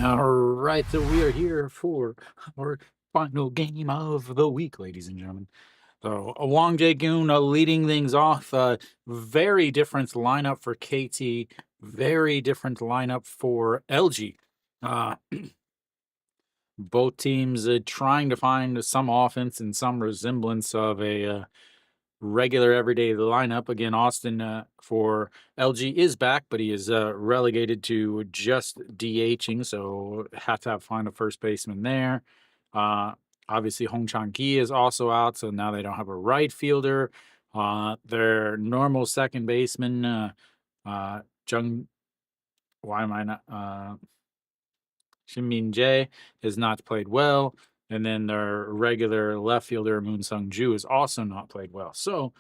All right, so we are here for our final game of the week, ladies and gentlemen. So Wang Jae-goon leading things off. Very different lineup for KT. Very different lineup for LG. Uh, both teams trying to find some offense and some resemblance of a regular everyday lineup. Again, Austin for LG is back, but he is relegated to just DHing, so have to find a first baseman there. Uh, Obviously, Hong Chang-ki is also out, so now they don't have a right fielder. Their normal second baseman, Jung, why am I not? Shin Min Jae has not played well. And then their regular left fielder, Moon Sung Ju, has also not played well. So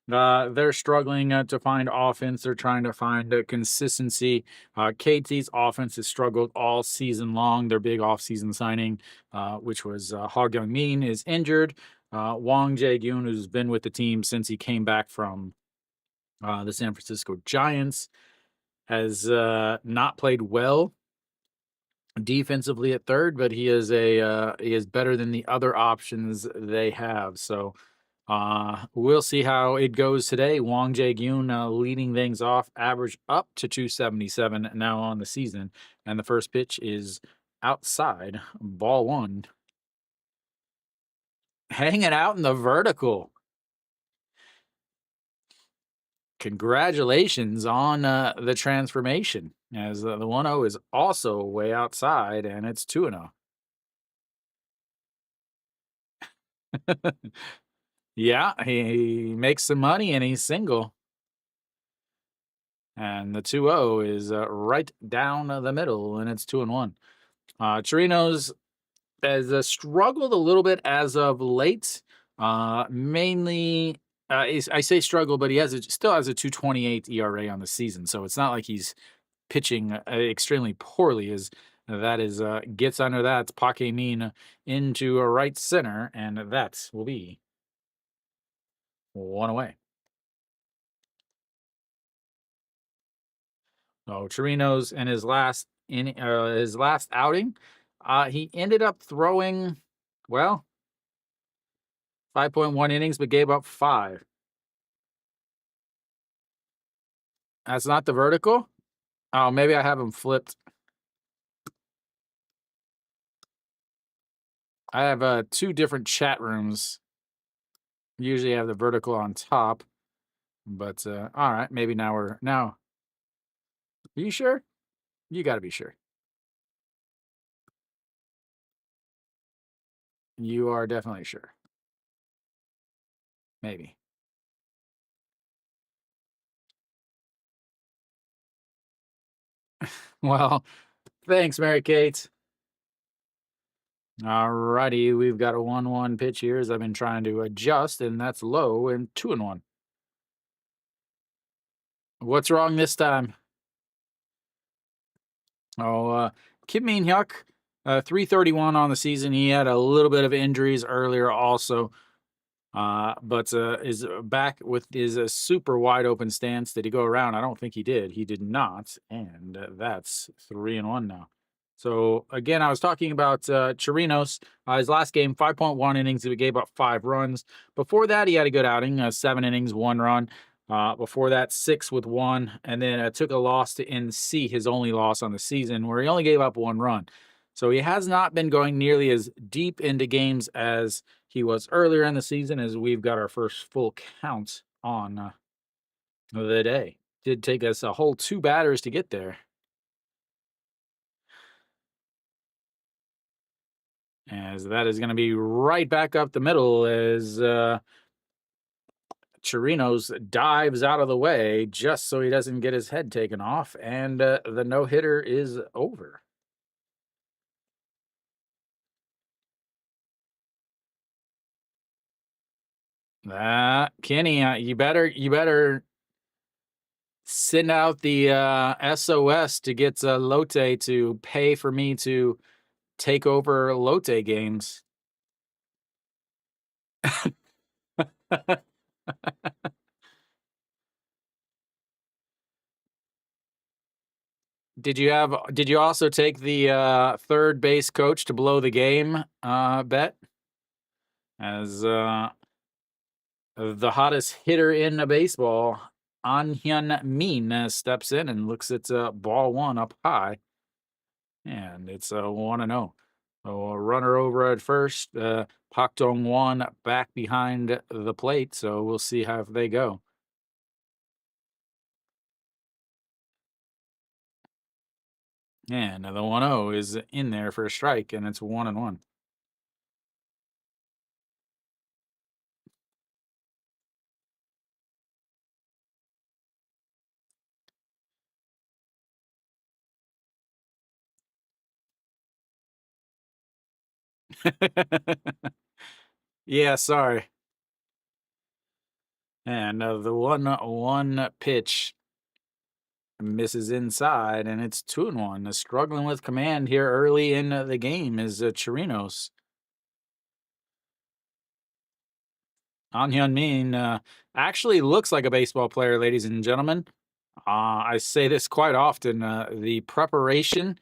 they're struggling to find offense. They're trying to find consistency. KT's offense has struggled all season long. Their big offseason signing, which was Ha Kyung-min, is injured. Wang Jae-gyun, who's been with the team since he came back from the San Francisco Giants, has not played well defensively at third, but he is better than the other options they have. So we'll see how it goes today. Wang Jae-gyun leading things off, average up to 277 now on the season. And the first pitch is outside, ball one. Hanging out in the vertical. Congratulations on the transformation, as the 1-0 is also way outside, and it's 2-0. Yeah, he makes some money and he's single. And the 2-0 is right down the middle, and it's 2-1. Chirinos has struggled a little bit as of late. Mainly, I say struggle, but he still has a 2.28 ERA on the season, so it's not like he's pitching extremely poorly. As that is gets under that Park Min into a right center, and that will be one away. So Chirinos in his last outing, he ended up throwing, well, 5.1 innings, but gave up 5. That's not the vertical. Oh, maybe I have them flipped. I have 2 different chat rooms. Usually I have the vertical on top, but all right, maybe now Are you sure? You got to be sure. You are definitely sure. Maybe. Well, thanks, Mary Kate. All righty, we've got a 1-1 pitch here as I've been trying to adjust, and that's low and 2-1. What's wrong this time? Oh, Kim Min Hyuk, 331 on the season. He had a little bit of injuries earlier also, but is back with his super wide open stance. Did he go around? I don't think he did. He did not, and that's 3-1 now. So again, I was talking about Chirinos. His last game, 5.1 innings, he gave up 5 runs. Before that, he had a good outing, 7 innings, 1 run. Before that, 6 with 1, and then took a loss to NC, his only loss on the season, where he only gave up 1 run. So he has not been going nearly as deep into games as he was earlier in the season, as we've got our first full count on the day. Did take us a whole 2 batters to get there. As that is going to be right back up the middle as Chirinos dives out of the way just so he doesn't get his head taken off, and the no-hitter is over. Kenny, you better send out the SOS to get Lotte to pay for me to take over Lotte games. Did you also take the third base coach to blow the game bet? As the hottest hitter in the baseball, An Hyun Min steps in and looks at ball one up high. And it's a 1-0. So a runner over at first. Pak Dong-won back behind the plate. So we'll see how they go. And the 1-0 is in there for a strike, and it's 1-1. Yeah, sorry. And the 1-1 pitch misses inside, and it's 2-1. Struggling with command here early in the game is Chirinos. An Hyun Min actually looks like a baseball player, ladies and gentlemen. I say this quite often. The preparation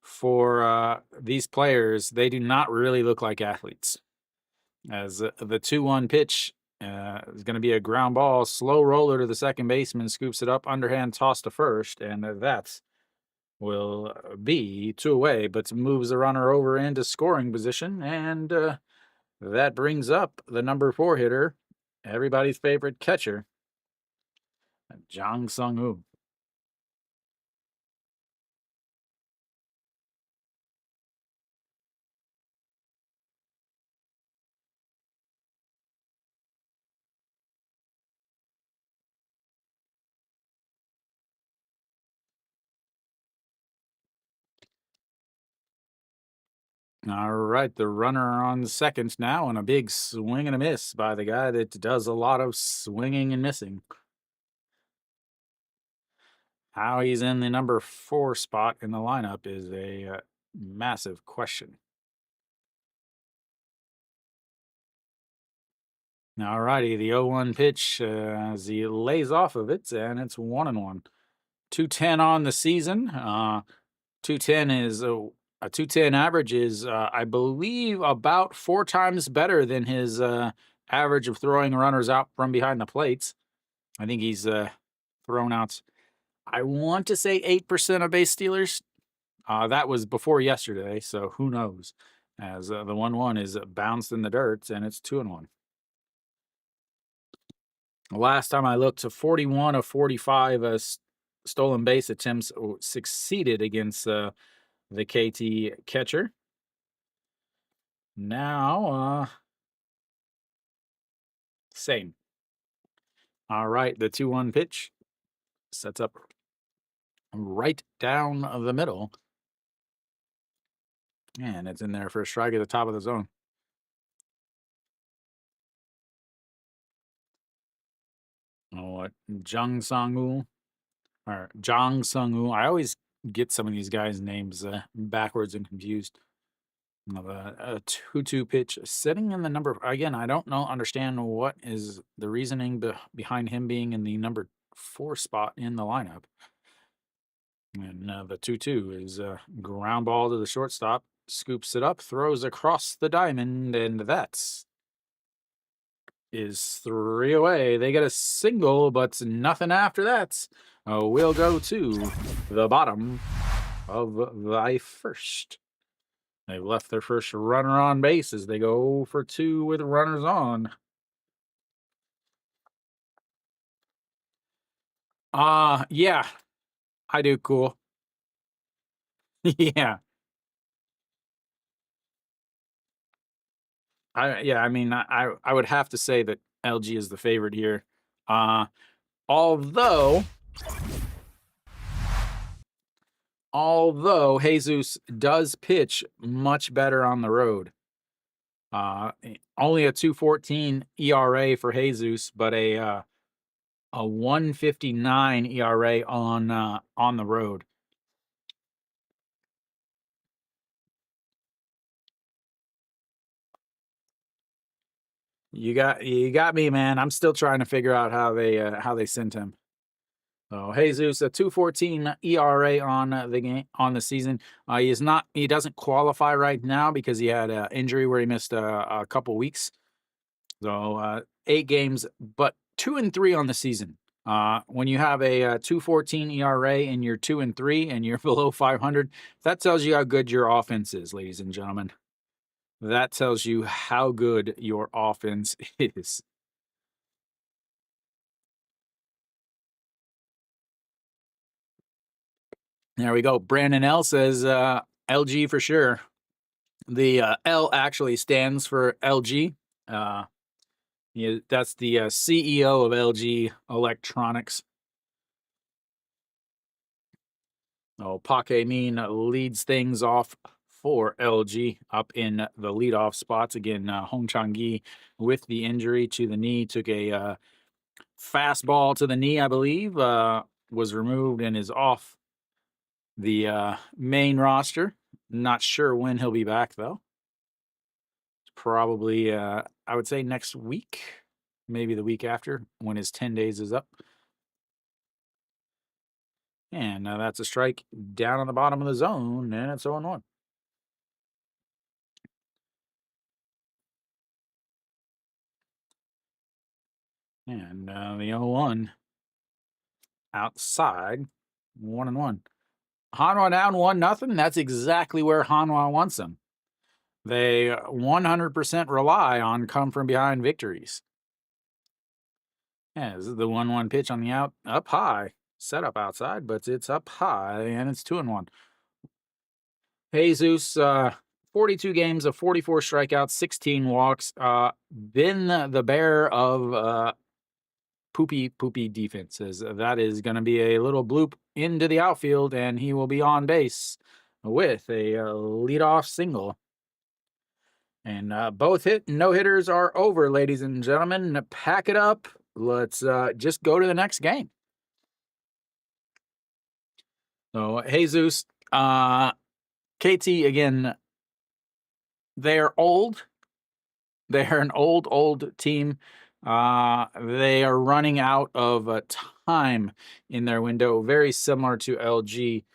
for these players, they do not really look like athletes. As the 2-1 pitch is going to be a ground ball, slow roller to the second baseman, scoops it up, underhand toss to first, and that will be 2 away, but moves the runner over into scoring position, and that brings up the number 4 hitter, everybody's favorite catcher, Jang Sung-woo. All right, the runner on second now, and a big swing and a miss by the guy that does a lot of swinging and missing. How he's in the number 4 spot in the lineup is a massive question. All righty, the 0-1 pitch as he lays off of it, and it's 1-1. 210 on the season. 210 is a 210 average is, I believe, about 4 times better than his average of throwing runners out from behind the plates. I think he's thrown out, I want to say 8% of base stealers. That was before yesterday, so who knows? As the 1-1 is bounced in the dirt, and it's 2-1. Last time I looked, 41 of 45 stolen base attempts succeeded against the KT catcher. Now, same. All right, the 2-1 pitch sets up right down the middle. And it's in there for a strike at the top of the zone. Oh, Jang Sung-woo. Or Jang Sung-woo. I always get some of these guys' names backwards and confused. A 2-2 pitch sitting in the number. Again, I don't understand what is the reasoning behind him being in the number 4 spot in the lineup. And the 2-2 is a ground ball to the shortstop, scoops it up, throws across the diamond, and that's is 3 away. They get a single, but nothing after that. We'll go to the bottom of the first. They left their first runner on base as they go for 2 with runners on. Yeah, I do. Cool. Yeah. I mean, I would have to say that LG is the favorite here. Although Jesus does pitch much better on the road. Only a 2.14 ERA for Jesus, but a 1.59 ERA on the road. You got me, man. I'm still trying to figure out how they sent him. So Jesus, a 2.14 ERA on the game on the season. He doesn't qualify right now because he had an injury where he missed a couple weeks. So 8 games, but 2-3 on the season. When you have a 2.14 ERA and you're 2-3 and you're below 500, that tells you how good your offense is, ladies and gentlemen. That tells you how good your offense is. There we go. Brandon L says LG for sure. The L actually stands for LG. That's the CEO of LG Electronics. Oh, Pac Min leads things off for LG up in the leadoff spots. Again, Hong Chang-gi with the injury to the knee took a fastball to the knee, I believe, was removed and is off the main roster. Not sure when he'll be back, though. Probably, I would say next week, maybe the week after when his 10 days is up. And that's a strike down on the bottom of the zone, and it's 0-1. And the 0-1 outside, 1-1. Hanwha down 1-0. That's exactly where Hanwha wants them. They 100% rely on come from behind victories. Yeah, this is the 1-1 pitch on the out, up high. Set up outside, but it's up high, and it's 2-1. Jesus, 42 games of 44 strikeouts, 16 walks. Been the bearer of poopy defenses. That is going to be a little bloop into the outfield, and he will be on base with a leadoff single. And both no-hitters are over, ladies and gentlemen. Pack it up. Let's just go to the next game. So, Jesus, KT, again, they're old. They're an old team. They are running out of time in their window, very similar to LG.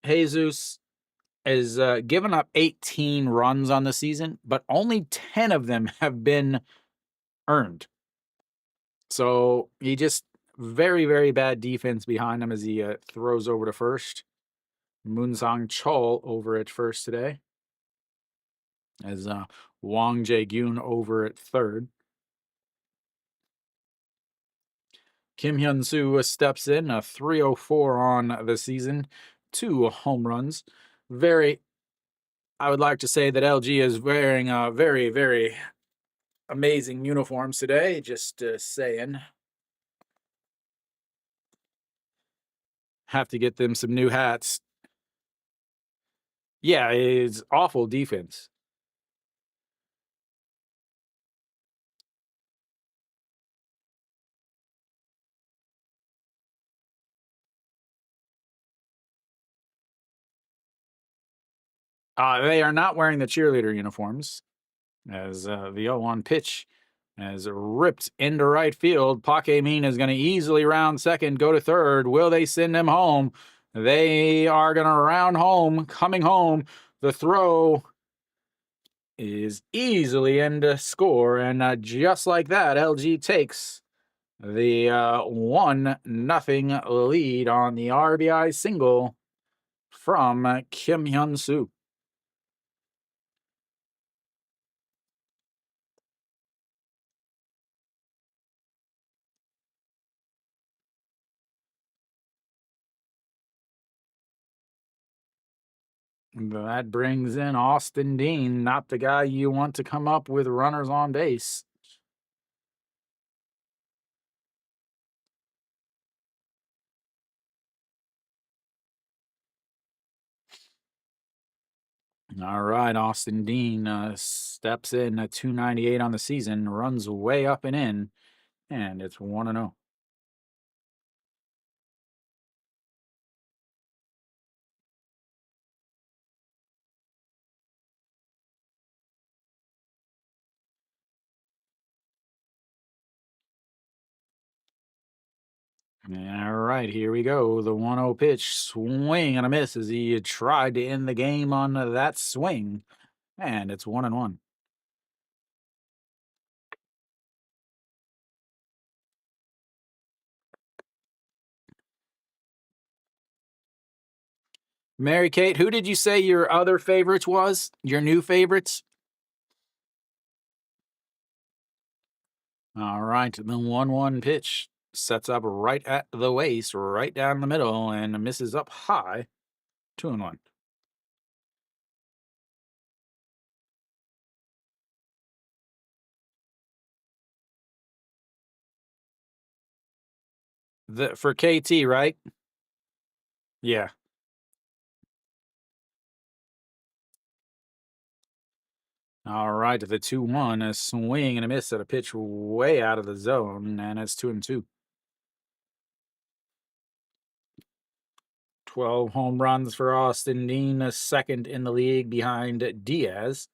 Jesus has given up 18 runs on the season, but only 10 of them have been earned. So he just very bad defense behind him as he throws over to first. Moonsang Chol over at first today, as Wang Jae-gyun over at third. Kim Hyun-soo steps in, a 304 on the season, 2 home runs. I would like to say that LG is wearing very amazing uniforms today, just saying. Have to get them some new hats. Yeah, it's awful defense. They are not wearing the cheerleader uniforms, as the 0-1 pitch has ripped into right field. Pac Min is going to easily round second, go to third. Will they send him home? They are going to round home, coming home. The throw is easily into score, and just like that, LG takes the 1-0 lead on the RBI single from Kim Hyun-soo. That brings in Austin Dean, not the guy you want to come up with runners on base. All right, Austin Dean steps in at 298 on the season, runs way up and in, and it's 1-0. All right, here we go. The 1-0 pitch, swing and a miss as he tried to end the game on that swing, and it's 1-1. Mary Kate, who did you say your other favorites was? Your new favorites? All right, the 1-1 pitch sets up right at the waist, right down the middle, and misses up high. 2-1. For KT, right? Yeah. All right, the 2-1, a swing and a miss at a pitch way out of the zone, and it's 2-2. 12 home runs for Austin Dean, second in the league behind Diaz.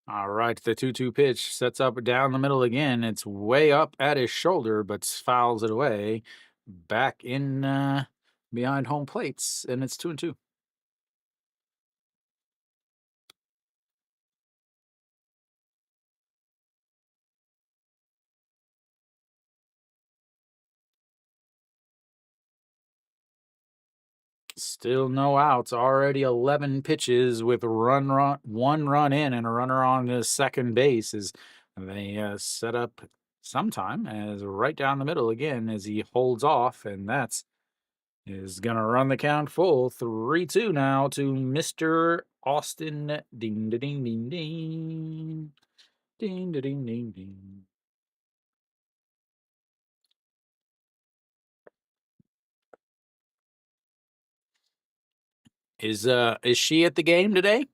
All right, the 2-2 pitch sets up down the middle again. It's way up at his shoulder, but fouls it away. Back in behind home plates, and it's 2-2. Still no outs. Already 11 pitches with one run in and a runner on the second base as they set up sometime as right down the middle again as he holds off, and that's is gonna run the count full. 3-2 now to Mr. Austin. Ding ding ding ding ding. Ding ding ding ding. Is she at the game today?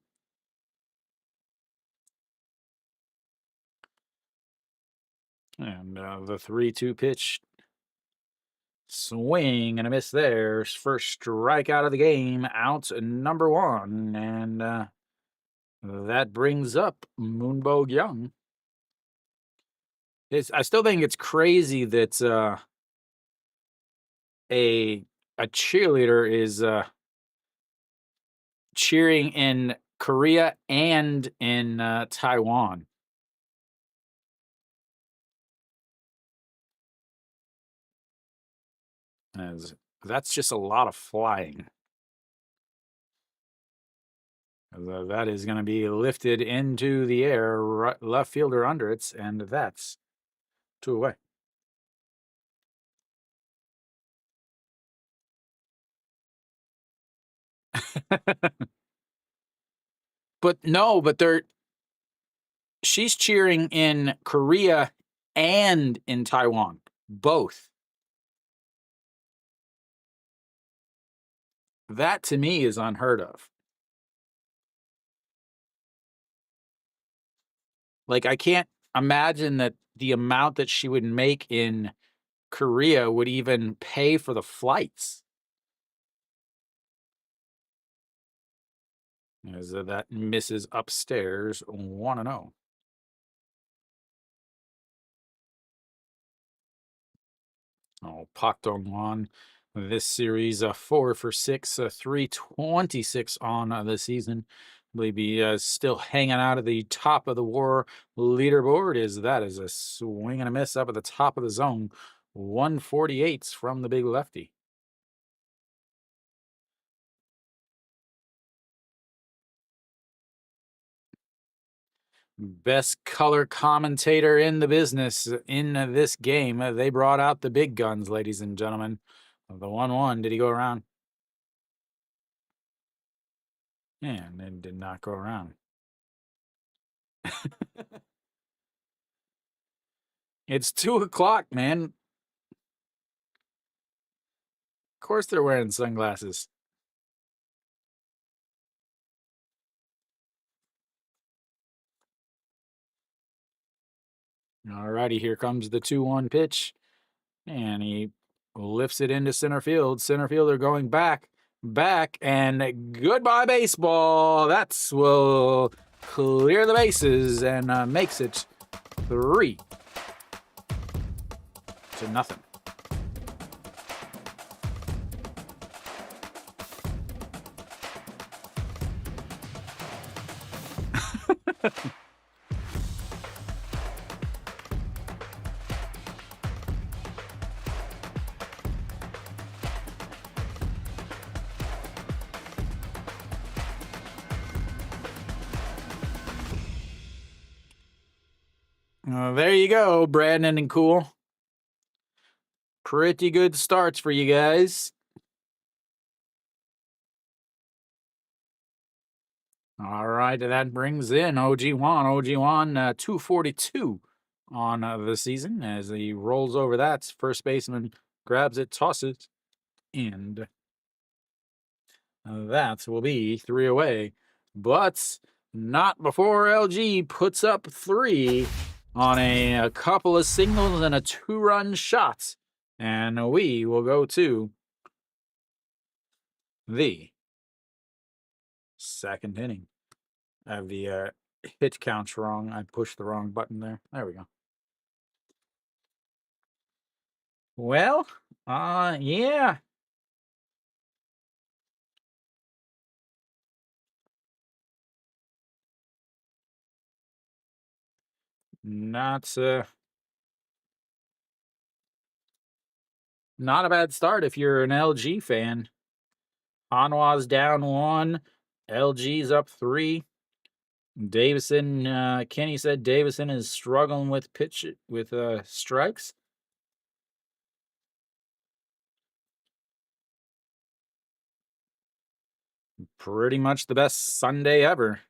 And the 3-2 pitch, swing and a miss there. First strikeout of the game, out number 1, and that brings up Moonbog Young. I still think it's crazy that a cheerleader is cheering in Korea and in Taiwan. As that's just a lot of flying. That is going to be lifted into the air, left fielder under it, and that's 2 away. But no, but she's cheering in Korea and in Taiwan, both. That to me is unheard of. Like, I can't imagine that the amount that she would make in Korea would even pay for the flights. As that misses upstairs, 1-0. Oh, Pak Dong-won. This series, 4 for 6, 326 on the season. I believe he is still hanging out at the top of the WAR leaderboard. That is a swing and a miss up at the top of the zone. 148 from the big lefty. Best color commentator in the business in this game. They brought out the big guns, ladies and gentlemen. The 1-1, did he go around? And it did not go around. It's 2:00, man. Of course they're wearing sunglasses. Alrighty, here comes the 2-1 pitch. And he lifts it into center field. Center fielder going back. back, and goodbye baseball. That's will clear the bases and makes it 3-0. There you go, Brandon and Cool. Pretty good starts for you guys. All right, that brings in OG Juan. OG Juan, 242 on the season as he rolls over that. First baseman grabs it, tosses, and that will be 3 away. But not before LG puts up 3 on a couple of singles and a 2-run shot. And we will go to the second inning. I have the hit counts wrong. I pushed the wrong button there. There we go. Well, yeah. Not a bad start if you're an LG fan. Hanwha's down 1. LG's up 3. Davison, Kenny said Davison is struggling with strikes. Pretty much the best Sunday ever.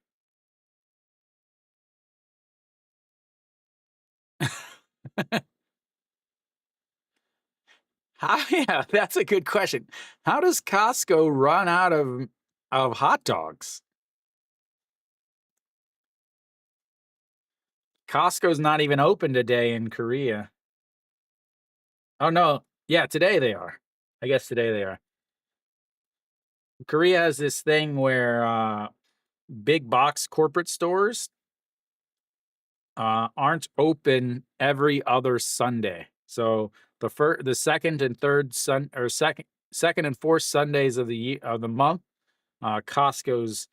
Yeah, that's a good question. How does Costco run out of hot dogs? Costco's not even open today in Korea. Oh no, yeah, today they are. I guess today they are. Korea has this thing where big box corporate stores aren't open every other Sunday. So the second and fourth Sundays of the month, Costco's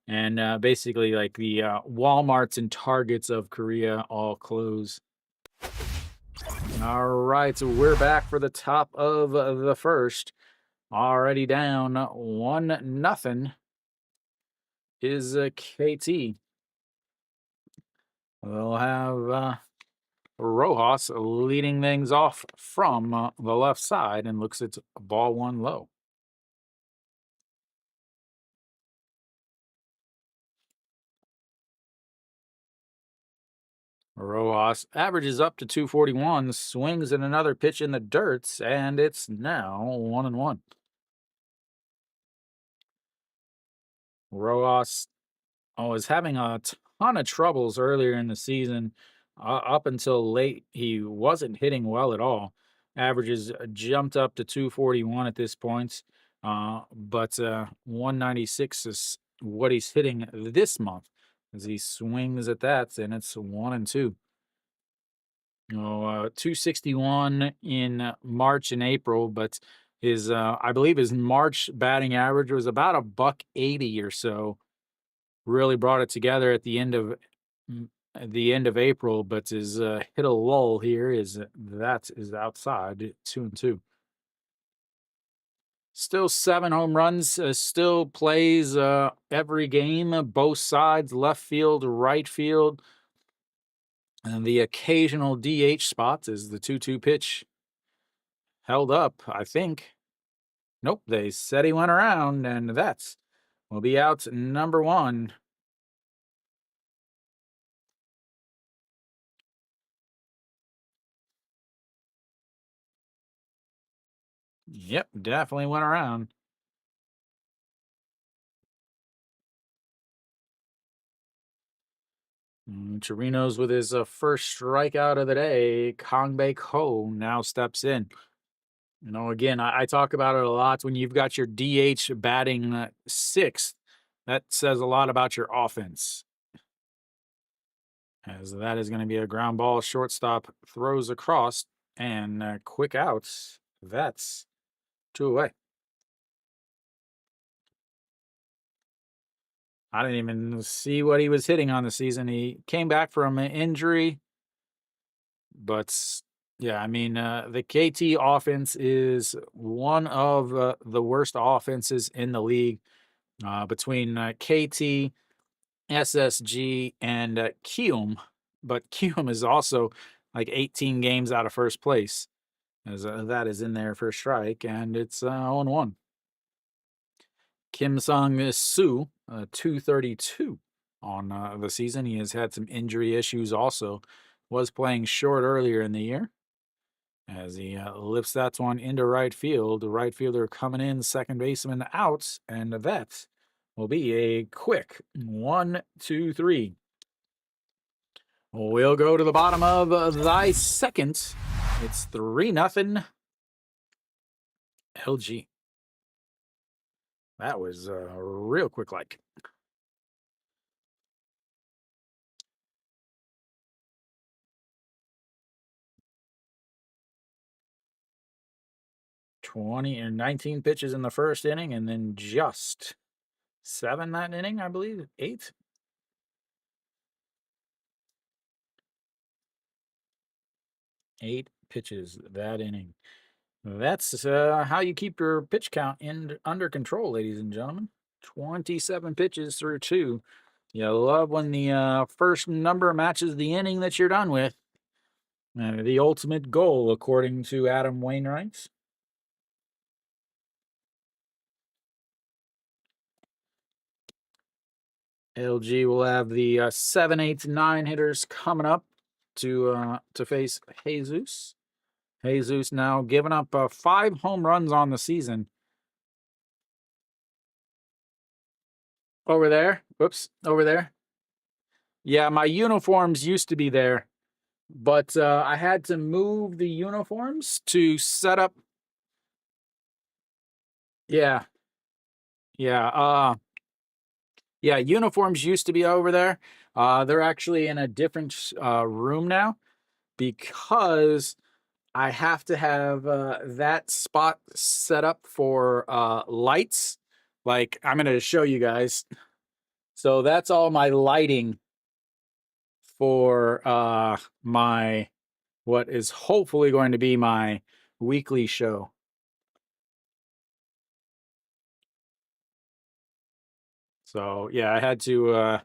and basically like the Walmarts and Targets of Korea all close. All right, so we're back for the top of the first. Already down 1-0 is KT. We'll have Rojas leading things off from the left side and looks at ball 1 low. Rojas averages up to 241, swings at another pitch in the dirt, and it's now 1-1. Rojas was having a ton of troubles earlier in the season. Up until late, he wasn't hitting well at all. Averages jumped up to 241 at this point, but 196 is what he's hitting this month as he swings at that, and it's 1-2. 261 in March and April, but his I believe his March batting average was about $180 or so. Really brought it together at the end of April, but is hit a lull here. That is outside 2-2. Still 7 home runs. Still plays every game, both sides, left field, right field. And the occasional DH spots is the 2-2 pitch held up, I think. Nope, they said he went around, and that's will be out number 1. Yep, definitely went around. Chirinos with his first strikeout of the day. Kangbae Ko now steps in. You know, again, I talk about it a lot. When you've got your DH batting sixth, that says a lot about your offense. As that is going to be a ground ball, shortstop throws across, and quick outs. That's 2 away. I didn't even see what he was hitting on the season. He came back from an injury, but yeah, I mean, the KT offense is one of the worst offenses in the league. Between KT, SSG, and Kium, but Kium is also like 18 games out of first place, as that is in there for a strike, and it's 0-1. Kim Sung-soo, 232 on the season. He has had some injury issues also. Was playing short earlier in the year. As he lifts that one into right field. The right fielder coming in, second baseman out, and that will be a quick 1-2-3. We'll go to the bottom of thy second. It's 3-0 LG. That was real quick like. 20 and 19 pitches in the first inning, and then just 7 that inning, I believe. 8. 8 pitches that inning. That's how you keep your pitch count under control, ladies and gentlemen. 27 pitches through 2. You love when the first number matches the inning that you're done with. The ultimate goal, according to Adam Wainwright. LG will have the 7, 8, 9 hitters coming up to face Jesus. Jesus now giving up 5 home runs on the season. Over there. Whoops. Over there. Yeah, my uniforms used to be there, but I had to move the uniforms to set up. Yeah. Yeah. Yeah, uniforms used to be over there. They're actually in a different room now because I have to have that spot set up for lights. Like, I'm going to show you guys. So that's all my lighting for my, what is hopefully going to be my weekly show. So, yeah, I had to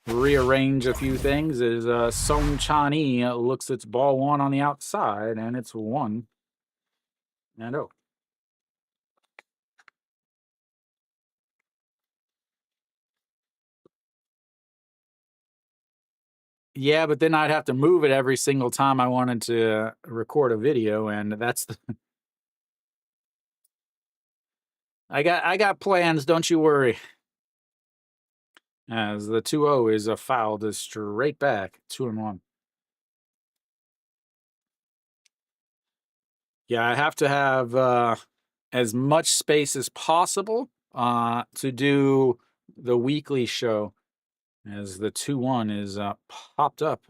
rearrange a few things as Song Chan-ee looks its ball 1 on the outside, and it's 1-0. Yeah, but then I'd have to move it every single time I wanted to record a video, and that's the I got plans, don't you worry. As the 2-0 is a foul to straight back, 2-1. Yeah, I have to have as much space as possible to do the weekly show, as the 2-1 is popped up.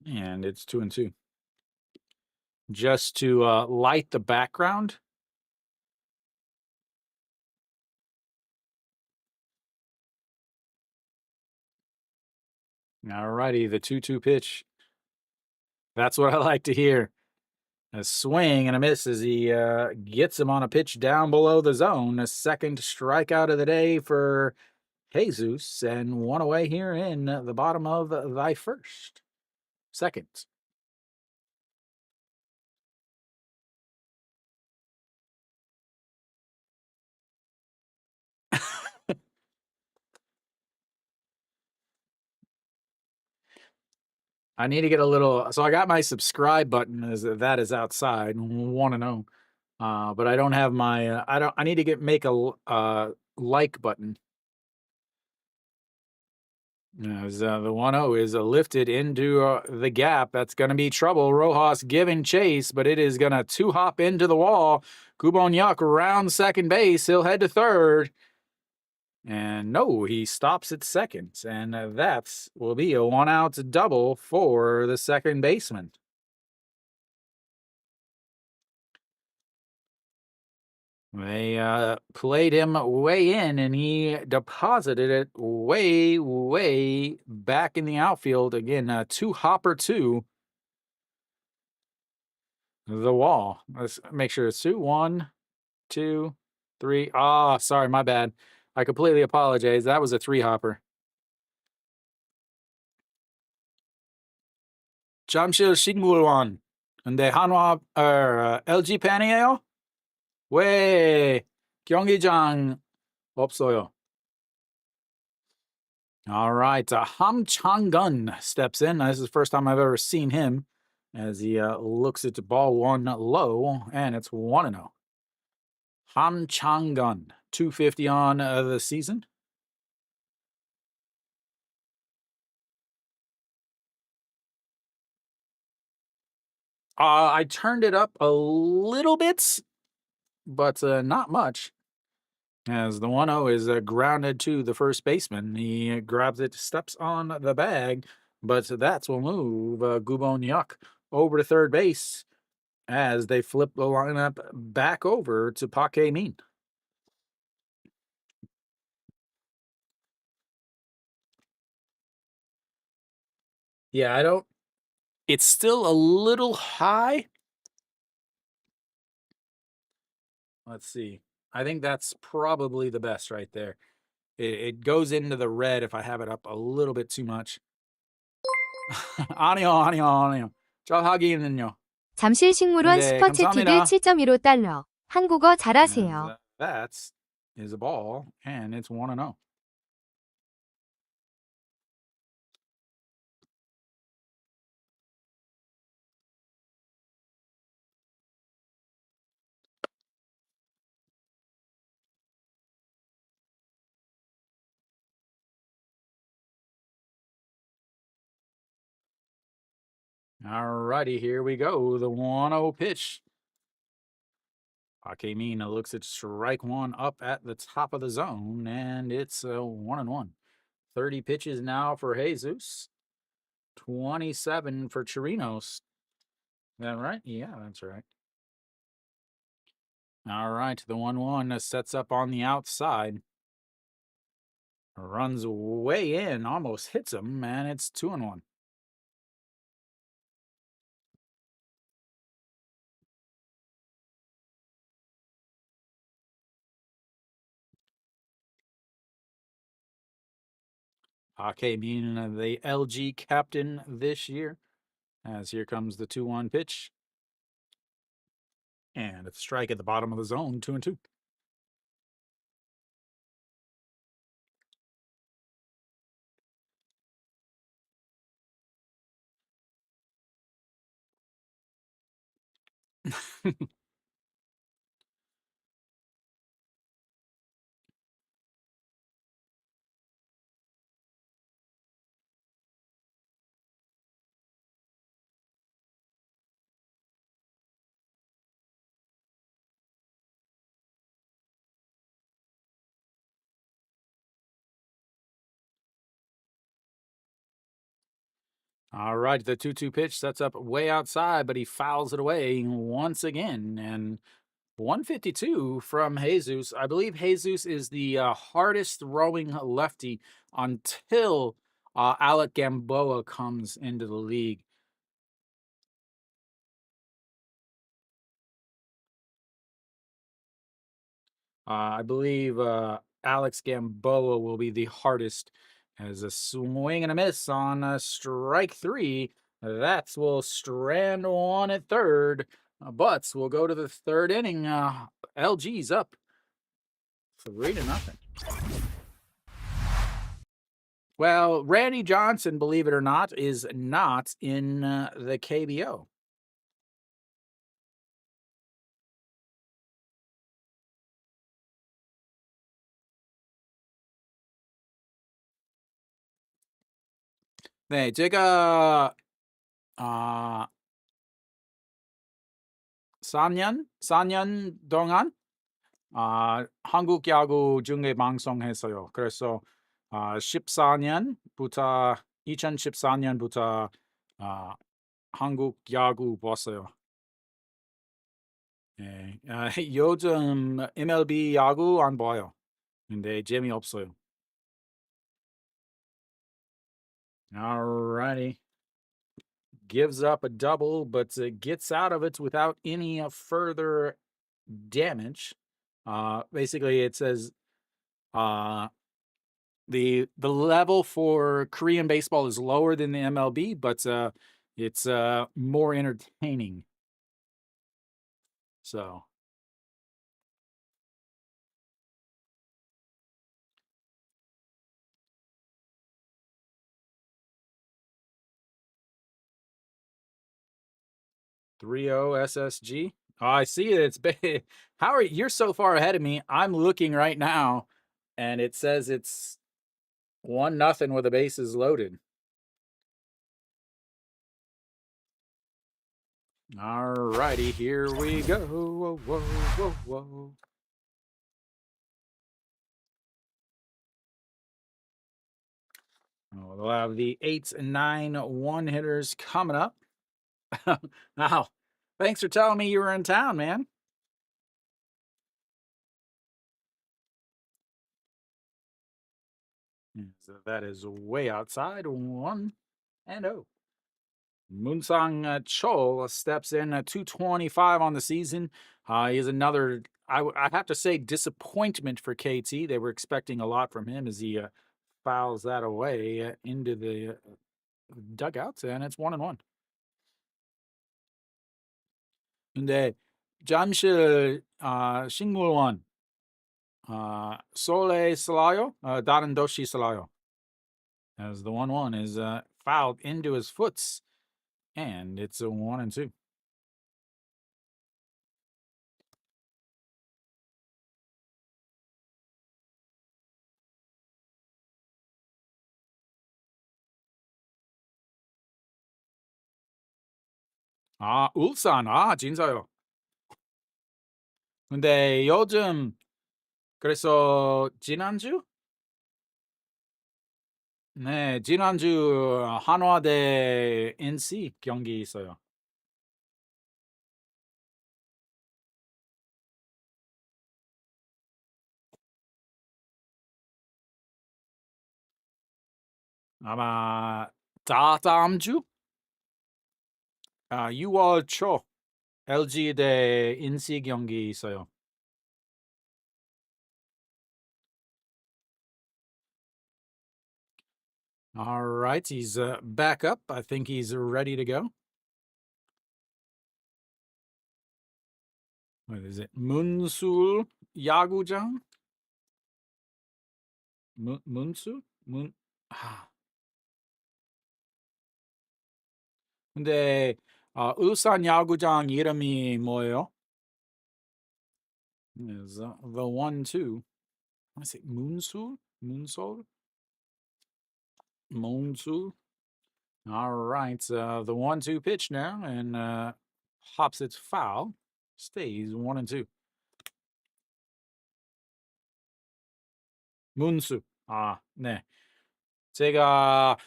And it's 2-2. Just to light the background. Alrighty, the 2-2 pitch. That's what I like to hear. A swing and a miss as he gets him on a pitch down below the zone. A second strikeout of the day for Jesus, and 1 away here in the bottom of thy first. Second. I need to get a little. So I got my subscribe button. That is outside. 1-0. But I don't have my. I need to make a like button. As the 1-0 is lifted into the gap. That's going to be trouble. Rojas giving chase, but it is going to two-hop into the wall. Kuboniuk around second base. He'll head to third. And no, he stops at second. And that will be a one-out double for the second baseman. They played him way in, and he deposited it way, way back in the outfield. Again, two-hopper to the wall. Let's make sure it's 2. 1, 2, 3. Ah, sorry, my bad. I completely apologize. That was a 3-hopper. 잠실 식물원. 근데 한화 LG 팬이에요? 왜 경기장 없어요? All right, Ham Chang-gun steps in. This is the first time I've ever seen him as he looks at the ball one low, and it's 1-0. Ham Chang-gun, 250 on the season. I turned it up a little bit, but not much. As the 1-0 is grounded to the first baseman. He grabs it, steps on the bag, but that will move Guboniuk over to third base as they flip the lineup back over to Park Min. Yeah, I don't. It's still a little high. Let's see. I think that's probably the best right there. It goes into the red if I have it up a little bit too much. 아니요. 저 하기는요. 잠실식물원 네, 슈퍼채티드 감사합니다. 7.15달러. 한국어 잘하세요. That is a ball, and it's 1-0. Alrighty, here we go. The 1-0 pitch. Min looks at strike one up at the top of the zone, and it's 1-1. 30 pitches now for Jesus. 27 for Chirinos. Is that right? Yeah, that's right. All right, the 1-1 sets up on the outside. Runs way in, almost hits him, and it's 2-1. Min, the LG captain this year, as here comes the 2-1 pitch. And it's a strike at the bottom of the zone, 2-2. All right, the 2-2 pitch sets up way outside, but he fouls it away once again. And 152 from Jesus. I believe Jesus is the hardest throwing lefty until Alec Gamboa comes into the league. I believe Alex Gamboa will be the hardest, as a swing and a miss on strike 3. That will strand one at third. But we'll go to the third inning. LG's up 3-0. Well, Randy Johnson, believe it or not, is not in the KBO. 네, 제가 아 4년 동안 한국 야구 중계 방송했어요. 그래서 14년부터 2014년부터 아 한국 야구 봤어요. 예. 요즘 MLB 야구 안 봐요. 근데 재미없어요. Alrighty. Gives up a double, but gets out of it without any further damage. Basically, it says uh, the level for Korean baseball is lower than the MLB, but it's more entertaining. So 3-0 SSG. Oh, I see it. It's big. How are you're so far ahead of me? I'm looking right now, and it says it's 1-0 with the bases loaded. All righty, here we go. Whoa, whoa, whoa, whoa. Oh, we'll have the 8 and 9 one-hitters coming up. Wow. Thanks for telling me you were in town, man. So that is way outside. 1-0. Moonsong Chol steps in at 225 on the season. He is another, I have to say, disappointment for KT. They were expecting a lot from him as he fouls that away into the dugouts, and it's 1-1. 근데 잠실 식물원 솔레 슬라요, 다른 도시 슬라요. As the 1-1 is fouled into his foots, and it's a 1-2. 울산, 진짜요. 근데 요즘, 그래서 지난주? 네, 지난주 한화 대 NC 경기 있어요. 아마 다음 주? 6월 초 LG 대 NC 경기 있어요. All right, he's back up. I think he's ready to go. What is it? 문술 야구장? 문술? 근데 울산 야구장 이름이 뭐예요? Is the 1-2. I say 문술? 문솔? 문술? All right, the 1-2 pitch now, and hops its foul. Stays 1-2. 문수. 네. 제가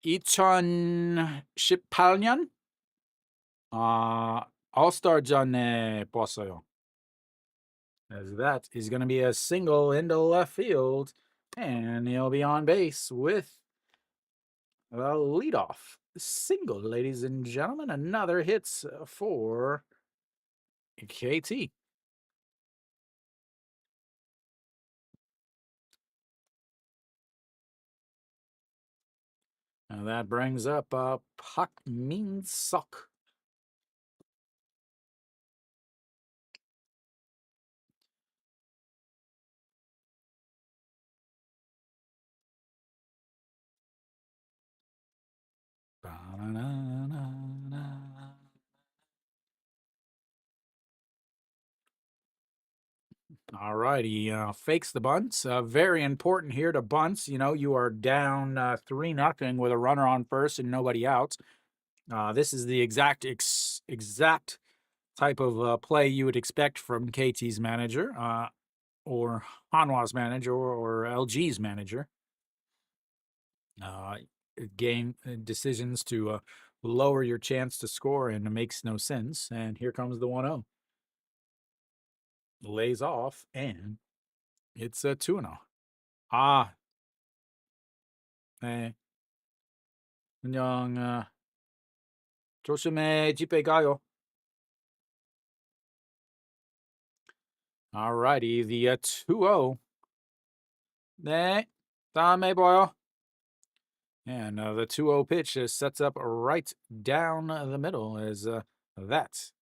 2018년 All-Star 전에 봤어요. As that is going to be a single into left field, and he'll be on base with a leadoff single, ladies and gentlemen. Another hits for KT. And that brings up Pak Min Sok. All right, he fakes the bunts. Very important here to bunts. You know, you are down 3-0 with a runner on first and nobody out. This is the exact type of play you would expect from KT's manager, or Hanwha's manager, or LG's manager. Game decisions to lower your chance to score, and it makes no sense. And here comes the 1-0. Lays off, and it's a 2-0. 아, 네. 그냥 조심해 집에 가요. All righty, the 2-0. 네, 다음에 봐요. And the 2-0 pitch sets up right down the middle as that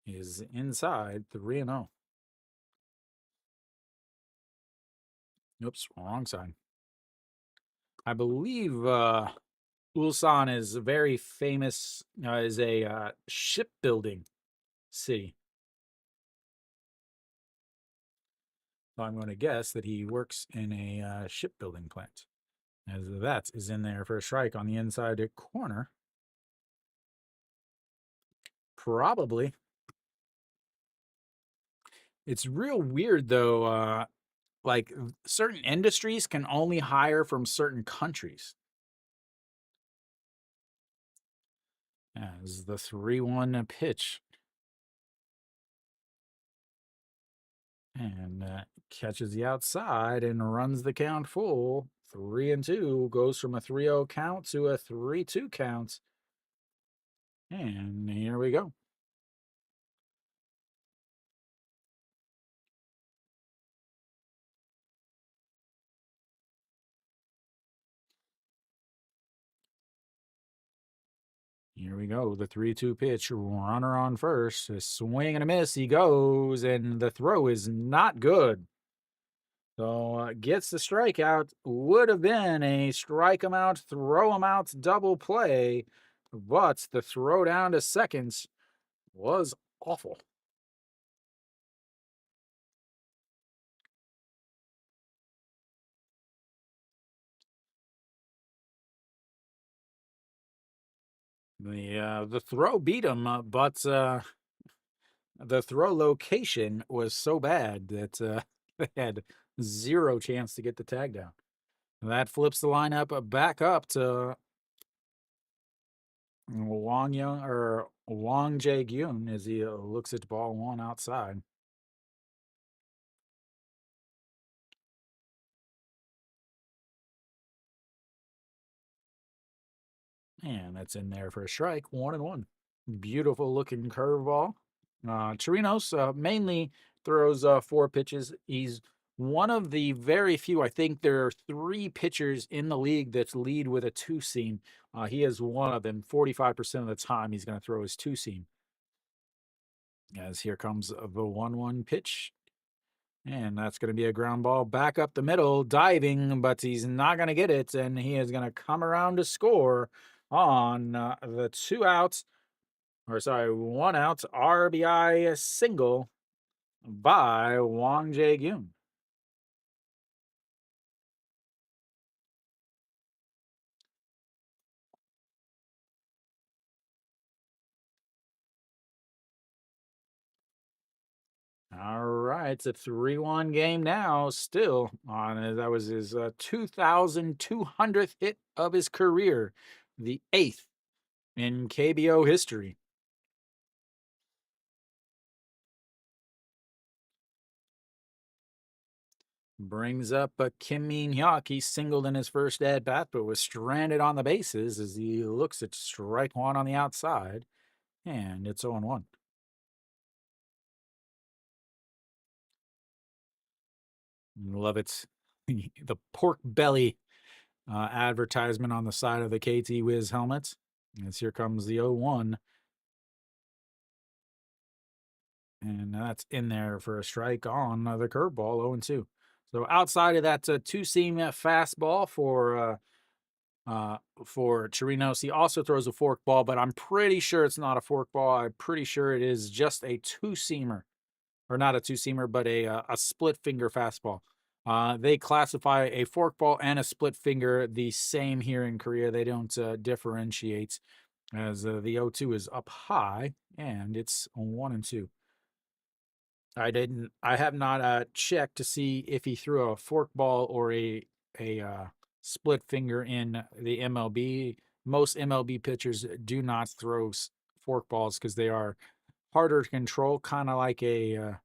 is inside 3-0. Oops, wrong side. I believe Ulsan is very famous as a shipbuilding city. So I'm going to guess that he works in a shipbuilding plant, as that is in there for a strike on the inside corner. Probably. It's real weird, though. Like, certain industries can only hire from certain countries. As the 3-1 pitch. And catches the outside and runs the count full. 3-2. Goes from a 3-0 count to a 3-2 count. And here we go. Here we go. The 3-2 pitch. Runner on first. A swing and a miss. He goes, and the throw is not good. So gets the strikeout. Would have been a strike him out, throw him out double play, but the throw down to seconds was awful. The throw beat him, but the throw location was so bad that they had zero chance to get the tag down. That flips the lineup back up to Wang Jae-gyun as he looks at ball one outside. And that's in there for a strike, 1-1. Beautiful looking curveball. Chirinos mainly throws 4 pitches. He's one of the very few, I think there are 3 pitchers in the league that lead with a 2-seam. He is one of them. 45% of the time he's going to throw his 2-seam. As here comes the 1-1 pitch. And that's going to be a ground ball back up the middle, diving, but he's not going to get it. And he is going to come around to score on the 2 outs. Or sorry, 1 out RBI single by Wang Jae-gyun. All right, it's a 3-1 game now. Still on. That was his 2,200th hit of his career, the 8th in KBO history. Brings up Kim Min-hyuk. He singled in his first at bat, but was stranded on the bases as he looks at strike one on the outside, and it's 0-1. Love it. The pork belly advertisement on the side of the KT Wiz helmet. As here comes the 0-1. And that's in there for a strike on the curveball, 0-2. So outside of that 2-seam fastball for Chirinos, he also throws a fork ball, but I'm pretty sure it's not a fork ball. I'm pretty sure it is just a 2-seamer. or not a two-seamer, but a split finger fastball. They classify a forkball and a split finger the same here in Korea. They don't differentiate, as the 0-2 is up high and it's 1-2. I have not checked to see if he threw a forkball or a split finger in the MLB. Most MLB pitchers do not throw forkballs because they are harder to control, kind of like a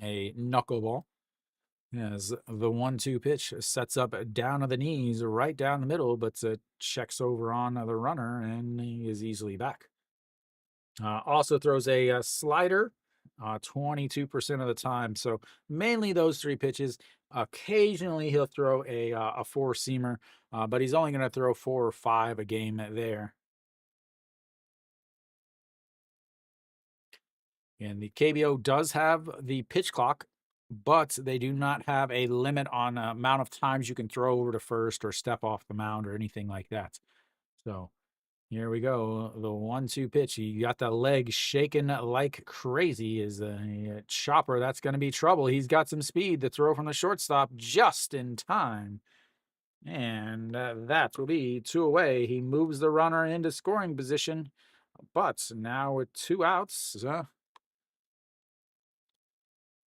knuckleball. As the 1-2 pitch sets up down to the knees, right down the middle, but checks over on the runner, and he is easily back. Also throws a slider 22% of the time. So mainly those three pitches. Occasionally he'll throw a four-seamer, but he's only going to throw 4 or 5 a game there. And the KBO does have the pitch clock, but they do not have a limit on amount of times you can throw over to first or step off the mound or anything like that. So here we go. The 1-2 pitch. He got the leg shaking like crazy. Is a chopper. That's going to be trouble. He's got some speed to throw from the shortstop just in time. And that will be 2 away. He moves the runner into scoring position. But now with 2 outs,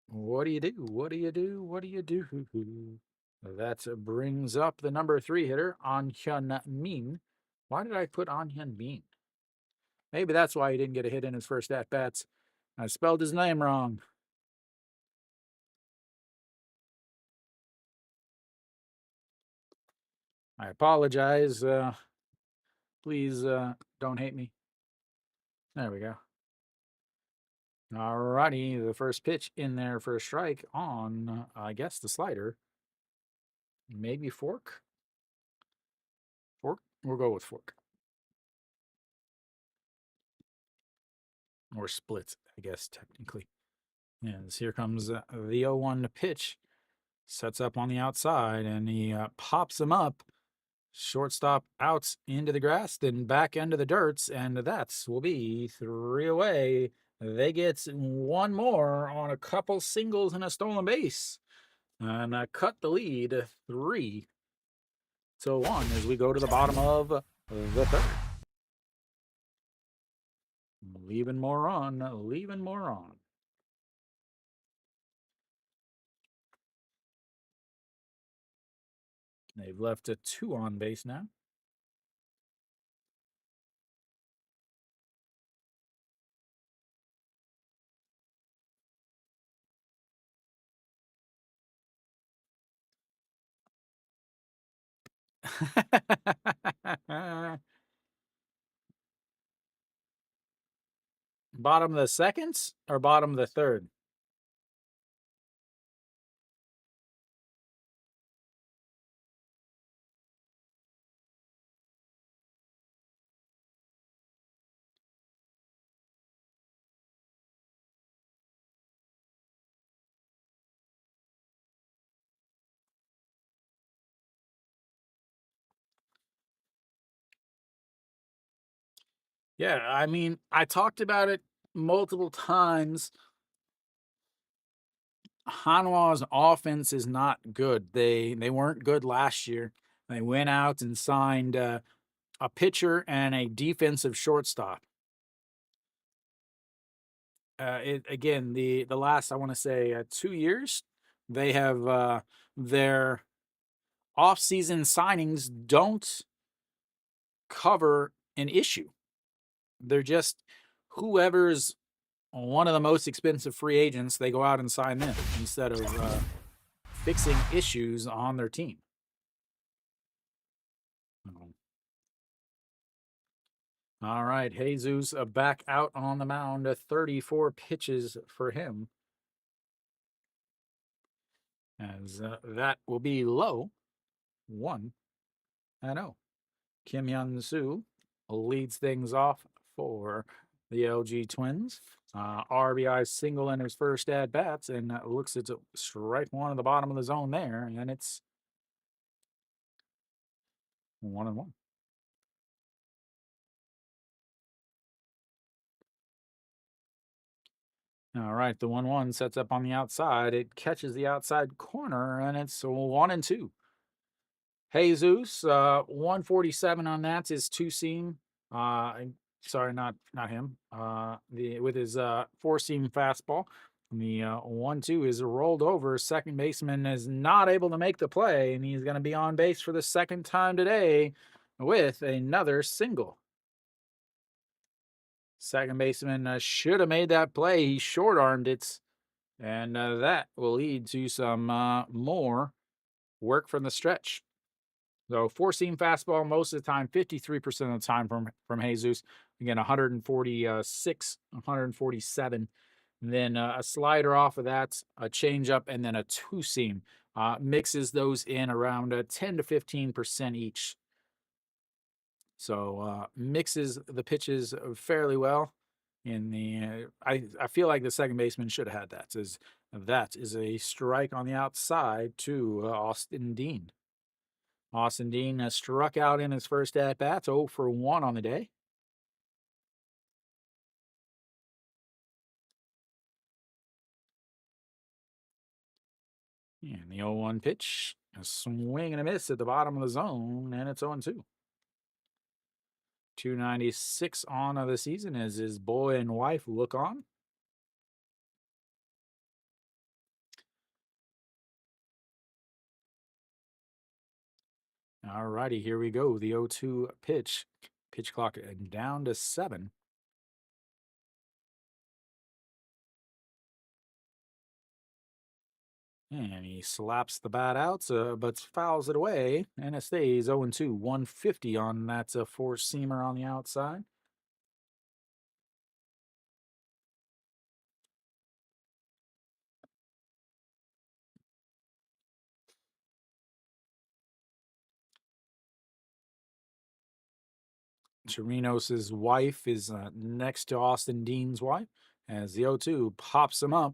what do you do? What do you do? What do you do? That brings up the number 3 hitter, An Hyun Min. Why did I put An Hyun Min? Maybe that's why he didn't get a hit in his first at-bats. I spelled his name wrong. I apologize. Please don't hate me. There we go. Alrighty, the first pitch in there for a strike on, I guess, the slider. Maybe fork? Fork? We'll go with fork. Or split, I guess, technically. And here comes the 0-1 pitch. Sets up on the outside, and he pops him up. Shortstop out into the grass, then back into the dirts, and that will be 3 away. They get 1 more on a couple singles and a stolen base, and cut the lead 3-1 as we go to the bottom of the 3rd. Leaving more on, leaving more on. They've left a 2 on base now. Bottom of the 2nd or bottom of the 3rd? Yeah, I mean, I talked about it multiple times. Hanwha's offense is not good. They weren't good last year. They went out and signed a pitcher and a defensive shortstop. Again, the last, I want to say 2 years, they have their offseason signings don't cover an issue. They're just whoever's one of the most expensive free agents, they go out and sign them instead of fixing issues on their team. All right, Jesus back out on the mound. 34 pitches for him. As that will be low. 1-0. Kim Hyun-soo leads things off for the LG Twins. RBI single in his first at-bats, and looks at strike 1 at the bottom of the zone there, and it's 1-1. All right, the 1-1 sets up on the outside. It catches the outside corner, and it's 1-2. Jesus, 147 on that is two seam. Sorry, not him. With his four seam fastball. The 1-2 is rolled over. Second baseman is not able to make the play, and he's going to be on base for the second time today with another single. Second baseman should have made that play. He short armed it, and that will lead to some more work from the stretch. So four seam fastball most of the time, 53% of the time from Jesus. Again, 146, 147. And then a slider off of that, a changeup, and then a two seam. Mixes those in around 10 to 15% each. So mixes the pitches fairly well. In the I feel like the second baseman should have had that. That is a strike on the outside to Austin Dean. Austin Dean struck out in his first at bat, 0 for 1 on the day. And the 0-1 pitch, a swing and a miss at the bottom of the zone, and it's 0-2. 296 on of the season as his boy and wife look on. All righty, here we go. The 0-2 pitch. Pitch clock down to 7. And he slaps the bat out, but fouls it away, and it stays 0-2. 150 on that four-seamer on the outside. Chirinos' wife is next to Austin Dean's wife as the 0-2 pops him up.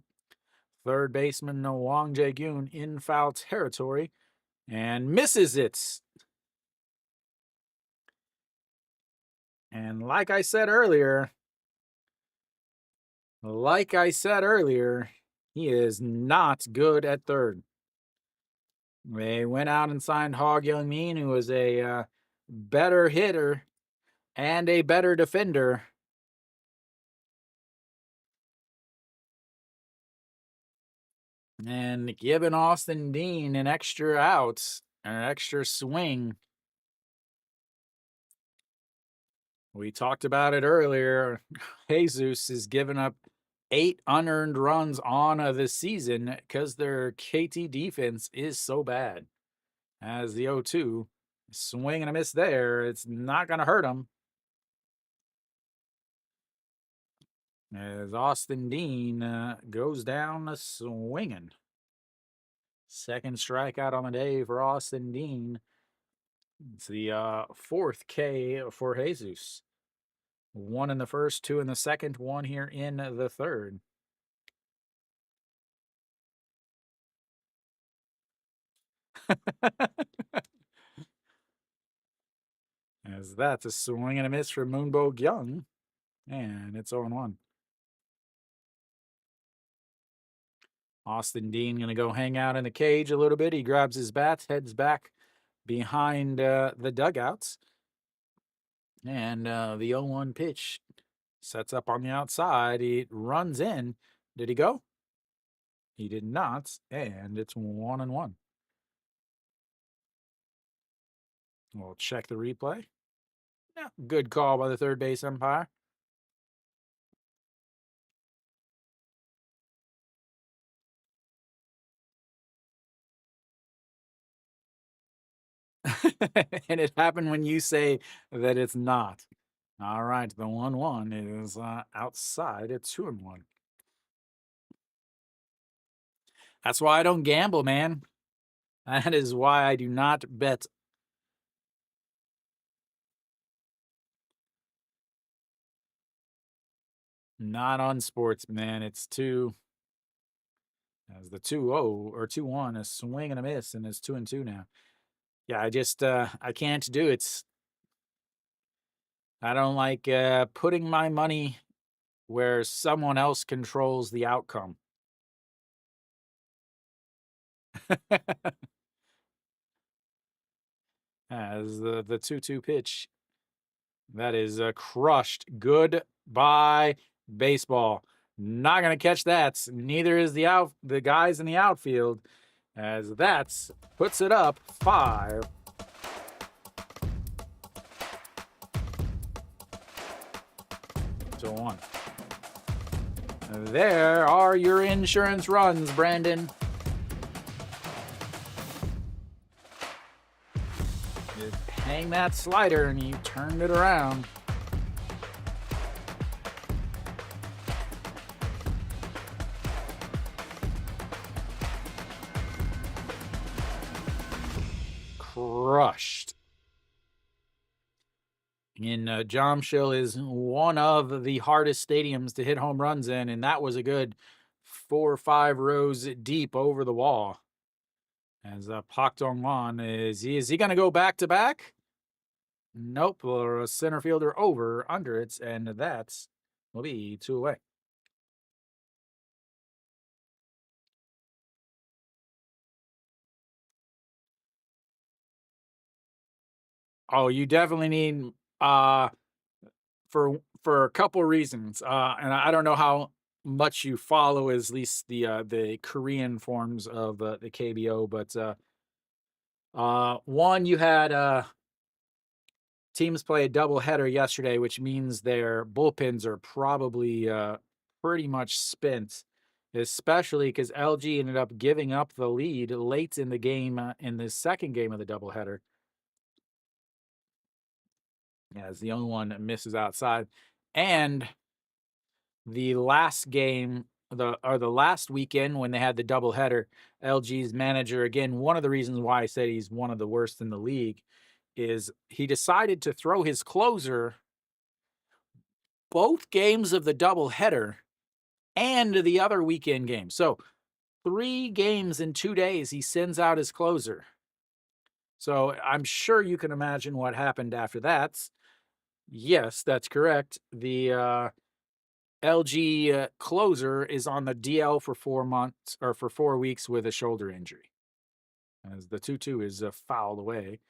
Third baseman Wang Jae-gyun in foul territory and misses it. And like I said earlier, he is not good at third. They went out and signed Hog Young-min, who is a better hitter and a better defender. And giving Austin Dean an extra out, an extra swing. We talked about it earlier. Jesus is giving up 8 unearned runs on the season because their KT defense is so bad. As the 0-2, swing and a miss there. It's not going to hurt him. As Austin Dean goes down swinging. Second strikeout on the day for Austin Dean. It's the fourth K for Jesus. 1 in the first, 2 in the second, 1 here in the third. As that's a swing and a miss for Moonbo Young. And it's 0-1. Austin Dean going to go hang out in the cage a little bit. He grabs his bat, heads back behind the dugouts. And the 0-1 pitch sets up on the outside. It runs in. Did he go? He did not. And it's 1-1. We'll check the replay. Yeah, good call by the third base umpire. And it happened when you say that it's not. All right, the 1-1 is outside. It's 2-1. That's why I don't gamble, man. That is why I do not bet. Not on sports, man. It's 2. As the 2-0 or 2-1, a swing and a miss, and it's 2-2 now. Yeah, I can't do it. I don't like putting my money where someone else controls the outcome. As the 2-2 pitch. That is crushed. Goodbye, baseball. Not gonna catch that. Neither is the guys in the outfield, as that's puts it up 5-1. There are your insurance runs, Brandon. You hang that slider and you turned it around. Crushed. And Jamshil is one of the hardest stadiums to hit home runs in, and that was a good 4 or 5 rows deep over the wall. As Pak Dong-wan, is he going to go back to back? Nope, or a center fielder over under it, and that will be 2 away. Oh, you definitely need for a couple reasons. And I don't know how much you follow at least the Korean forms of the KBO, but one, you had teams play a doubleheader yesterday, which means their bullpens are probably pretty much spent, especially because LG ended up giving up the lead late in the game in the second game of the doubleheader. As the only one that misses outside. And the last game, the last weekend when they had the doubleheader, LG's manager, again, one of the reasons why I said he's one of the worst in the league, is he decided to throw his closer both games of the doubleheader and the other weekend game. So 3 games in 2 days, he sends out his closer. So I'm sure you can imagine what happened after that. Yes, that's correct. The LG closer is on the DL for 4 months or for 4 weeks with a shoulder injury. As the 2-2 is fouled away.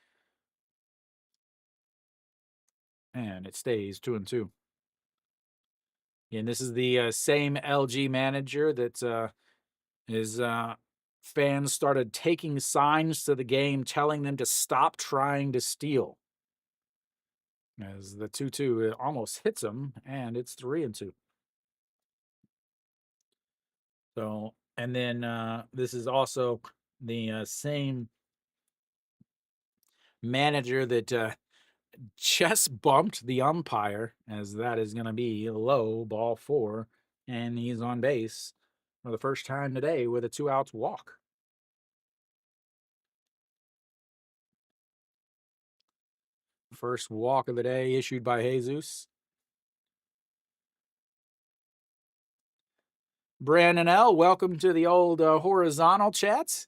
And it stays 2-2. And this is the same LG manager that his fans started taking signs to the game telling them to stop trying to steal. As the 2-2 almost hits him, and it's 3-2. So, and then this is also the same manager that just bumped the umpire, as that is going to be low, ball 4, and he's on base for the first time today with a 2-out walk. First walk of the day issued by Jesus. Brandon L., welcome to the old horizontal chats.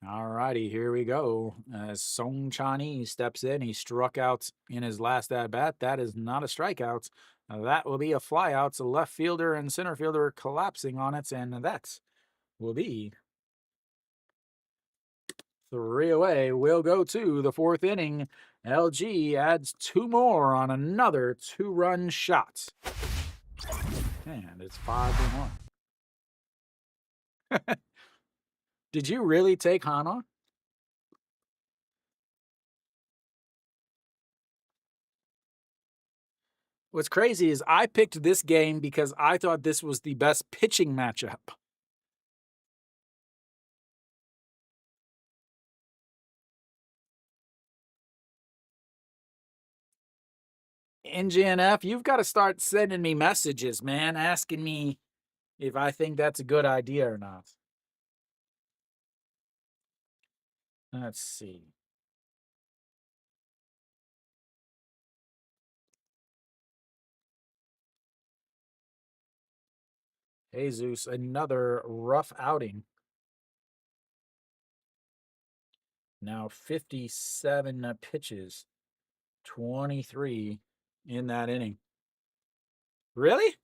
All righty, here we go. As Song Chani steps in, he struck out in his last at-bat. That is not a strikeout. That will be a flyout. So left fielder and center fielder collapsing on it, and that will be 3 away. We'll go to the 4th inning. LG adds 2 more on another 2-run shot. And it's 5-1. Did you really take Hana? What's crazy is I picked this game because I thought this was the best pitching matchup. NGNF, you've got to start sending me messages, man, asking me if I think that's a good idea or not. Let's see. Jesus, another rough outing. Now 57 pitches, 23 in that inning. Really?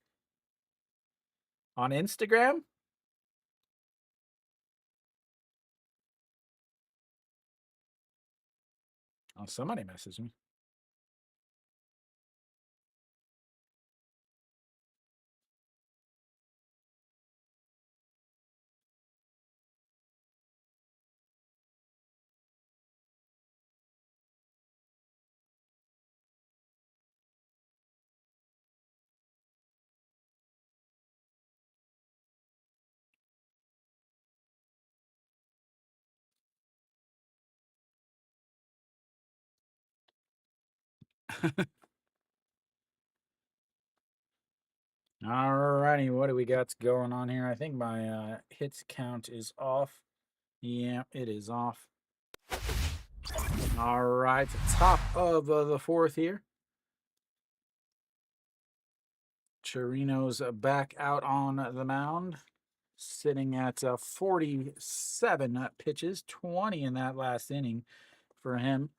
On Instagram? Oh, somebody messaged me. All righty, what do we got going on here? I think my hits count is off. Yeah, it is off. All right, top of the fourth here. Chirino's back out on the mound, sitting at 47 pitches, 20 in that last inning for him.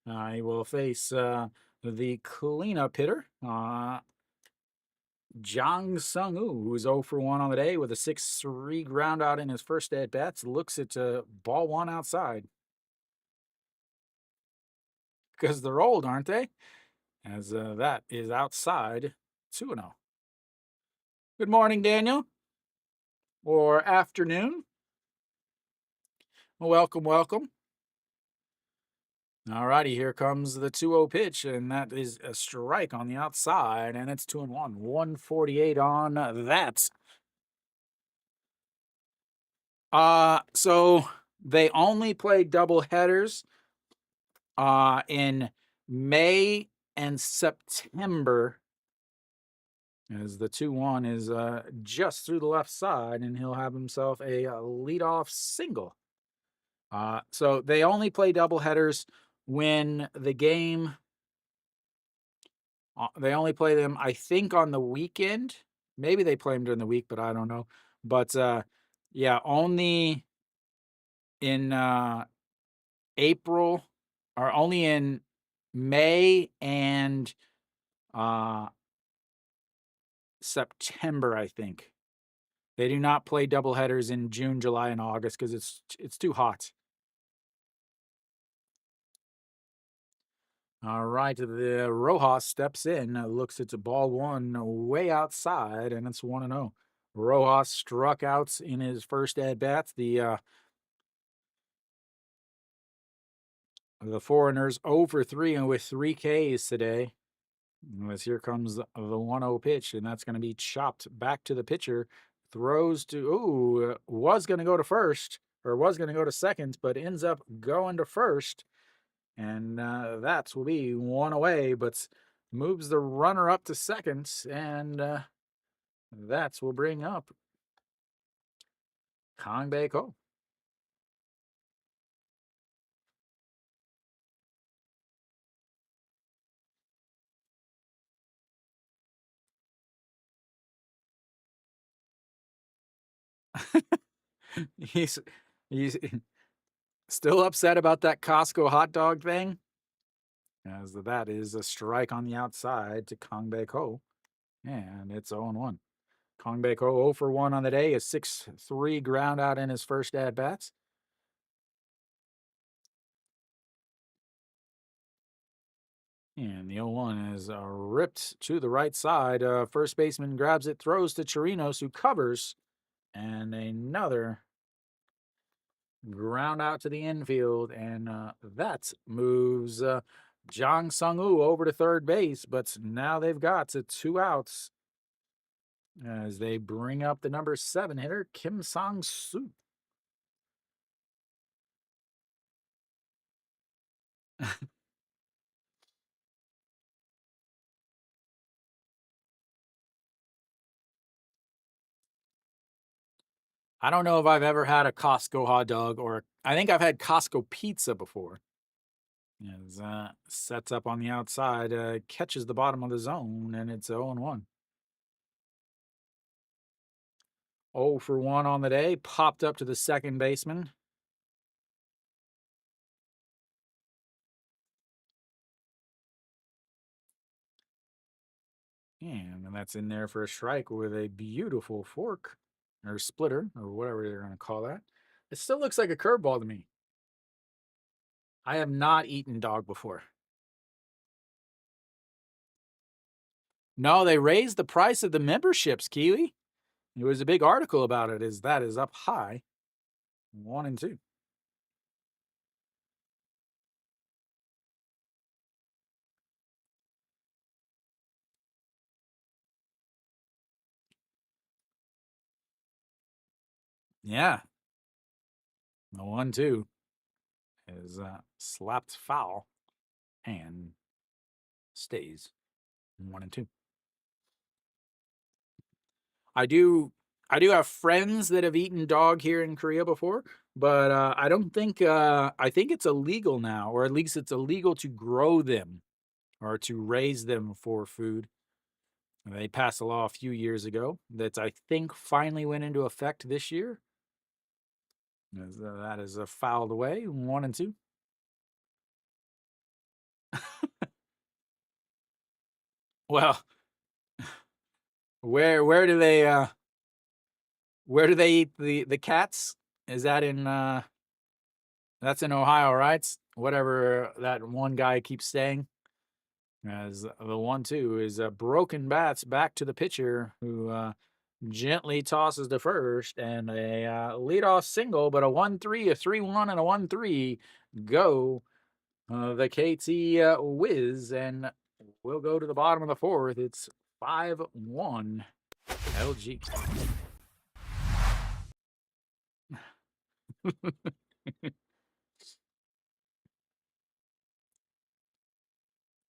He will face the cleanup hitter, Jang Sung-woo, who's 0 for 1 on the day with a 6-3 ground out in his first at bats. Looks at ball one outside. Because they're old, aren't they? As that is outside 2-0. Good morning, Daniel. Or afternoon. Welcome, welcome. All righty, here comes the 2-0 pitch, and that is a strike on the outside, and it's 2-1. 148 on that. So they only play double headers in May and September, as the 2-1 is just through the left side, and he'll have himself a leadoff single. So they only play double headers when the game. They only play them, I think, on the weekend. Maybe they play them during the week, but I don't know. But yeah, only in April, or only in May and September, I think. They do not play doubleheaders in June, July, and August because it's too hot. All right, the Rojas steps in, looks at the ball one way outside, and it's 1-0. Rojas struck out in his first at bats. The foreigners 0 for 3 and with 3 Ks today. As here comes the 1-0 pitch, and that's going to be chopped back to the pitcher. Throws to, was going to go to first, or was going to go to second, but ends up going to first. And that will be one away, but moves the runner up to second, and that will bring up Kang Bae Ko. he's he's still upset about that Costco hot dog thing, as that is a strike on the outside to Kang Bae Ko, and it's 0-1. Kang Bae Ko 0 for 1 on the day, a 6-3 ground out in his first at bats. And the 0-1 is ripped to the right side. First baseman grabs it, throws to Chirinos, who covers, and another ground out to the infield, and that moves Jang Sung-woo over to third base. But now they've got 2 outs as they bring up the number 7 hitter, Kim Sang-soo. I don't know if I've ever had a Costco hot dog, or I think I've had Costco pizza before. As sets up on the outside, catches the bottom of the zone, and it's 0-1. 0 for 1 on the day, popped up to the second baseman. And that's in there for a strike with a beautiful fork or splitter or whatever you're going to call that. It still looks like a curveball to me. I have not eaten dog before. No, they raised the price of the memberships, Kiwi. There was a big article about it. That is up high. 1 and 2. Yeah. The 1-2 is slapped foul and stays 1 and 2. I do have friends that have eaten dog here in Korea before, but I don't think I think it's illegal now, or at least it's illegal to grow them or to raise them for food. They passed a law a few years ago that I think finally went into effect this year. That is fouled away, 1 and 2. Well, where do they eat the cats? Is that in that's in Ohio, right? Whatever that one guy keeps saying. As the 1-2 is broken bats back to the pitcher, who gently tosses to first, and a leadoff single, but a 1-3, a 3-1, and a 1-3 go the KT Wiz, and we'll go to the bottom of the fourth. It's 5-1 LG.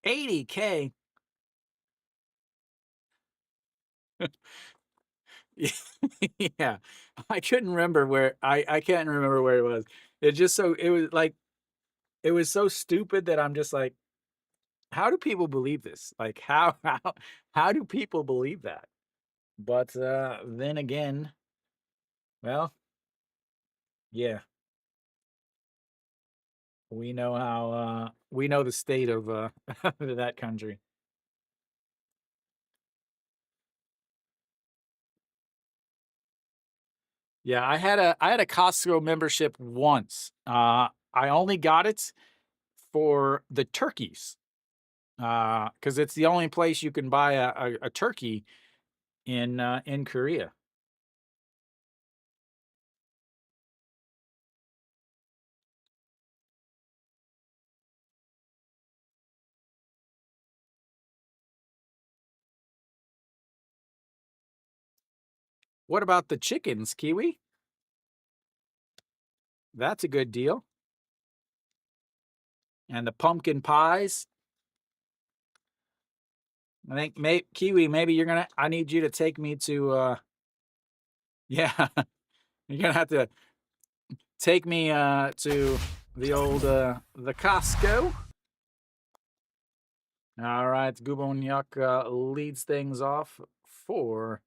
$80K. Yeah, I couldn't remember where I can't remember where it was. It was like it was so stupid that I'm just like, how do people believe this? Like how do people believe that? But then again, well, yeah, we know how we know the state of that country. Yeah, I had a Costco membership once. I only got it for the turkeys. Because it's the only place you can buy a turkey in Korea. What about the chickens, Kiwi? That's a good deal. And the pumpkin pies. I think Kiwi, maybe I need you to take me to yeah, you're gonna have to take me to the old the Costco. All right, Gubonyuk leads things off for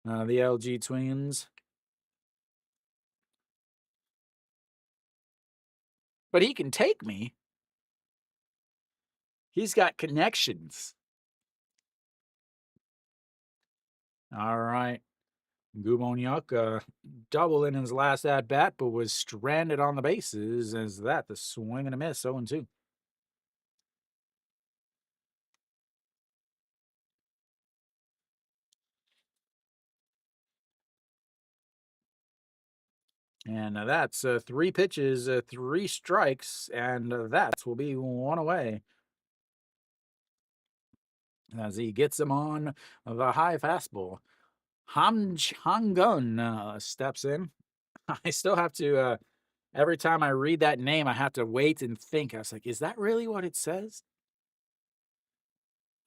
the LG Twins. But he can take me. He's got connections. All right. Gubonyuk double in his last at bat, but was stranded on the bases. As that the swing and a miss, 0-2. And that's 3 pitches, 3 strikes, and that will be 1 away. As he gets him on the high fastball. Ham Chang-gun steps in. I still have to, every time I read that name, I have to wait and think. I was like, is that really what it says?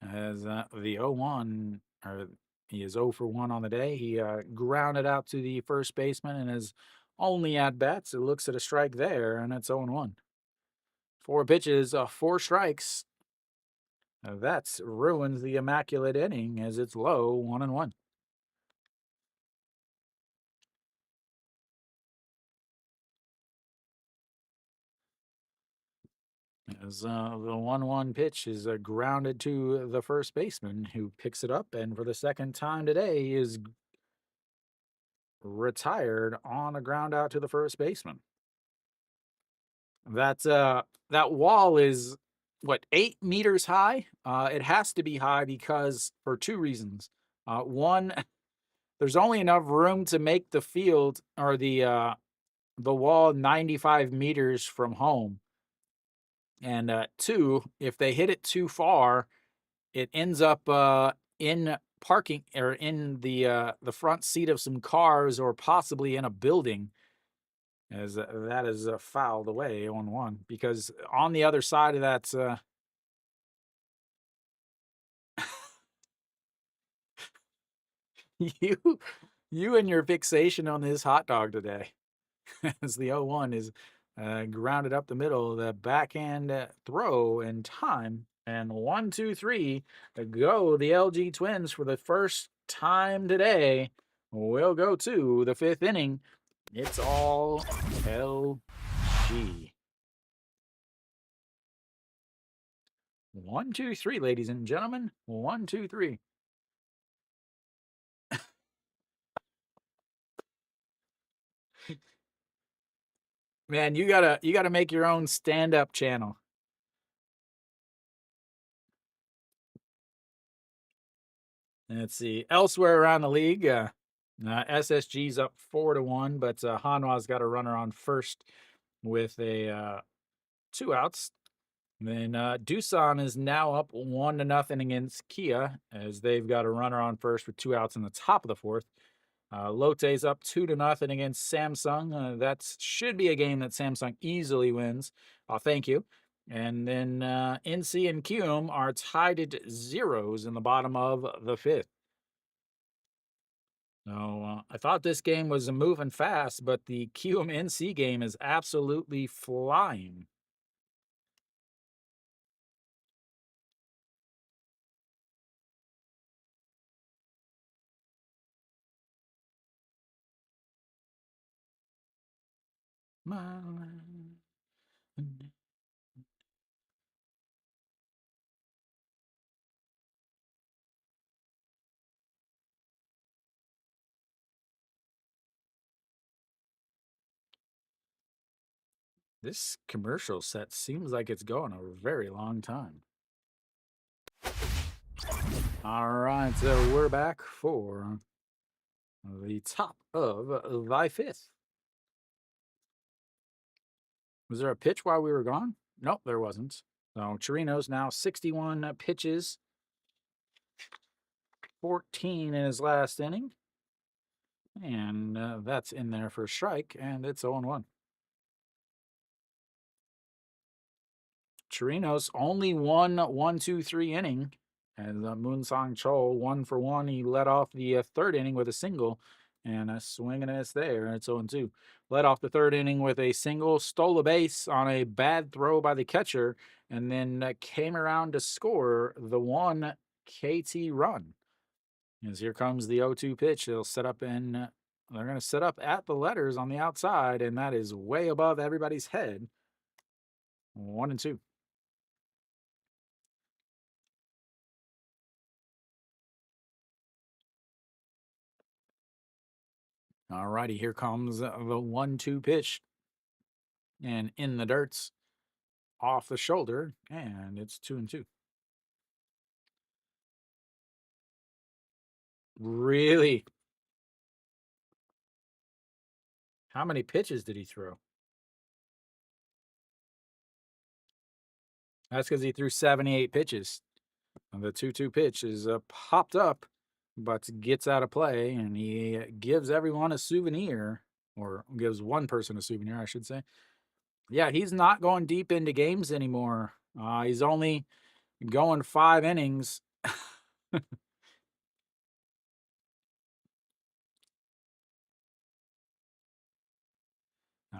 As the 0-1, or he is 0 for 1 on the day. He grounded out to the first baseman and his only at bats. It looks at a strike there, and it's 0-1. 4 pitches, 4 strikes. That's ruins the immaculate inning as it's low, 1-1. As the 1-1 pitch is grounded to the first baseman, who picks it up and for the second time today is retired on a ground out to the first baseman. That wall is what, 8 meters high? It has to be high because for two reasons. One, there's only enough room to make the field or the wall 95 meters from home. And two, if they hit it too far, it ends up in parking or in the front seat of some cars or possibly in a building, as that is fouled away on one, because on the other side of that you you and your fixation on this hot dog today. As the 0-1 is grounded up the middle, the backhand throw in time, and 1, 2, 3 go the LG Twins for the first time today. We'll go to the 5th inning. It's all LG. 1, 2, 3, ladies and gentlemen. 1, 2, 3. Man, you gotta make your own stand-up channel. Let's see. Elsewhere around the league, SSG's up 4-1, but Hanwha's got a runner on first with a 2 outs. And then Doosan is now up 1-0 against Kia, as they've got a runner on first with 2 outs in the top of the 4th. Lotte's up 2-0 against Samsung. That should be a game that Samsung easily wins. Thank you. And then NC and Kium are tied at zeros in the bottom of the 5th. No, I thought this game was moving fast, but the Kium NC game is absolutely flying. This commercial set seems like it's going a very long time. All right, so we're back for the top of the 5th. Was there a pitch while we were gone? Nope, there wasn't. So Chirino's now 61 pitches, 14 in his last inning. And that's in there for a strike, and it's 0-1. Chirino's only won 1, 2, 3 inning, and Moonsong Chol 1 for 1. He led off the 3rd inning with a single, and a swing and a miss there. It's 0-2. Led off the 3rd inning with a single, stole a base on a bad throw by the catcher, and then came around to score the 1 KT run. As here comes the 0-2 pitch. They'll set up in. They're going to set up at the letters on the outside, and that is way above everybody's head. 1-2. All righty, here comes the 1-2 pitch. And in the dirts, off the shoulder, and it's 2-2. Really? How many pitches did he throw? That's because he threw 78 pitches. And the 2-2 pitch is popped up, but gets out of play, and he gives everyone a souvenir, or gives one person a souvenir, I should say. Yeah, he's not going deep into games anymore. He's only going 5 innings.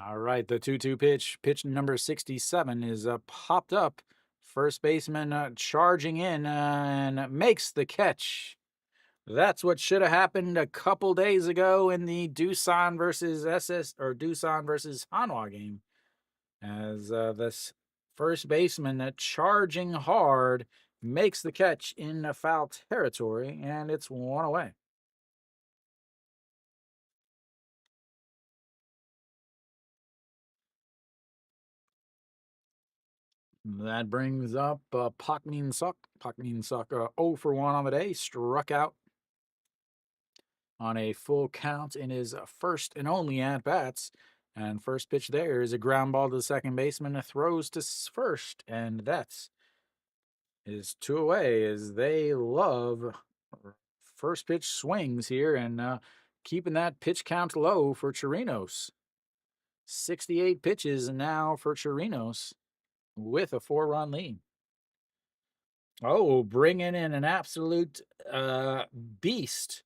All right, the 2-2 pitch number 67 is popped up. First baseman charging in and makes the catch. That's what should have happened a couple days ago in the Doosan versus Doosan versus Hanwha game. As this First baseman charging hard, makes the catch in foul territory, and it's 1 away. That brings up Pak Min Suk. Pak Min Suk 0 for 1 on the day, struck out on a full count in his first and only at-bats. And first pitch there is a ground ball to the second baseman, throws to first, and that's is 2 away as they love first pitch swings here and keeping that pitch count low for Chirinos. 68 pitches now for Chirinos with a 4-run lead. Oh, bringing in an absolute beast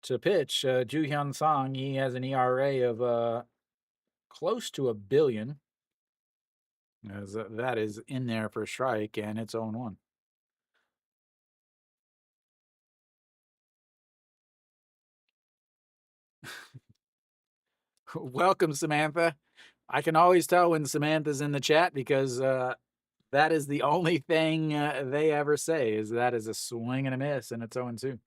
to pitch, Ju Hyun Song. He has an ERA of close to $1 billion. As that is in there for a strike, and it's 0-1. Welcome, Samantha. I can always tell when Samantha's in the chat because that is the only thing they ever say is that is a swing and a miss, and it's 0-2.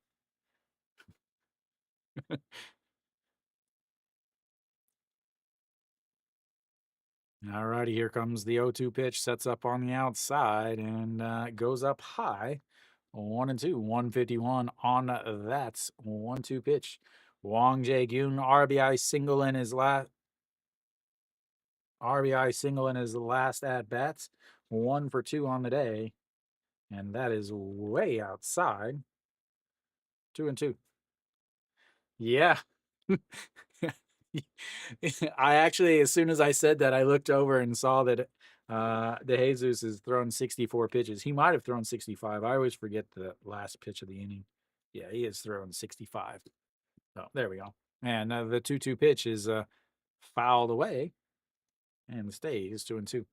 All righty, here comes the 0-2 pitch. Sets up on the outside and goes up high. 1-2, 151 on that 1-2 pitch. Wong Jae-gyun RBI single in his last at bats. 1 for 2 on the day, and that is way outside. 2-2. Yeah. I actually, as soon as I said that, I looked over and saw that De Jesus has thrown 64 pitches. He might have thrown 65. I always forget the last pitch of the inning. Yeah, he has thrown 65. Oh, there we go. And the 2-2 pitch is fouled away and stays 2-2.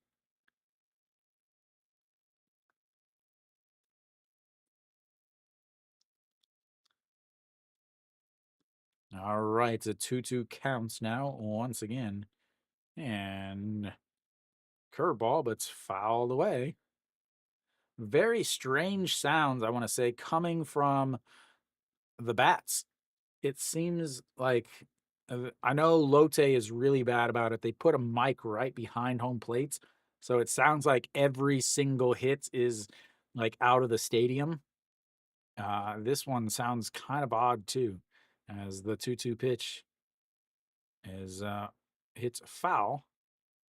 All right, it's a 2-2 counts now once again. And curveball, but it's fouled away. Very strange sounds, I want to say, coming from the bats. It seems like I know Lotte is really bad about it. They put a mic right behind home plates, so it sounds like every single hit is like out of the stadium. This one sounds kind of odd too, as the 2-2 pitch is hits foul.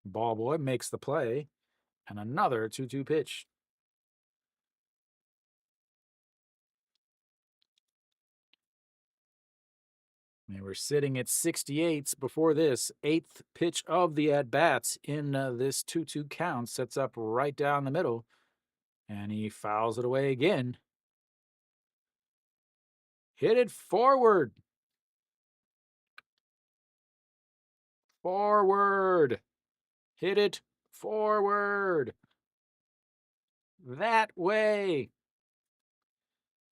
Ball boy makes the play, and another 2-2 pitch. They were sitting at 68s before this. 8th pitch of the at-bats in this 2-2 count. Sets up right down the middle. And he fouls it away again. Hit it forward. Forward. Hit it forward. That way.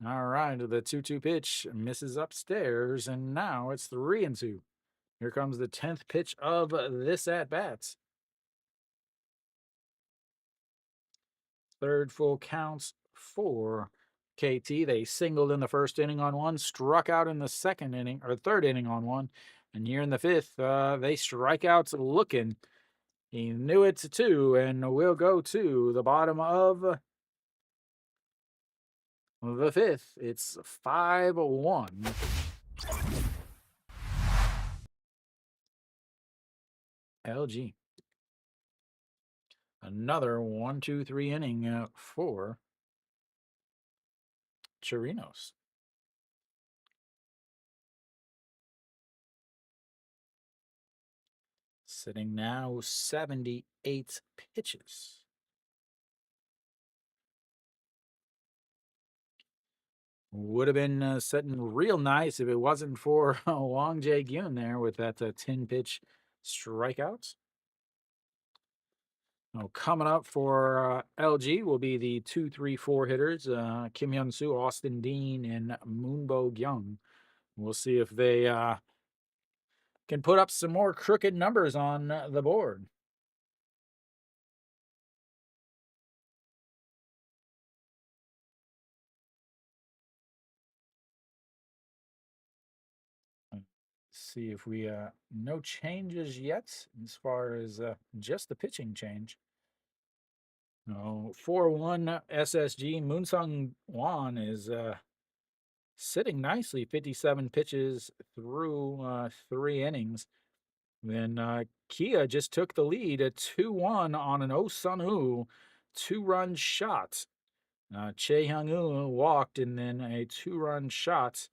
All right, the 2-2 pitch misses upstairs, and now it's 3-2. Here comes the 10th pitch of this at-bats. Third full counts for KT. They singled in the first inning on one, struck out in the second inning or third inning on one, and here in the fifth, they strike out looking. He knew it too, and we'll go to the bottom of the fifth. It's 5-1. LG. Another 1-2-3 inning for Chirinos. Sitting now 78 pitches. Would have been sitting real nice if it wasn't for Wong Jae-gyun there with that 10-pitch strikeouts. Oh, coming up for LG will be the 2-3-4 hitters, Kim Hyun-soo, Austin Dean, and Moonbo Kyung. We'll see if they can put up some more crooked numbers on the board. see if we no changes yet as far as just the pitching change. No, 4-1 SSG. Moonsung Wan is sitting nicely, 57 pitches through 3 innings. Then Kia just took the lead at 2-1 on an Oh Sun-woo 2-run shot. Chae Hyung-woo walked, and then a 2-run shot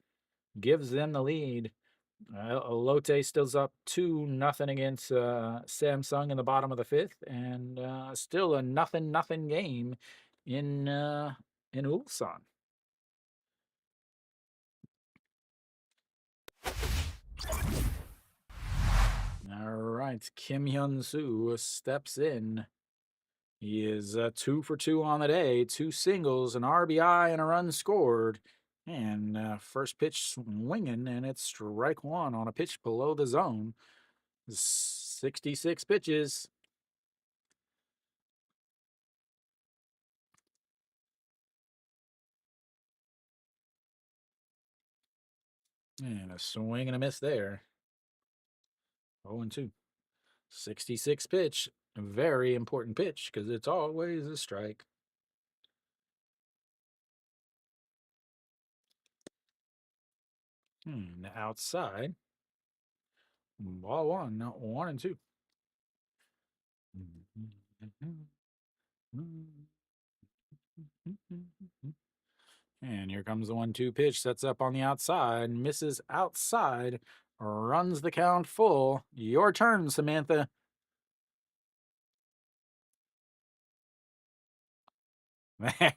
gives them the lead. Lotte still's up 2-0 against Samsung in the bottom of the 5th, and still a 0-0 game in Ulsan. All right, Kim Hyun-soo steps in. He is 2 for 2 on the day, 2 singles, an RBI, and a run scored. And first pitch swinging, and it's strike 1 on a pitch below the zone. 66 pitches. And a swing and a miss there. 0-2. 66 pitch. A very important pitch because it's always a strike. Outside. Ball 1, not 1-2. And here comes the 1-2 pitch. Sets up on the outside. Misses outside. Runs the count full. Your turn, Samantha.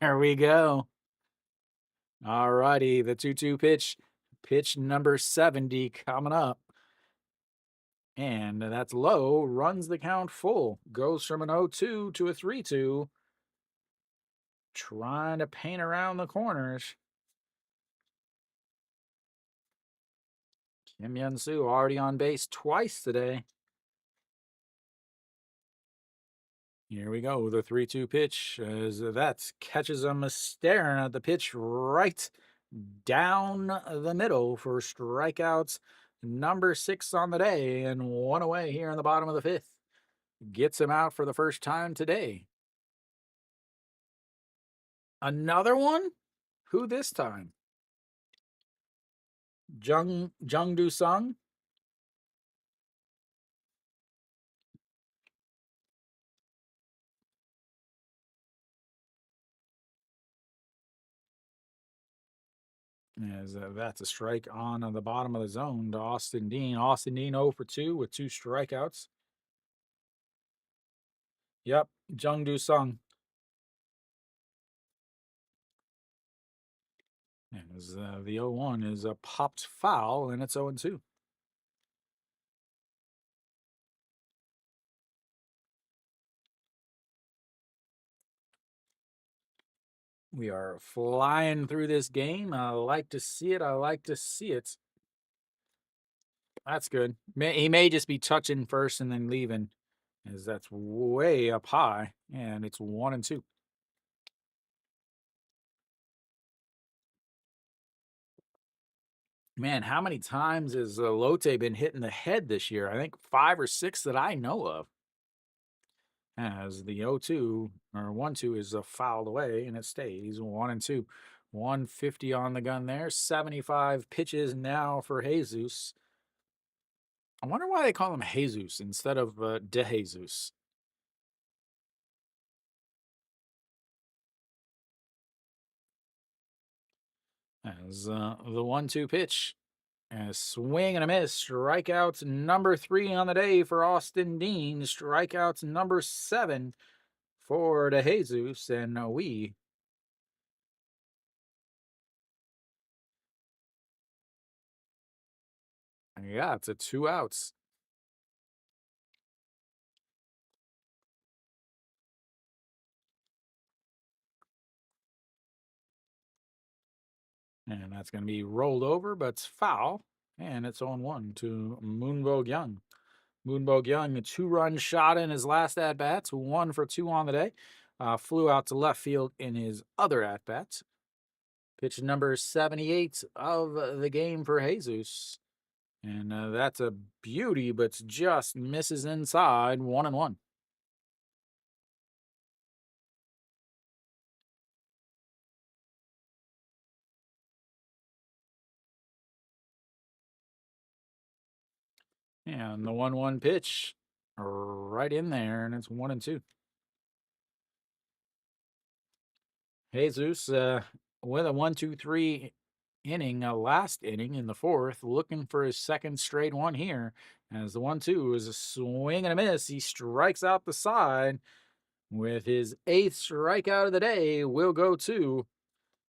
There we go. All righty. The 2-2 pitch. Pitch number 70 coming up. And that's low. Runs the count full. Goes from an 0-2 to a 3-2. Trying to paint around the corners. Kim Hyun-soo already on base twice today. Here we go. The 3-2 pitch as that catches him staring at the pitch right down the middle for strikeouts number 6 on the day, and 1 away here in the bottom of the 5th. Gets him out for the first time today. Another one? Who this time? Jung Do-sung? As that's a strike on the bottom of the zone to Austin Dean. Austin Dean 0 for 2 with 2 strikeouts. Yep, Jung Do-sung. As the 0-1 is a popped foul, and it's 0-2. We are flying through this game. I like to see it. I like to see it. That's good. He may just be touching first and then leaving, as that's way up high, and it's 1-2. Man, how many times has Lotte been hit in the head this year? I think 5 or 6 that I know of. As the 0-2 or 1-2 is fouled away, and it stays 1-2. 150 on the gun there. 75 pitches now for Jesus. I wonder why they call him Jesus instead of De Jesus. As the 1-2 pitch. A swing and a miss. Strikeouts number 3 on the day for Austin Dean. Strikeouts number 7 for De Jesus. And we it's a 2 outs. And that's going to be rolled over, but it's foul. And it's 0-1 to Moonbo Young. Moonbo Young, a 2-run shot in his last at-bats, 1 for 2 on the day. Flew out to left field in his other at-bats. Pitch number 78 of the game for Jesus. And that's a beauty, but just misses inside 1-1. And the 1-1 pitch right in there, and it's 1-2. Jesus with a 1-2-3 inning, last inning in the fourth, looking for his second straight one here. As the 1-2 is a swing and a miss, he strikes out the side with his 8th strikeout of the day. Will go to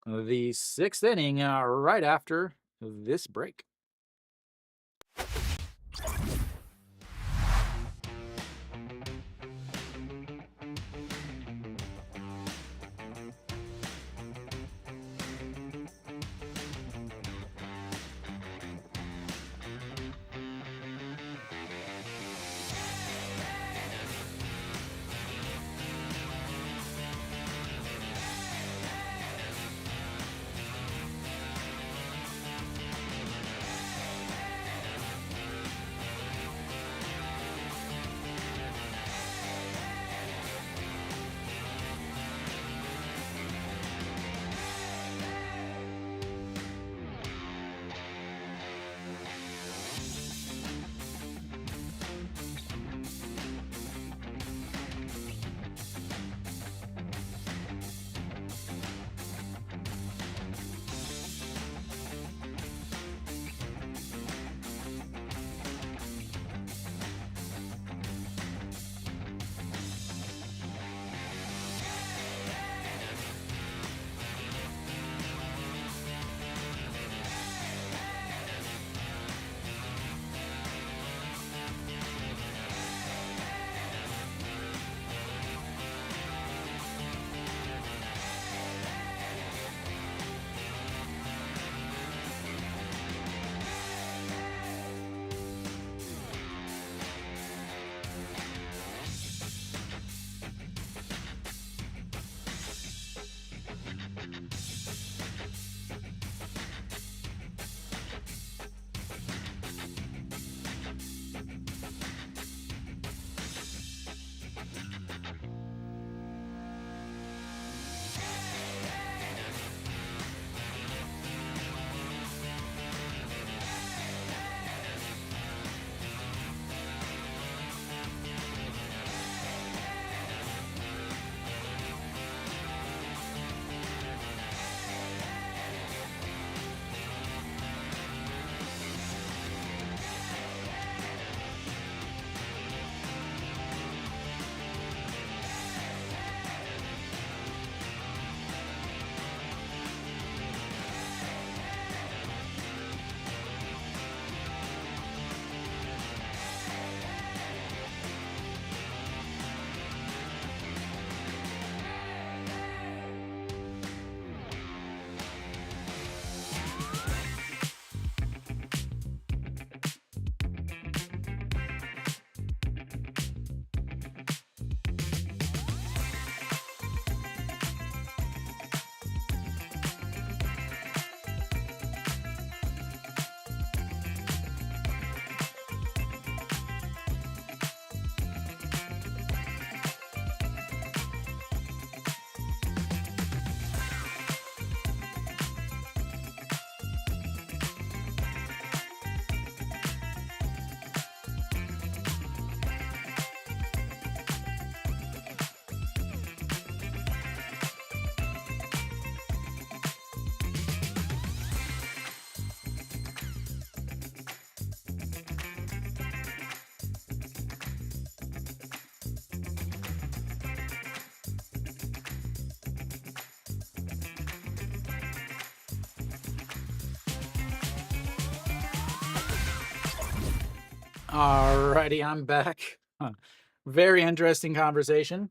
the 6th inning right after this break. Alrighty, I'm back. Very interesting conversation.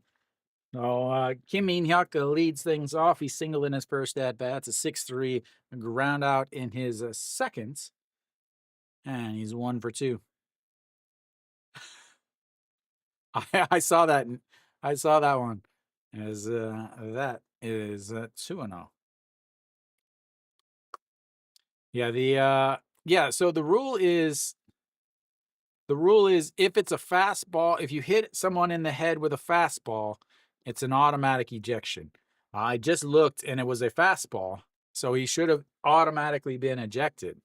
So Kim Min-hyuk leads things off. He singled in his first at bat. It's a 6-3 ground out in his second, and he's 1 for 2. I saw that. I saw that one. As that is 2-0. Yeah, Yeah, so the rule is if it's a fastball, if you hit someone in the head with a fastball, it's an automatic ejection. I just looked and it was a fastball, so he should have automatically been ejected.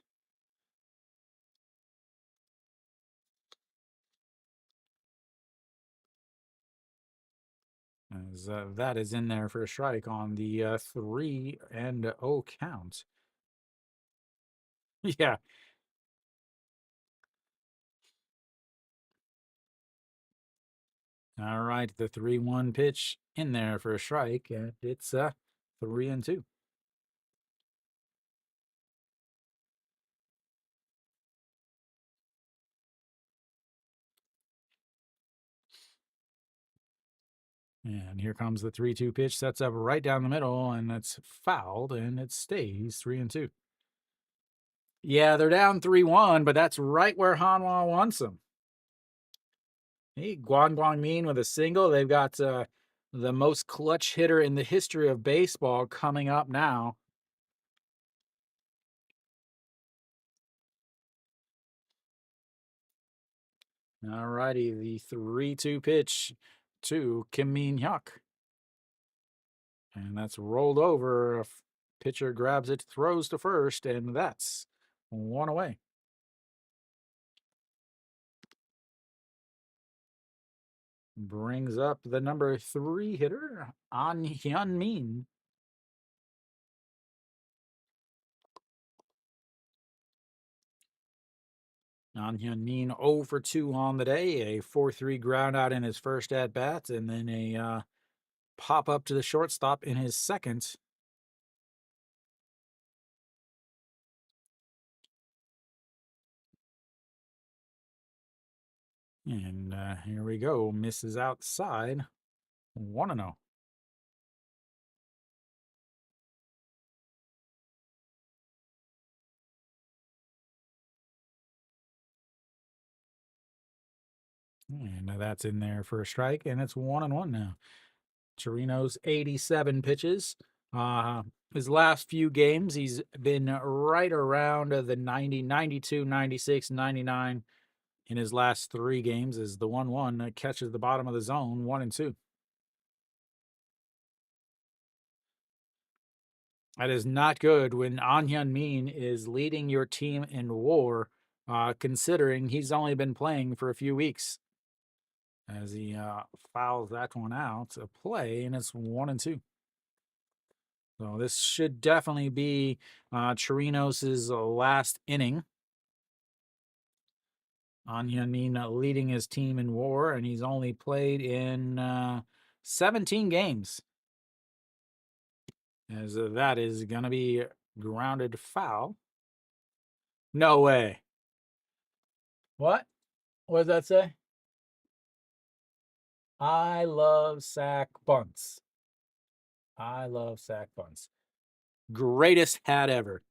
As, that is in there for a strike on the 3-0 count. Yeah. All right, the 3-1 pitch in there for a strike, and it's 3-2. And here comes the 3-2 pitch. Sets up right down the middle, and it's fouled, and it stays 3-2. Yeah, they're down 3-1, but that's right where Hanwha wants them. Hey, Guan Min with a single. They've got the most clutch hitter in the history of baseball coming up now. All righty, the 3-2 pitch to Kim Min Hyuk. And that's rolled over. A pitcher grabs it, throws to first, and that's one away. Brings up the number 3 hitter, An Hyun Min. An Hyun Min 0 for 2 on the day, a 4-3 ground out in his first at bat, and then a pop up to the shortstop in his second. And here we go, misses outside, 1-0. And that's in there for a strike, and it's 1-1 now. Chirino's 87 pitches. His last few games, he's been right around the 90, 92, 96, 99 in his last 3 games. Is the 1-1 that catches the bottom of the zone, 1-2. That is not good when An Hyun Min is leading your team in WAR, considering he's only been playing for a few weeks. As he fouls that one out to play, and it's 1-2. So this should definitely be Chirinos' last inning. An Hyun Min leading his team in WAR, and he's only played in 17 games. As that is going to be grounded foul. No way. What? What does that say? I love sack bunts. I love sack bunts. Greatest hat ever.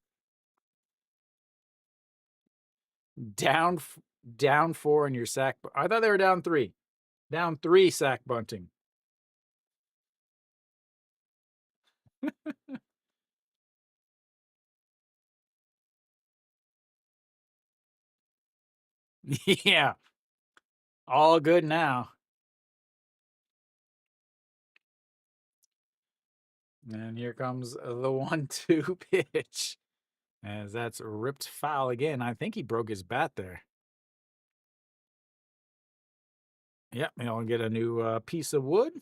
Down 4 in your sack. I thought they were down 3. Down 3 sack bunting. Yeah. All good now. And here comes the 1-2 pitch. As that's ripped foul again. I think he broke his bat there. Yep, he'll get a new piece of wood.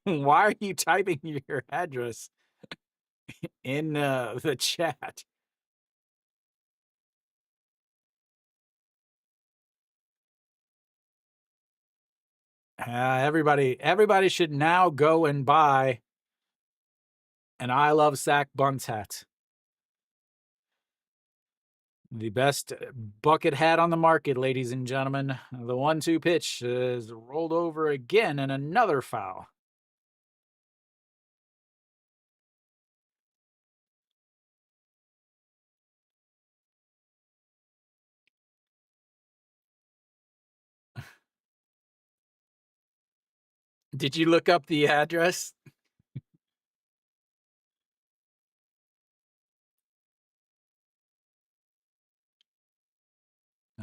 Why are you typing your address in the chat? Everybody should now go and buy an I Love Sack Bunts hat. The best bucket hat on the market, ladies and gentlemen. The 1-2 pitch is rolled over again, and another foul. Did you look up the address?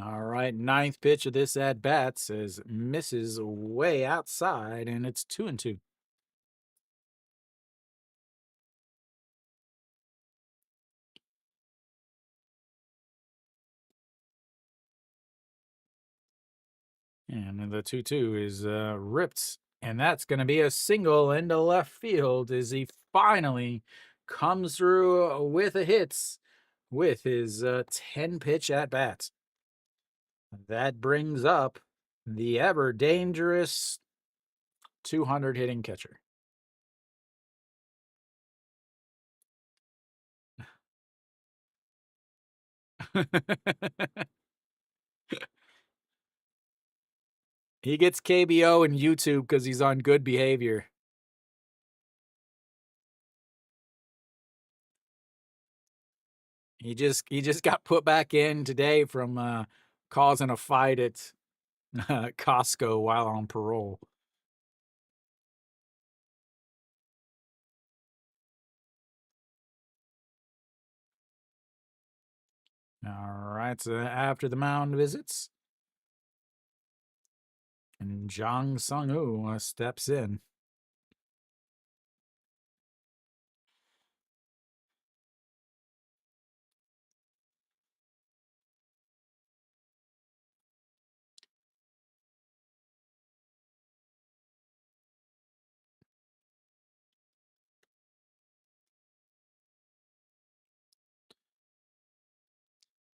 All right, ninth pitch of this at bat says misses way outside, and it's 2-2. And the 2-2 is ripped, and that's going to be a single into left field as he finally comes through with a hit with his 10 pitch at bat. That brings up the ever dangerous 200 hitting catcher. He gets KBO and YouTube because he's on good behavior. He just got put back in today from causing a fight at Costco while on parole. All right, so after the mound visits, and Jang Sung-woo steps in.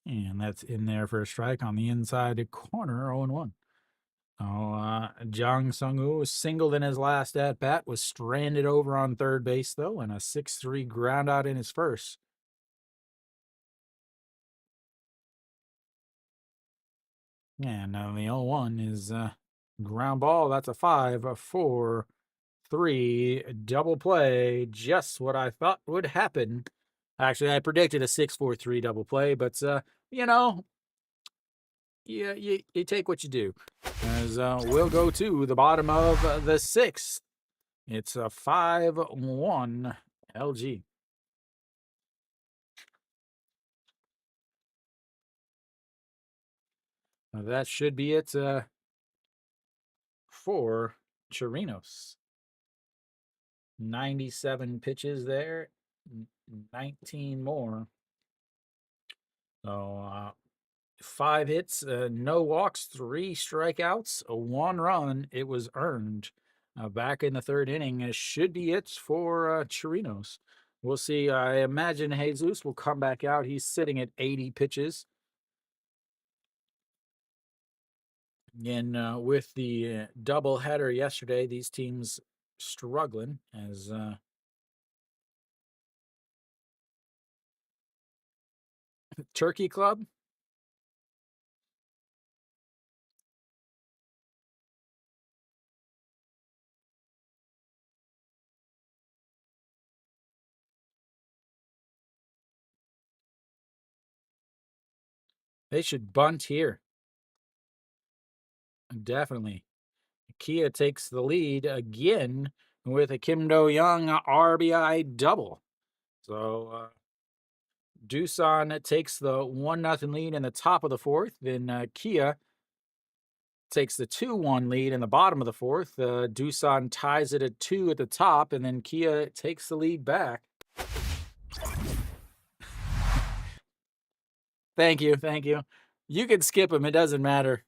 And that's in there for a strike on the inside corner, 0-1. Jang Sung-woo singled in his last at bat, was stranded over on third base though, and a 6-3 ground out in his first. And the 0-1 is ground ball. That's a 5-4-3 double play. Just what I thought would happen. Actually, I predicted a 6-4-3 double play, but you know, yeah, you take what you do. As we'll go to the bottom of the sixth. It's a 5-1 LG. That should be it for Chirinos. 97 pitches there, 19 more. So 5 hits, no walks, 3 strikeouts, a 1 run. It was earned. Back in the third inning, it should be it for Chirinos. We'll see. I imagine Jesus will come back out. He's sitting at 80 pitches. And with the double header yesterday, these teams struggling as Turkey Club. They should bunt here. Definitely. Kia takes the lead again with a Kim Do-young RBI double. So Doosan takes the 1-0 lead in the top of the fourth. Then Kia takes the 2-1 lead in the bottom of the fourth. Doosan ties it at 2 at the top, and then Kia takes the lead back. Thank you. You can skip them. It doesn't matter.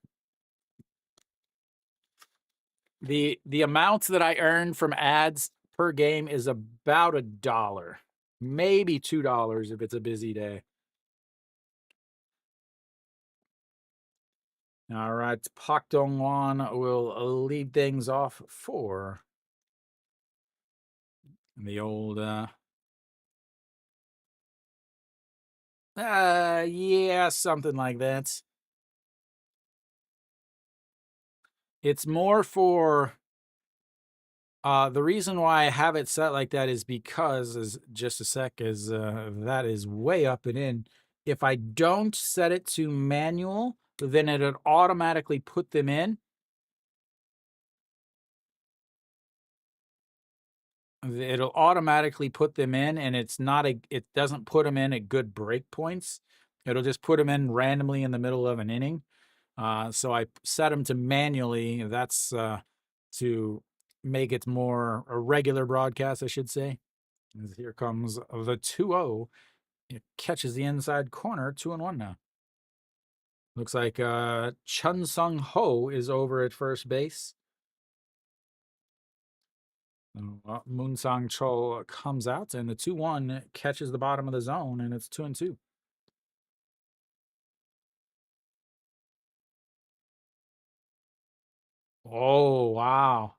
The amounts that I earn from ads per game is about $1, maybe $2 if it's a busy day. All right, Pak Dong-won will lead things off for the old yeah, something like that. It's more for the reason why I have it set like that is because, as just a sec, is that is way up and in. If I don't set it to manual, then it would automatically put them in. it'll automatically put them in, and it doesn't put them in at good break points. It'll just put them in randomly in the middle of an inning. So I set them to manually. That's to make it more a regular broadcast, I should say. As here comes the 2-0. It catches the inside corner, 2-1 now. Looks like Chun Sung Ho is over at first base. Moon Sang Chol comes out, and the 2-1 catches the bottom of the zone, and it's 2-2. Oh, wow.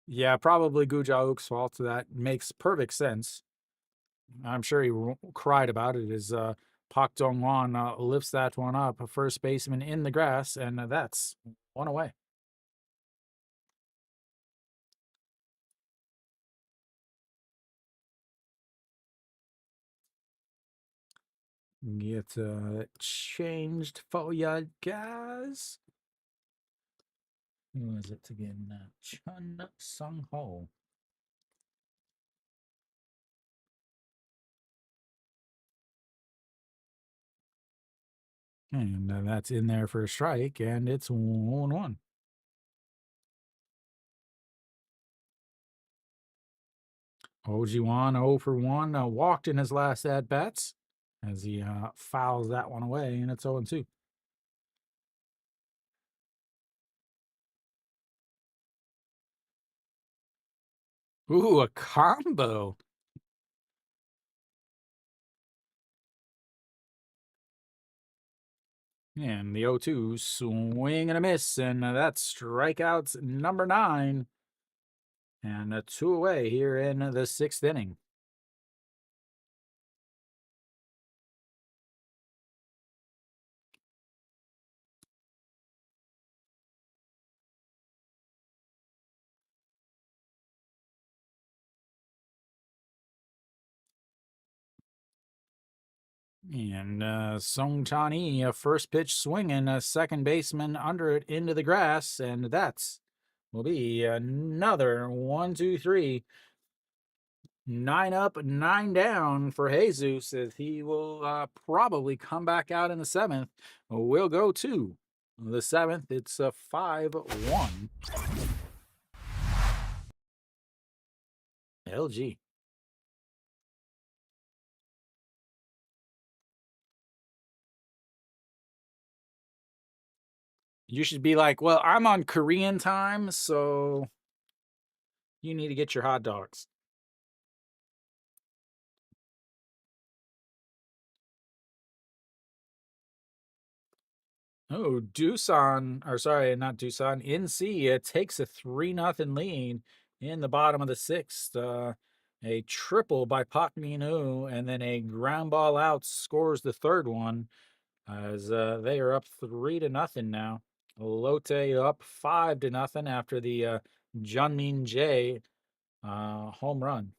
Yeah, probably Gu Jaok's fault. That makes perfect sense. I'm sure he cried about it as Pak Dong-wan lifts that one up. A first baseman in the grass, and that's one away. Get changed for ya guys. Who is it again? Chun Sung Ho. And that's in there for a strike, and it's 1-1. Oji-wan 0 for 1, walked in his last at-bats as he fouls that one away, and it's 0-2. Ooh, a combo. And the 0-2 swing and a miss, and that's strikeouts number 9. And 2 away here in the 6th inning. And Song Chan-yi, a first pitch swinging, a second baseman under it into the grass, and that's will be another 1, 2, 3. 9 up, 9 down for Jesus, as he will probably come back out in the 7th. We'll go to the 7th. It's a 5-1. LG. You should be like, well, I'm on Korean time, so you need to get your hot dogs. Oh, Doosan, or sorry, not Doosan, NC takes a 3-0 lead in the bottom of the 6th. A triple by Pak Min-woo, and then a ground ball out scores the 3rd one, as they are up 3-0 now. Lotte up 5-0 after the Junmin Jae home run.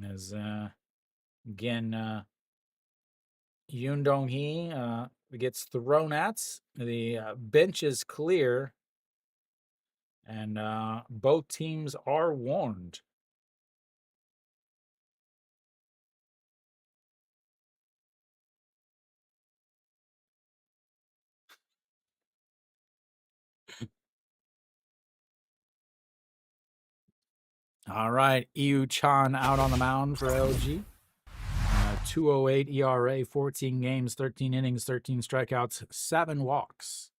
As again, Yoon Dong-hee gets thrown at. The bench is clear, and both teams are warned. All right, Yu Chan out on the mound for LG. 2.08 ERA, 14 games, 13 innings, 13 strikeouts, 7 walks.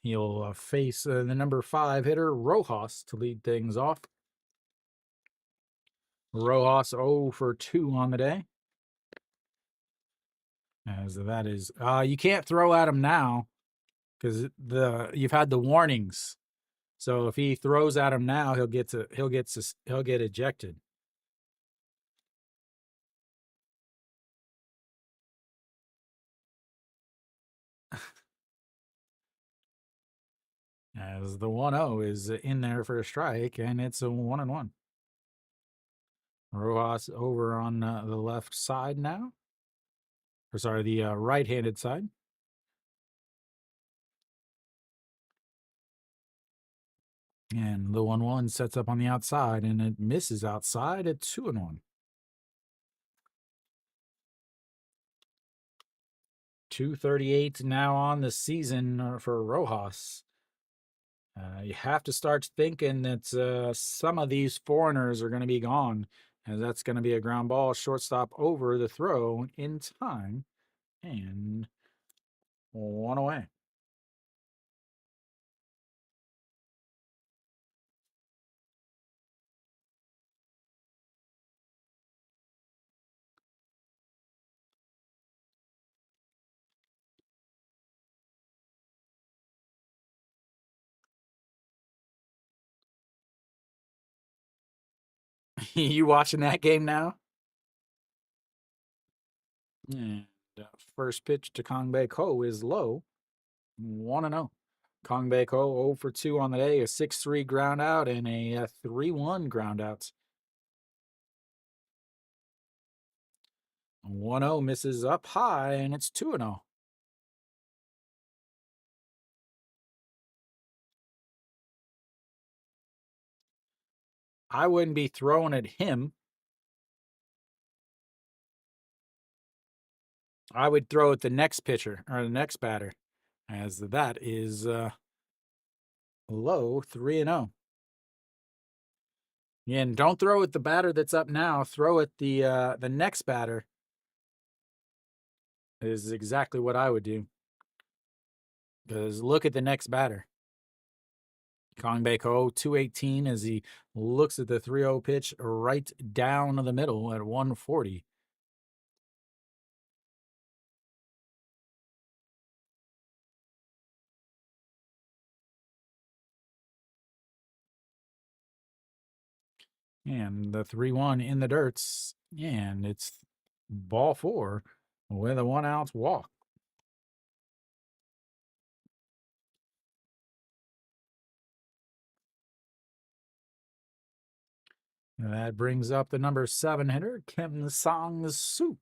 He'll face the number 5 hitter, Rojas, to lead things off. Rojas 0 for 2 on the day. As that is, you can't throw at him now because you've had the warnings. So if he throws at him now, he'll get ejected. as the 1-0 is in there for a strike, and it's a 1-1. Rojas over on the left side now. Or sorry, the right-handed side. And the 1-1 sets up on the outside, and it misses outside at 2-1. 238 now on the season for Rojas. You have to start thinking that some of these foreigners are going to be gone, and that's going to be a ground ball, shortstop over the throw in time, and 1 away. You watching that game now? And first pitch to Kong Bae Ko is low, 1-0. Kong Bae Ko 0 for 2 on the day, a 6-3 ground out and a 3-1 ground out. 1-0 misses up high, and it's 2-0. I wouldn't be throwing at him. I would throw at the next pitcher or the next batter, as that is low 3-0. And don't throw at the batter that's up now. Throw at the next batter. Is exactly what I would do. Because look at the next batter. Kong Bae Ko 218 as he looks at the 3-0 pitch right down the middle at 140. And the 3-1 in the dirts. And it's ball 4 with a 1-out walk. And that brings up the number 7 hitter, Kim Sang-soo.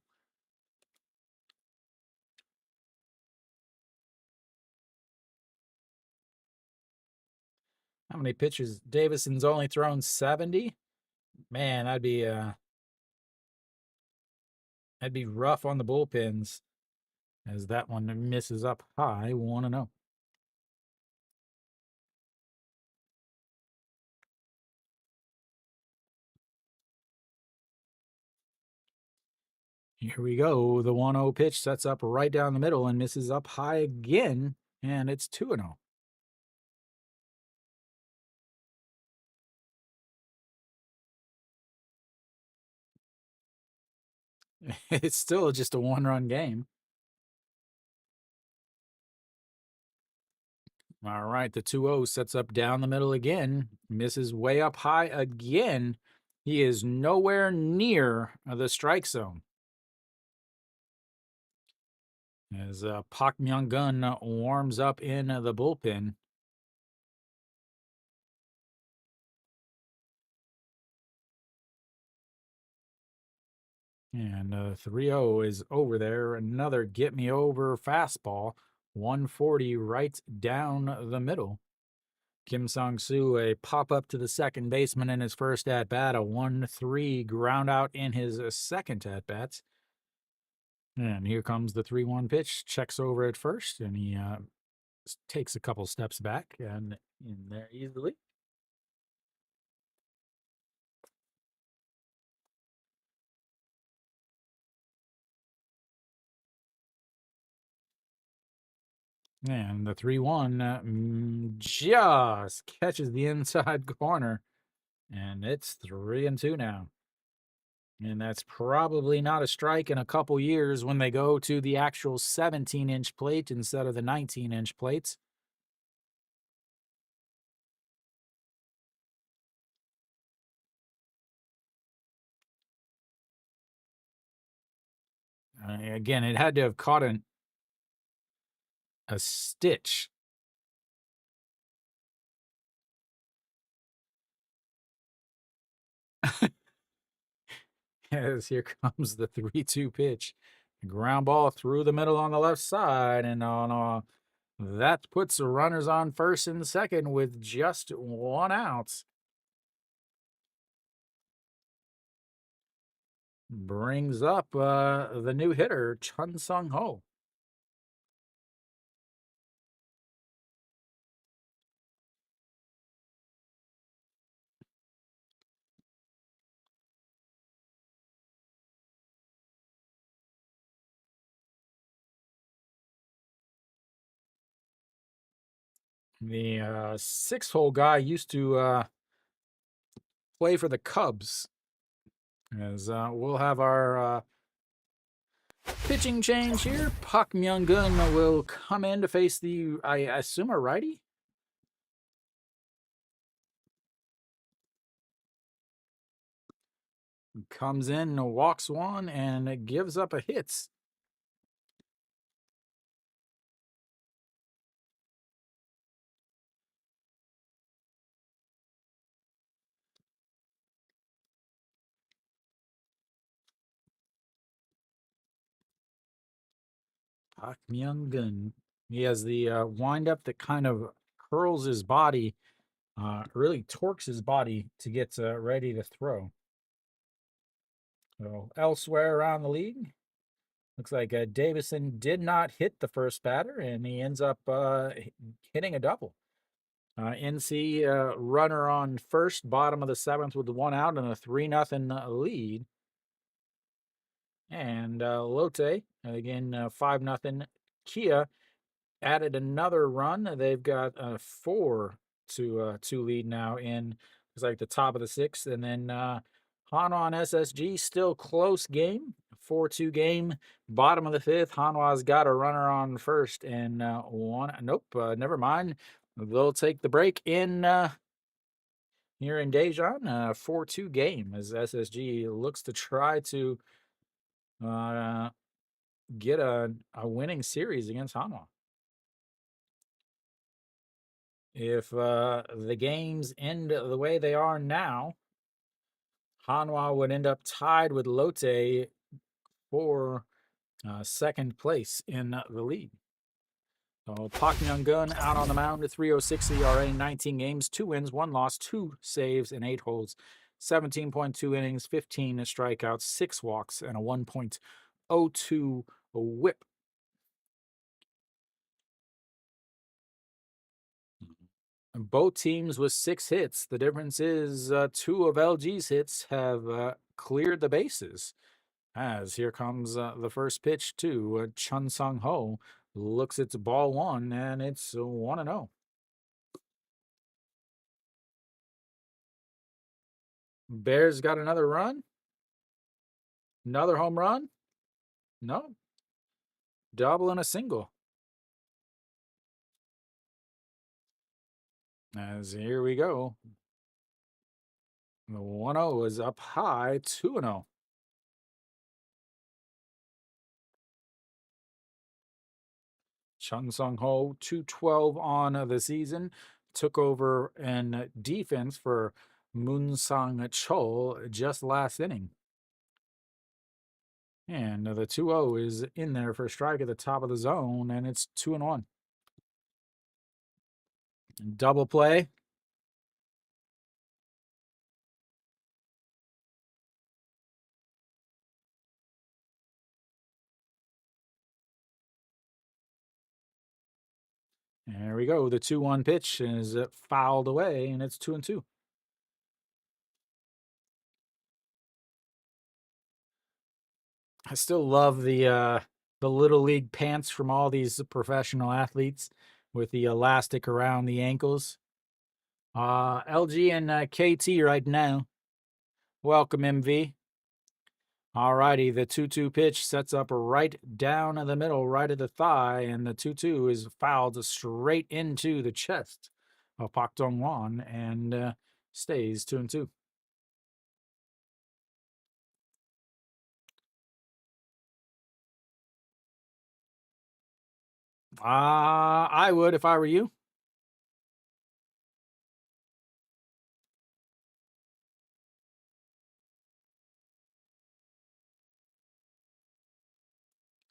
How many pitches? Davison's only thrown 70. Man, that'd be rough on the bullpens, as that one misses up high, 1-0. Here we go. The 1-0 pitch sets up right down the middle and misses up high again, and it's 2-0. It's still just a 1-run game. All right, the 2-0 sets up down the middle again, misses way up high again. He is nowhere near the strike zone. As Park Myung-gun warms up in the bullpen. And 3-0 is over there. Another get me over fastball. 140 right down the middle. Kim Sang-soo, a pop up to the second baseman in his first at bat, a 1-3 ground out in his second at bat. And here comes the 3-1 pitch. Checks over at first, and he takes a couple steps back and in there easily. And the 3-1 just catches the inside corner. And it's 3-2 now. And that's probably not a strike in a couple years when they go to the actual 17-inch plate instead of the 19-inch plates. Again, it had to have caught a stitch As here comes the 3-2 pitch. Ground ball through the middle on the left side, and that puts the runners on first and second with just one out. Brings up the new hitter, Chun Sung Ho. The 6-hole guy used to play for the Cubs. As we'll have our pitching change here. Park Myung-gun will come in to face the, I assume, a righty? Comes in, walks one, and gives up a hit. Park Myung-gun. He has the windup that kind of curls his body, really torques his body to get ready to throw. So elsewhere around the league, looks like Davison did not hit the first batter, and he ends up hitting a double. NC runner on first, bottom of the seventh with the one out and a 3-0 lead. And Lotte, again, 5-0. Kia added another run. They've got 4-2 lead now in, it's like the top of the sixth. And then Hanwha and SSG, still close game, 4-2 game, bottom of the fifth. Hanwha's got a runner on first and one. Nope, never mind. They'll take the break in here in Daejeon, 4-2 game as SSG looks to try to get a winning series against Hanwha. If the games end the way they are now, Hanwha would end up tied with Lotte for second place in the league. So Park Myung-gun out on the mound, 3.06 ERA, 19 games, 2 wins, 1 loss, 2 saves, and 8 holds, 17.2 innings, 15 strikeouts, 6 walks, and a 1.02 whip. Both teams with 6 hits. The difference is 2 of LG's hits have cleared the bases. As here comes the first pitch to Chun Sung Ho. Looks it's ball one, and it's 1-0. Bears got another run. Another home run. No. Double and a single. As here we go. The 1-0 is up high, 2-0. Chun Sung Ho, 212 on the season, took over in defense for Moon Sang Chol just last inning. And the 2-0 is in there for a strike at the top of the zone, and it's 2-1. Double play. There we go. The 2-1 pitch is fouled away, and it's 2-2. I still love the little league pants from all these professional athletes with the elastic around the ankles. LG and KT right now. Welcome, MV. Alrighty, the 2-2 pitch sets up right down the middle, right at the thigh, and the 2-2 is fouled straight into the chest of Park Dong-won and stays 2-2. I would if I were you.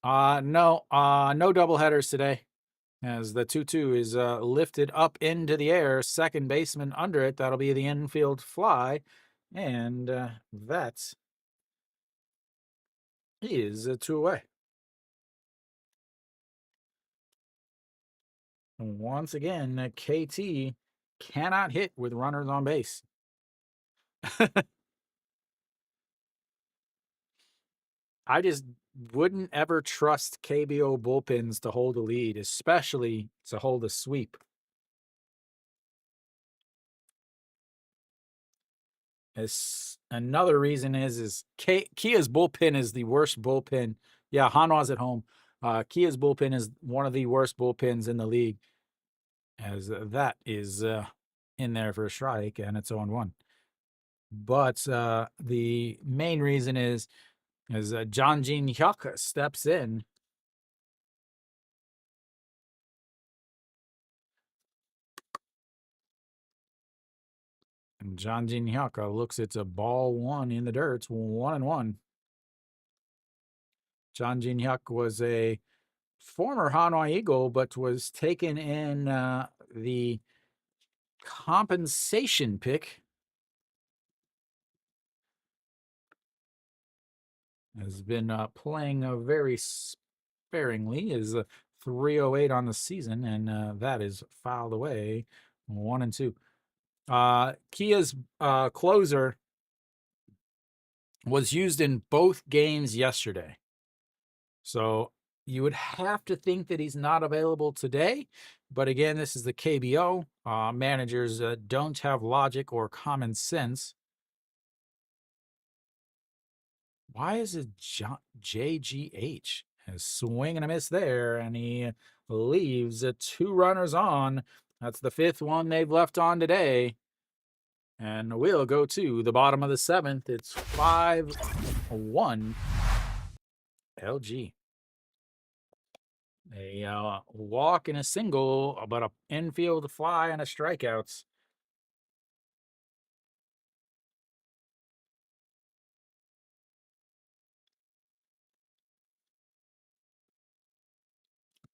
No doubleheaders today. As the 2-2 is lifted up into the air, second baseman under it. That'll be the infield fly. And that is a 2 away. Once again, KT cannot hit with runners on base. I just wouldn't ever trust KBO bullpens to hold a lead, especially to hold a sweep. Another reason is Kia's bullpen is the worst bullpen. Yeah, Hanwha's at home. Kia's bullpen is one of the worst bullpens in the league, as that is in there for a strike, and it's 0-1. But the main reason is John Jin Hyuk steps in. And John Jin Hyuk looks, it's a ball one in the dirt. It's 1-1. John Jin Hyuk was a former Hanwha Eagle, but was taken in the compensation pick. Has been playing very sparingly. Is 308 on the season, and that is fouled away. 1-2. Kia's closer was used in both games yesterday. So you would have to think that he's not available today. But again, this is the KBO. Managers don't have logic or common sense. Why is it JGH? A swing and a miss there, and he leaves 2 runners on. That's the 5th one they've left on today. And we'll go to the bottom of the 7th. It's 5-1 LG. A walk and a single, but a infield fly and a strikeouts.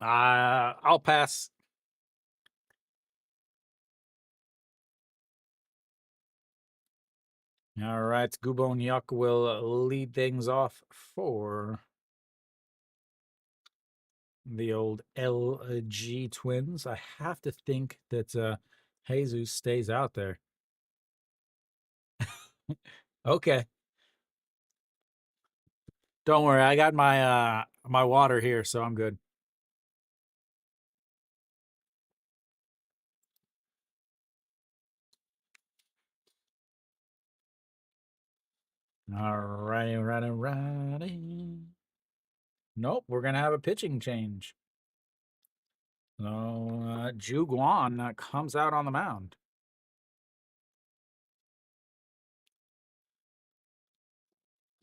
I'll pass. All right, Gubon Yuk will lead things off for the old LG Twins. I have to think that Jesus stays out there. Okay. Don't worry, I got my my water here, so I'm good. All righty. Nope, we're gonna have a pitching change. So Ju Guan comes out on the mound.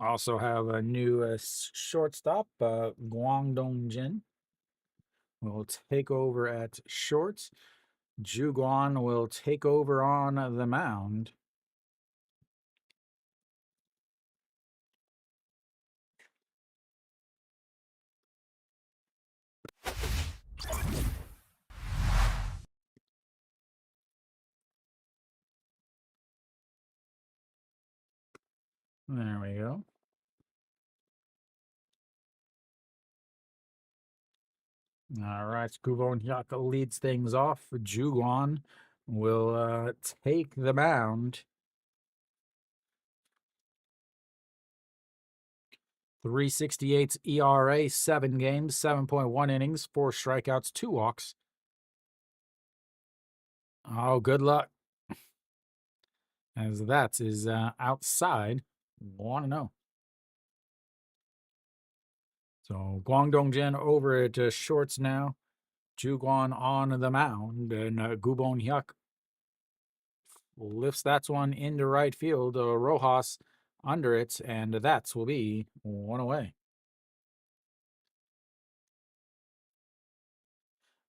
Also have a new shortstop, Guangdong Jin will take over at short. Ju Guan will take over on the mound. There we go. All right, Gubon Hyuk leads things off. Ju Guan will take the mound. 368 ERA, 7 games, 7.1 innings, 4 strikeouts, 2 walks. Oh, good luck. As that is outside 1-0. So Guangdong Jin over at shorts now. Ju Guan on the mound, and Gubon Hyuk lifts that one into right field. Rojas under it, and that will be 1 away.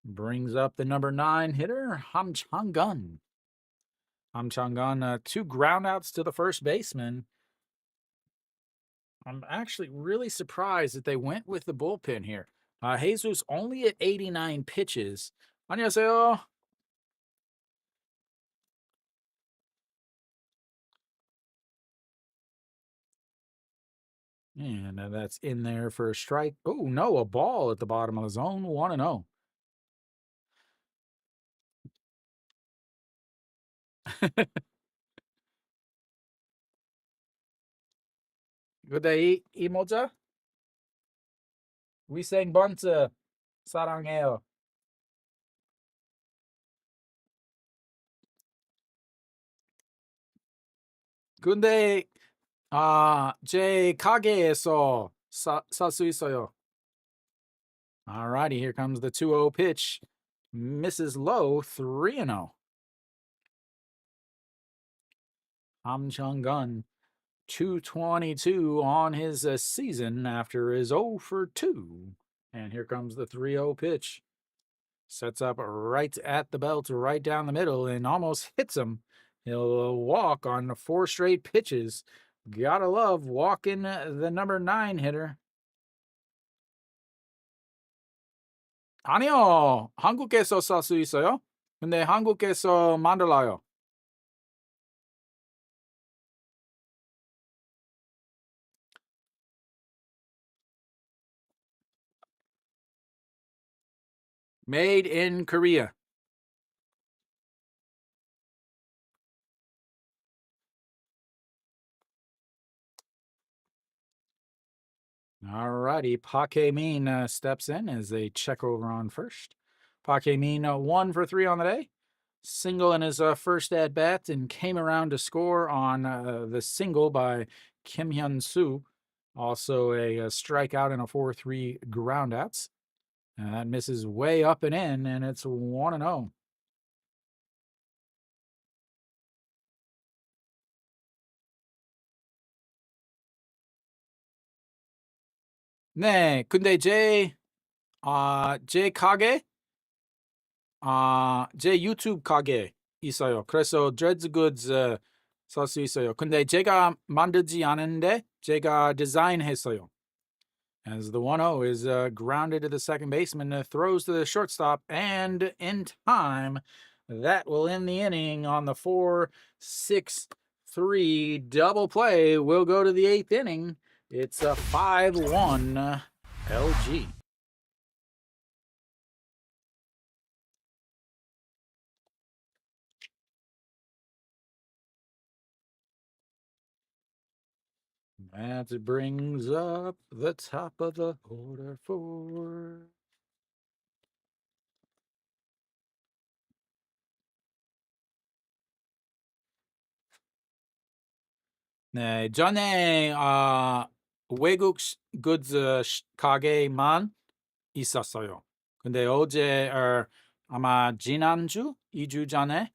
Brings up the number 9 hitter, Ham Chang-gun. Ham Chang-gun, 2 groundouts to the first baseman. I'm actually really surprised that they went with the bullpen here. Jesus only at 89 pitches. 안녕하세요. And that's in there for a strike. Oh, no, a ball at the bottom of the zone. 1-0. Good day, 이모자. 위생번트. 사랑해요. 근데 제 가게에서 살 수 있어요. Alrighty, here comes the 2-0 pitch. Misses low, 3-0. Ham Chung-gun, 222 on his season after his 0 for 2. And here comes the 3-0 pitch. Sets up right at the belt, right down the middle, and almost hits him. He'll walk on 4 straight pitches. Gotta love walking the number 9 hitter. 아니요. 한국에서 살 수 있어요. 근데 한국에서 만들어요. Made in Korea. Alrighty, Park Min steps in as they check over on first. Park Min 1 for 3 on the day. Single in his first at bat and came around to score on the single by Kim Hyun Soo. Also a strikeout and a 4-3 groundouts. And that misses way up and in, and it's 1-0. 네, 근데 제 가게, 제 유튜브 가게 있어요. 그래서 드레드 굿즈 살 수 있어요. 근데 제가 만들지 않은데 제가 디자인했어요. As the 1-0 is grounded to the second baseman, throws to the shortstop, and in time, that will end the inning on the 4-6-3 double play. We'll go to the 8th inning. It's a 5-1 LG. That brings up the top of the order for 네, 전에 외국 굿즈 가게만 있었어요. 근데 어제 아마 지난주 2주 전에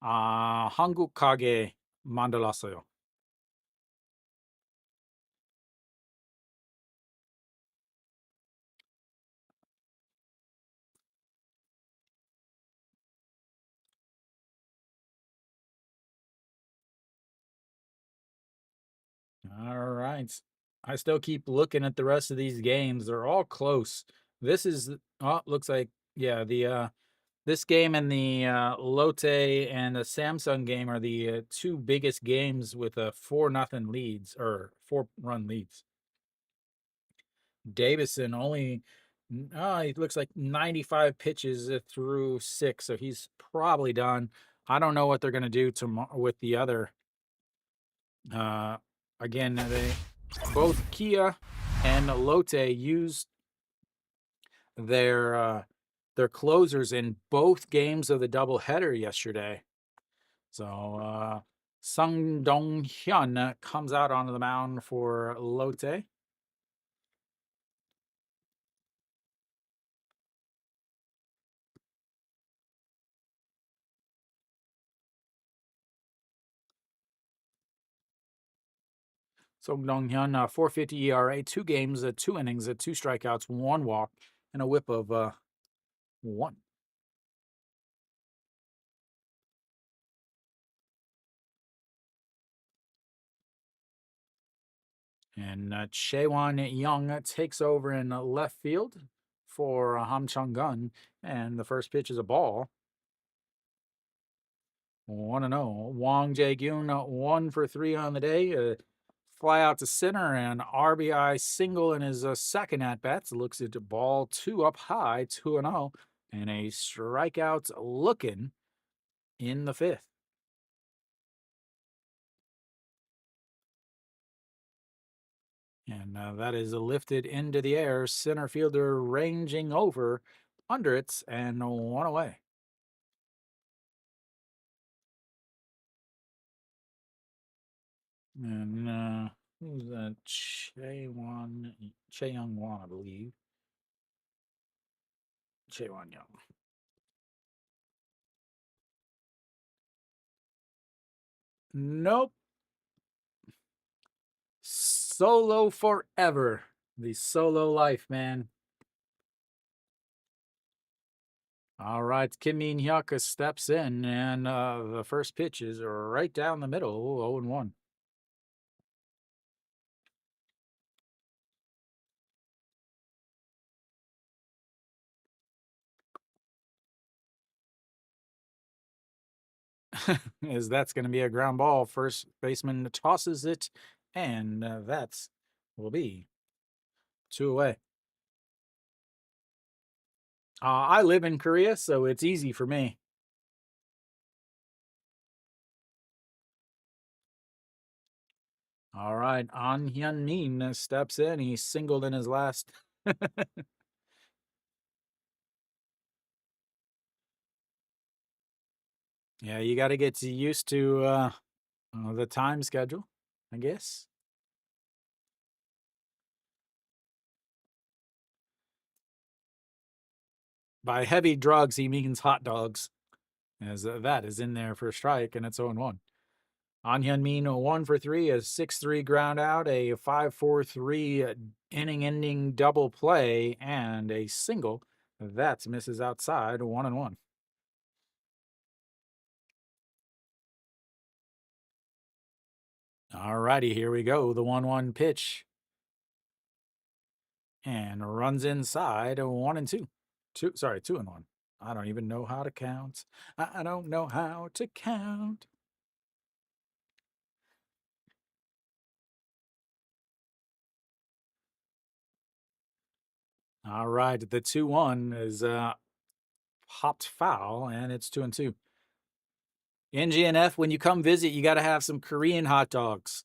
한국 가게 만들었어요. All right. I still keep looking at the rest of these games. They're all close. This is looks like yeah, the this game and the Lotte and the Samsung game are the 2 biggest games with 4-0 leads or 4-run leads. Davison only it looks like 95 pitches through 6, so he's probably done. I don't know what they're going to do tomorrow with the other. Again, they both Kia and Lotte used their closers in both games of the doubleheader yesterday. So Sung Dong Hyun comes out onto the mound for Lotte. Sung Dong Hyun, 4.50 ERA, 2 games, 2 innings, 2 strikeouts, 1 walk, and a whip of 1. And Chaewon Young takes over in left field for Ham Chung-gun. And the first pitch is a ball. 1-0. Wang Jae-gyun 1 for 3 on the day. Fly out to center and RBI single in his second at bats. Looks at the ball 2 up high, 2-0, and a strikeout looking in the fifth. And that is lifted into the air. Center fielder ranging over under it and 1 away. And who's that? Chae-young-wan, I believe. Chaewon Young. Nope. Solo forever. The solo life, man. All right, Kim Min-hyuk steps in, and the first pitch is right down the middle, 0-1. As that's going to be a ground ball. First baseman tosses it, and that will be 2 away. I live in Korea, so it's easy for me. All right, An Hyun-min steps in. He singled in his last. Yeah, you got to get used to the time schedule, I guess. By heavy drugs, he means hot dogs, as that is in there for a strike, and it's 0-1. An Hyun-min 1 for 3, a 6-3 ground out, a 5-4-3 inning-ending double play, and a single. That misses outside, 1-1. All righty, here we go. The 1-1 pitch. And runs inside, 1-2. 2-1. I don't even know how to count. I don't know how to count. All right, the 2-1 is popped foul, and it's 2-2. NGNF, when you come visit, you got to have some Korean hot dogs.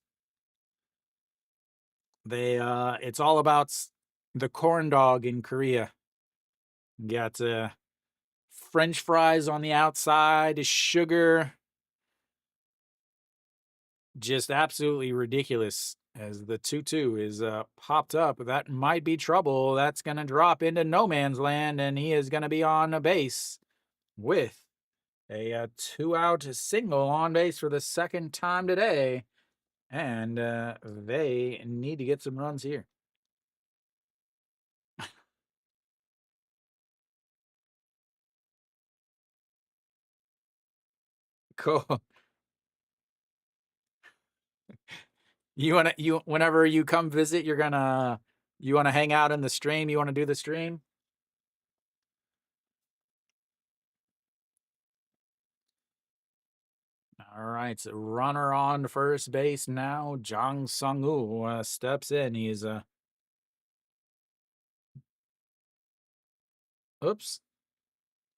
It's all about the corn dog in Korea. You got French fries on the outside, sugar. Just absolutely ridiculous. As the 2-2 is popped up, that might be trouble. That's going to drop into no man's land, and he is going to be on a base with a 2-out single on base for the second time today. And they need to get some runs here. Cool. Whenever you come visit, you want to hang out in the stream? You want to do the stream? All right, so runner on first base now. Jang Sung-woo steps in. He's oops.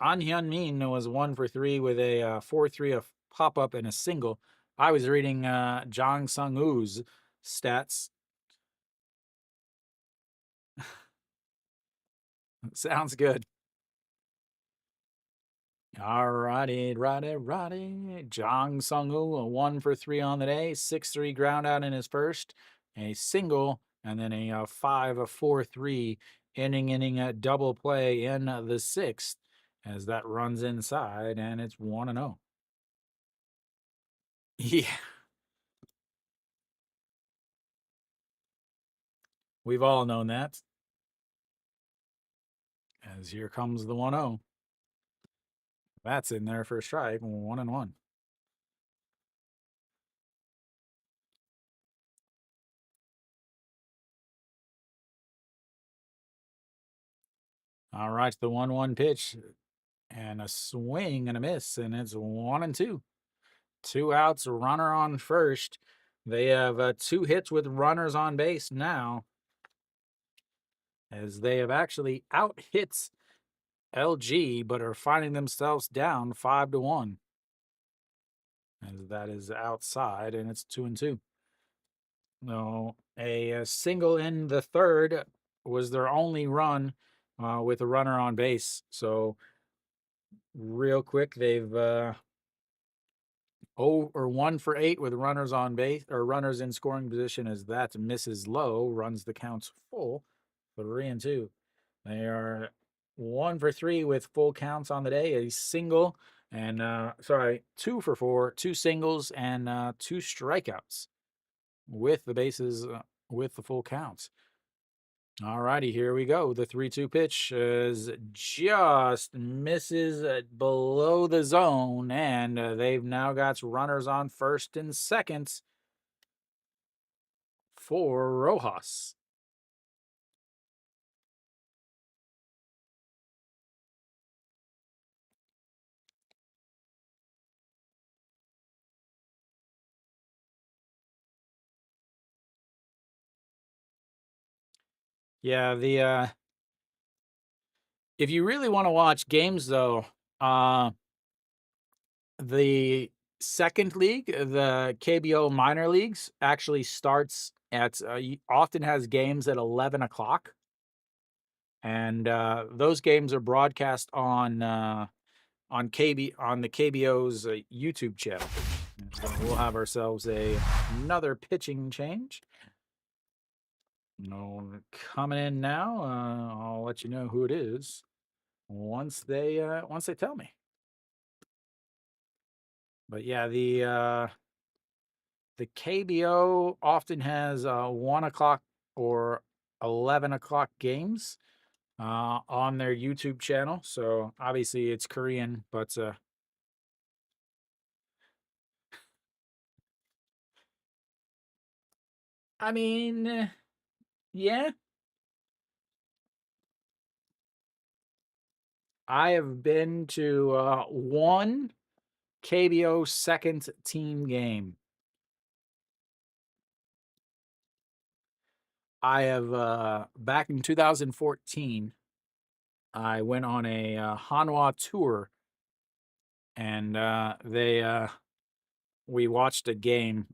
An Hyun-min was 1 for 3 with a 4-3 a pop up and a single. I was reading Jang Sung-woo's stats. Sounds good. All righty. Jang Sung-woo, 1 for 3 on the day, 6-3 ground out in his first, a single, and then a 5-4-3 inning double play in the sixth, as that runs inside, and it's 1-0. Yeah. We've all known that. As here comes the 1-0. That's in there for a strike, 1-1. All right, the 1-1 pitch and a swing and a miss, and it's 1-2. 2 outs, runner on first. They have 2 hits with runners on base now, as they have actually out hits LG, but are finding themselves down 5-1. As that is outside, and it's 2-2. No, a single in the third was their only run with a runner on base. So real quick, they've 1 for 8 with runners on base or runners in scoring position, as that misses low, runs the counts full, 3-2. They are 1 for 3 with full counts on the day, a single and 2 for 4, 2 singles and 2 strikeouts with the bases with the full counts. All righty, here we go. The 3-2 pitch is just misses below the zone, and they've now got runners on first and second for Rojas. Yeah, if you really want to watch games though, the second league, the KBO minor leagues, actually starts at often has games at 11 o'clock, and those games are broadcast on the KBO's YouTube channel. And so we'll have ourselves another pitching change. No, coming in now. I'll let you know who it is once they tell me. But yeah, the KBO often has 1 o'clock or 11 o'clock games on their YouTube channel. So obviously it's Korean, but I mean, yeah, I have been to one KBO second team game. I have back in 2014, I went on a Hanwha tour, and we watched a game.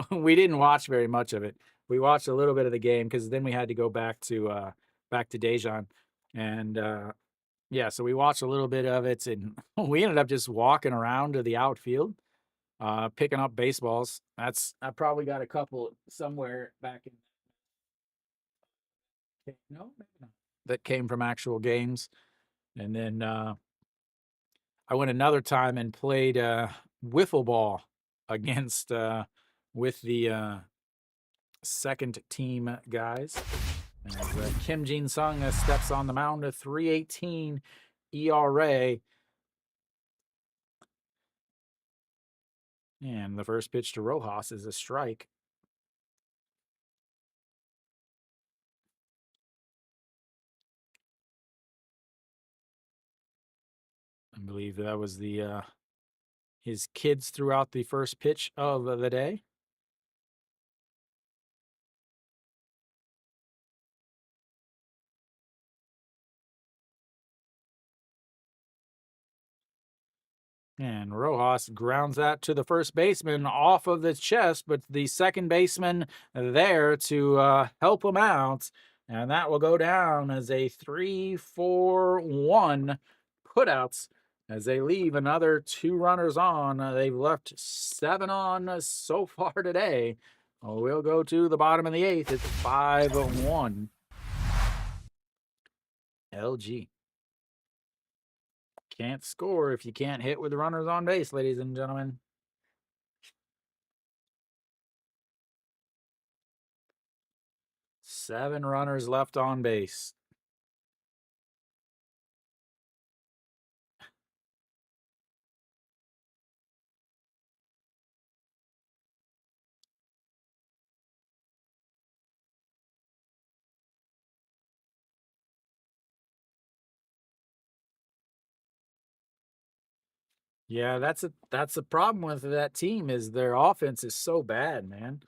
We didn't watch very much of it. We watched a little bit of the game because then we had to go back to Daejeon, and yeah, so we watched a little bit of it, and we ended up just walking around to the outfield, picking up baseballs. I probably got a couple somewhere back in. No, maybe not. That came from actual games, and then I went another time and played wiffle ball against with the second team guys. As Kim Jin Sung steps on the mound, a 3.18 ERA. And the first pitch to Rojas is a strike. I believe that was the his kids throughout the first pitch of the day. And Rojas grounds that to the first baseman off of the chest, but the second baseman there to help him out. And that will go down as a 3-4-1 putouts as they leave another 2 runners on. They've left 7 on so far today. We'll go to the bottom of the 8th. It's 5-1. LG. Can't score if you can't hit with the runners on base, ladies and gentlemen. 7 runners left on base. Yeah, that's the problem with that team is their offense is so bad, man.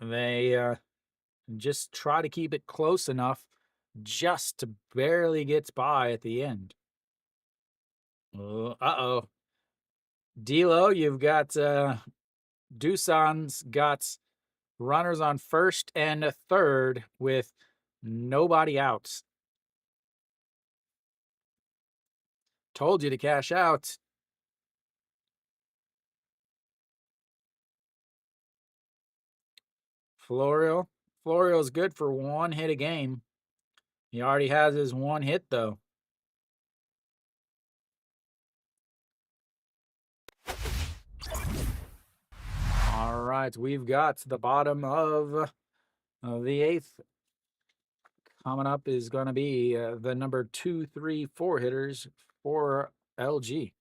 They just try to keep it close enough just to barely get by at the end. Uh-oh. D'Lo, you've got Doosan's got runners on first and a third with nobody out. Told you to cash out. Florio. Florio's good for one hit a game. He already has his one hit, though. All right, we've got the bottom of the eighth. Coming up is going to be the number 2, 3, 4 hitters for LG.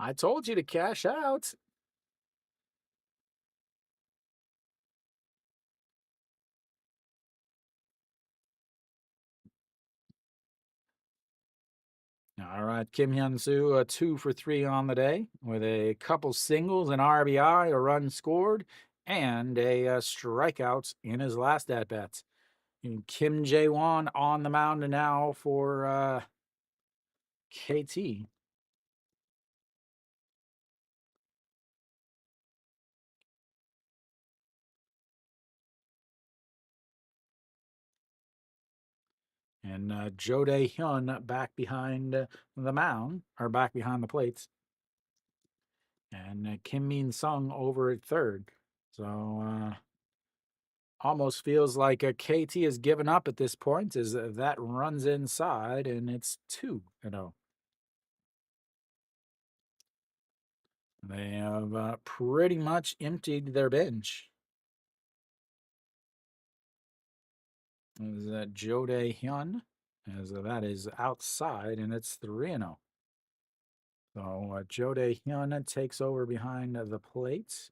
I told you to cash out. All right, Kim Hyun Soo, 2 for 3 on the day with a couple singles, an RBI, a run scored, and a strikeout in his last at bats. Kim Jae-won on the mound now for KT. And Jo Dae-hyun back behind the mound, or back behind the plates. And Kim Min-sung over at third. So almost feels like KT has given up at this point as that runs inside, and it's 2-0. They have pretty much emptied their bench. Is that Jo Dae-hyun? As that is outside, and it's 3-0. So Jo Dae-hyun takes over behind the plate.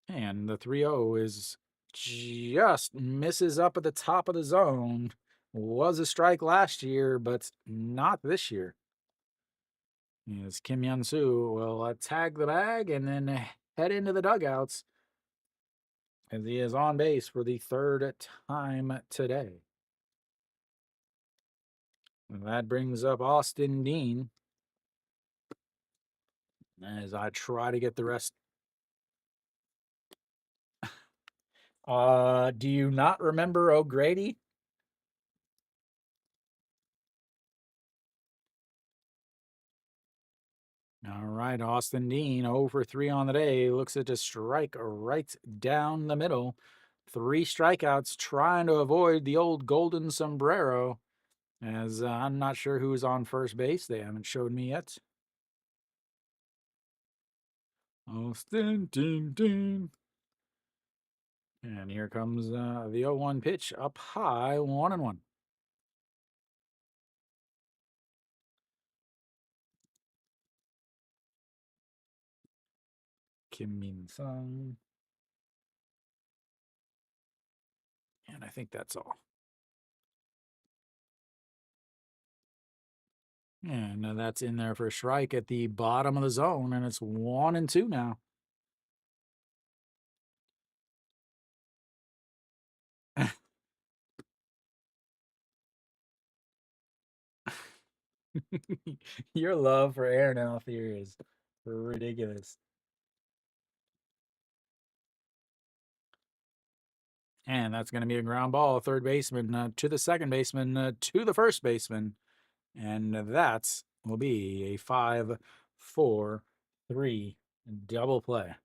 And the 3-0 is just misses up at the top of the zone. Was a strike last year, but not this year. As Kim Hyun Soo will tag the bag and then head into the dugouts as he is on base for the third time today. And that brings up Austin Dean as I try to get the rest. Do you not remember O'Grady? All right, Austin Dean, 0 for 3 on the day. Looks at a strike right down the middle. 3 strikeouts, trying to avoid the old golden sombrero. As I'm not sure who's on first base. They haven't showed me yet. Austin Dean. And here comes the 0-1 pitch up high, 1-1. Kim Min-sung. And I think that's all. And that's in there for a strike at the bottom of the zone, and it's 1-2 now. Your love for Aaron Althea is ridiculous. And that's going to be a ground ball, third baseman to the second baseman to the first baseman. And that will be a 5-4-3 double play.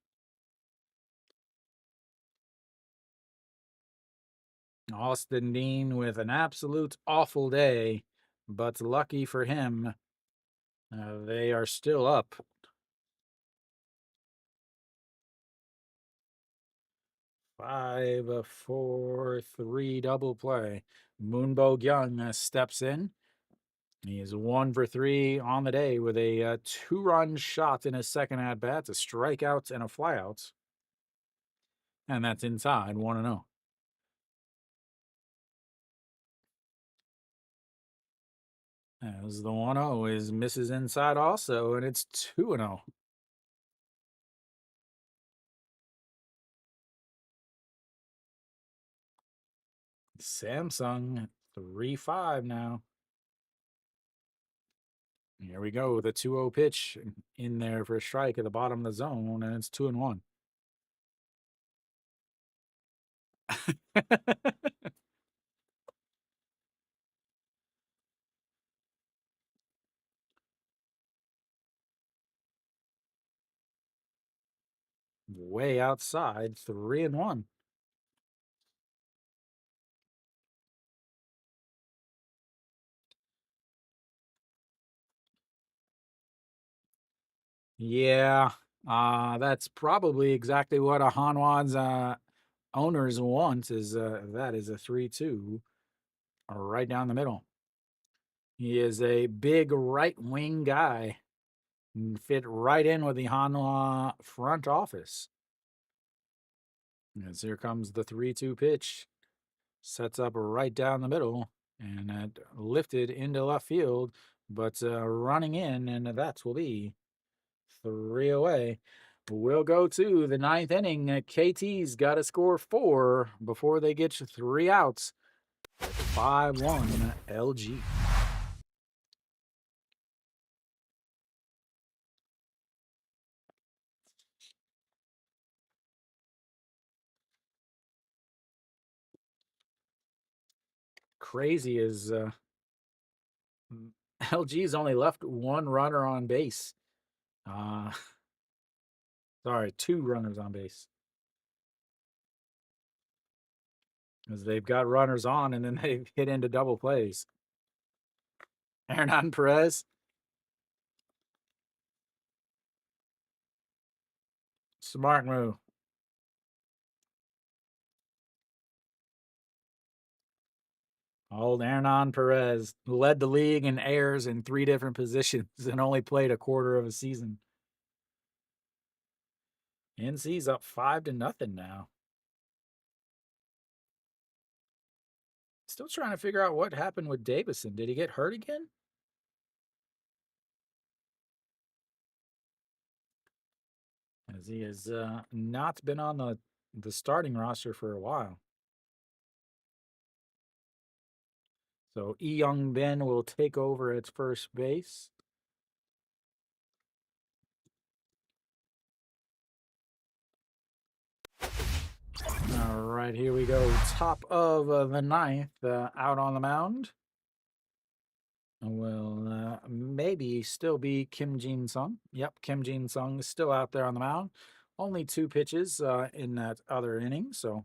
Austin Dean with an absolute awful day, but lucky for him, they are still up. 5, 4, 3 double play. Moonbo Young steps in. He is 1 for 3 on the day with a 2-run shot in his second at bat, a strikeout and a flyout. And that's inside 1-0. As the 1-0 is misses inside also, and it's 2-0. Samsung 3-5 now. Here we go. The 2-0 pitch in there for a strike at the bottom of the zone, and it's 2-1. Way outside, 3-1. Yeah, that's probably exactly what a Hanwha's owners want. Is that is a 3-2 right down the middle. He is a big right wing guy. Fit right in with the Hanwha front office. As here comes the 3-2 pitch. Sets up right down the middle and lifted into left field, but running in, and that will be 3 away. We'll go to the 9th inning. KT's got to score 4 before they get 3 outs. 5-1 LG. Crazy is LG's only left 1 runner on base. Sorry, 2 runners on base. As they've got runners on and then they've hit into double plays. Hernan Perez. Smart move. Old Hernan Perez led the league in errors in 3 different positions and only played a quarter of a season. NC's up 5-0 now. Still trying to figure out what happened with Davison. Did he get hurt again? As he has not been on the starting roster for a while. So Young Ben will take over at first base. All right, here we go. Top of the 9th, out on the mound. Will maybe still be Kim Jin-sung. Yep, Kim Jin-sung is still out there on the mound. Only 2 pitches in that other inning, so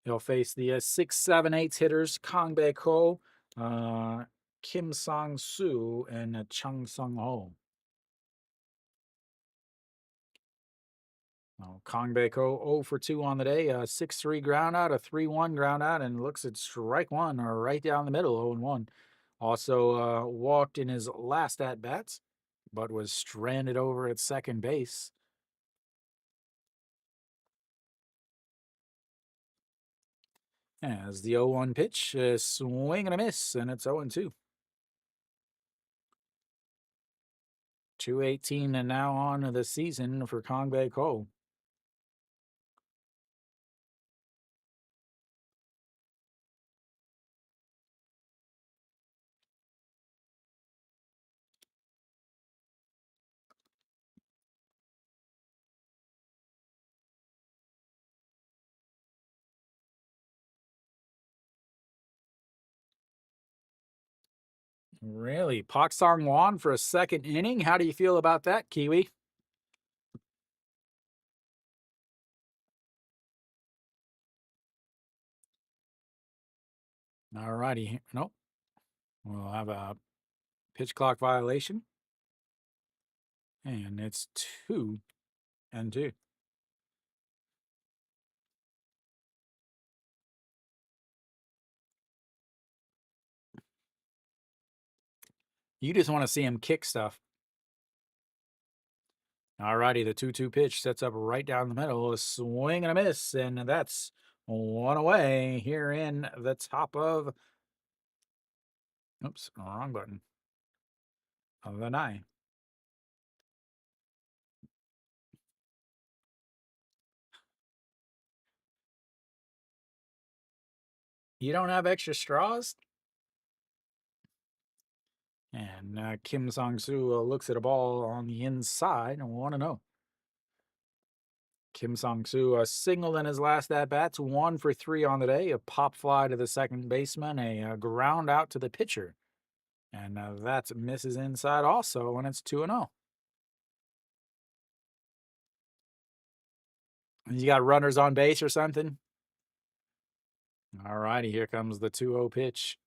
he'll face the 6, 7, 8 hitters Kang Bae-ko, Kim Sang-soo, and Chung Sung-ho. Kang Bae-ko 0 for 2 on the day, 6-3 ground out, a 3-1 ground out, and looks at strike 1 right down the middle, 0-1. Also walked in his last at-bats, but was stranded over at second base. As the 0-1 pitch, swing and a miss, and it's 0-2. 218 and now on the season for Kang Bae-ko. Really? Pak Sang-won for a second inning? How do you feel about that, Kiwi? All righty. Nope. We'll have a pitch clock violation. And it's 2-2. You just want to see him kick stuff. Alrighty, the 2-2 pitch sets up right down the middle, a swing and a miss, and that's one away here in the top of. Oops, wrong button. Of the 9. You don't have extra straws? And Kim Song-soo looks at a ball on the inside and want to know. Kim Song-soo singled in his last at-bats, 1 for 3 on the day, a pop fly to the second baseman, a ground out to the pitcher. And that misses inside also, and it's 2-0. You got runners on base or something? All righty, here comes the 2-0 pitch.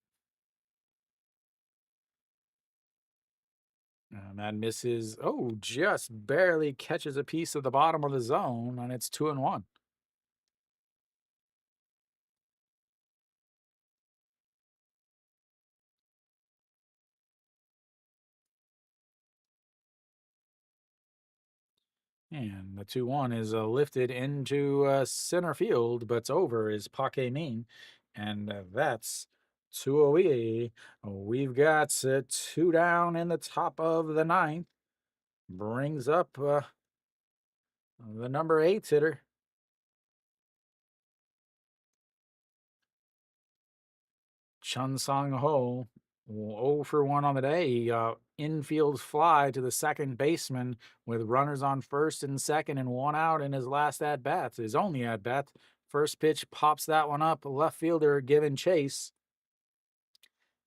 And that misses. Oh, just barely catches a piece of the bottom of the zone, and it's 2-1. And the 2-1 is lifted into center field, but's over is Park Min, and that's 2 away. We've got 2 down in the top of the 9th. Brings up the number 8 hitter. Chun Sang-ho, 0 for 1 on the day. Infield fly to the second baseman with runners on first and second and 1 out in his last at-bat, his only at-bat. First pitch pops that one up. Left fielder giving chase.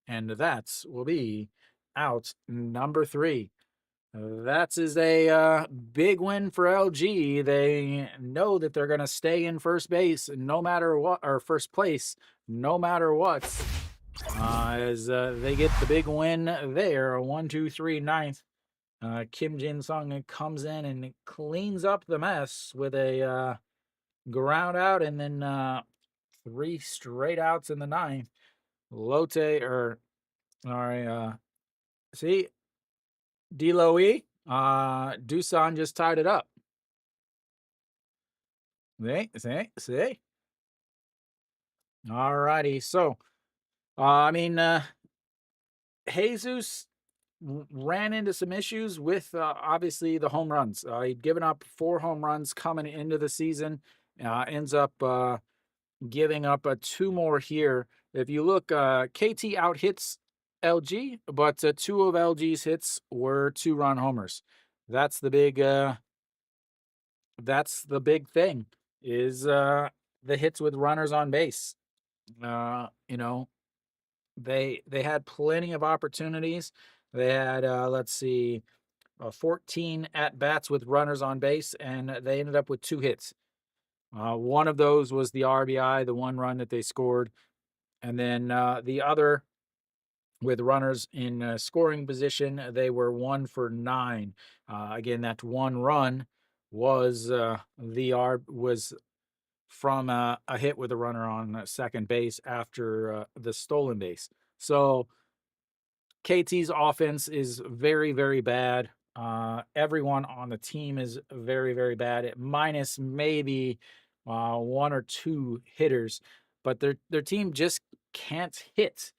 And that will be out number 3. That is a big win for LG. They know that they're going to stay in first base no matter what, or first place no matter what. As they get the big win there, 1, 2, 3, 9th. Kim Jin-sung comes in and cleans up the mess with a ground out, and then 3 straight outs in the 9th. See, Deloe, Doosan just tied it up. See? All righty, so, Jesus ran into some issues with obviously the home runs. He'd given up 4 home runs coming into the season, ends up giving up 2 more here. If you look, KT out hits LG, but 2 of LG's hits were 2-run homers. That's the big thing is the hits with runners on base. They had plenty of opportunities. They had 14 at bats with runners on base, and they ended up with 2 hits. One of those was the RBI, the 1 run that they scored, and then the other with runners in scoring position, they were 1 for 9. Again, that 1 run was was from a hit with a runner on second base after the stolen base. So KT's offense is very, very bad. Everyone on the team is very, very bad, minus maybe 1 or 2 hitters, but their team just can't hit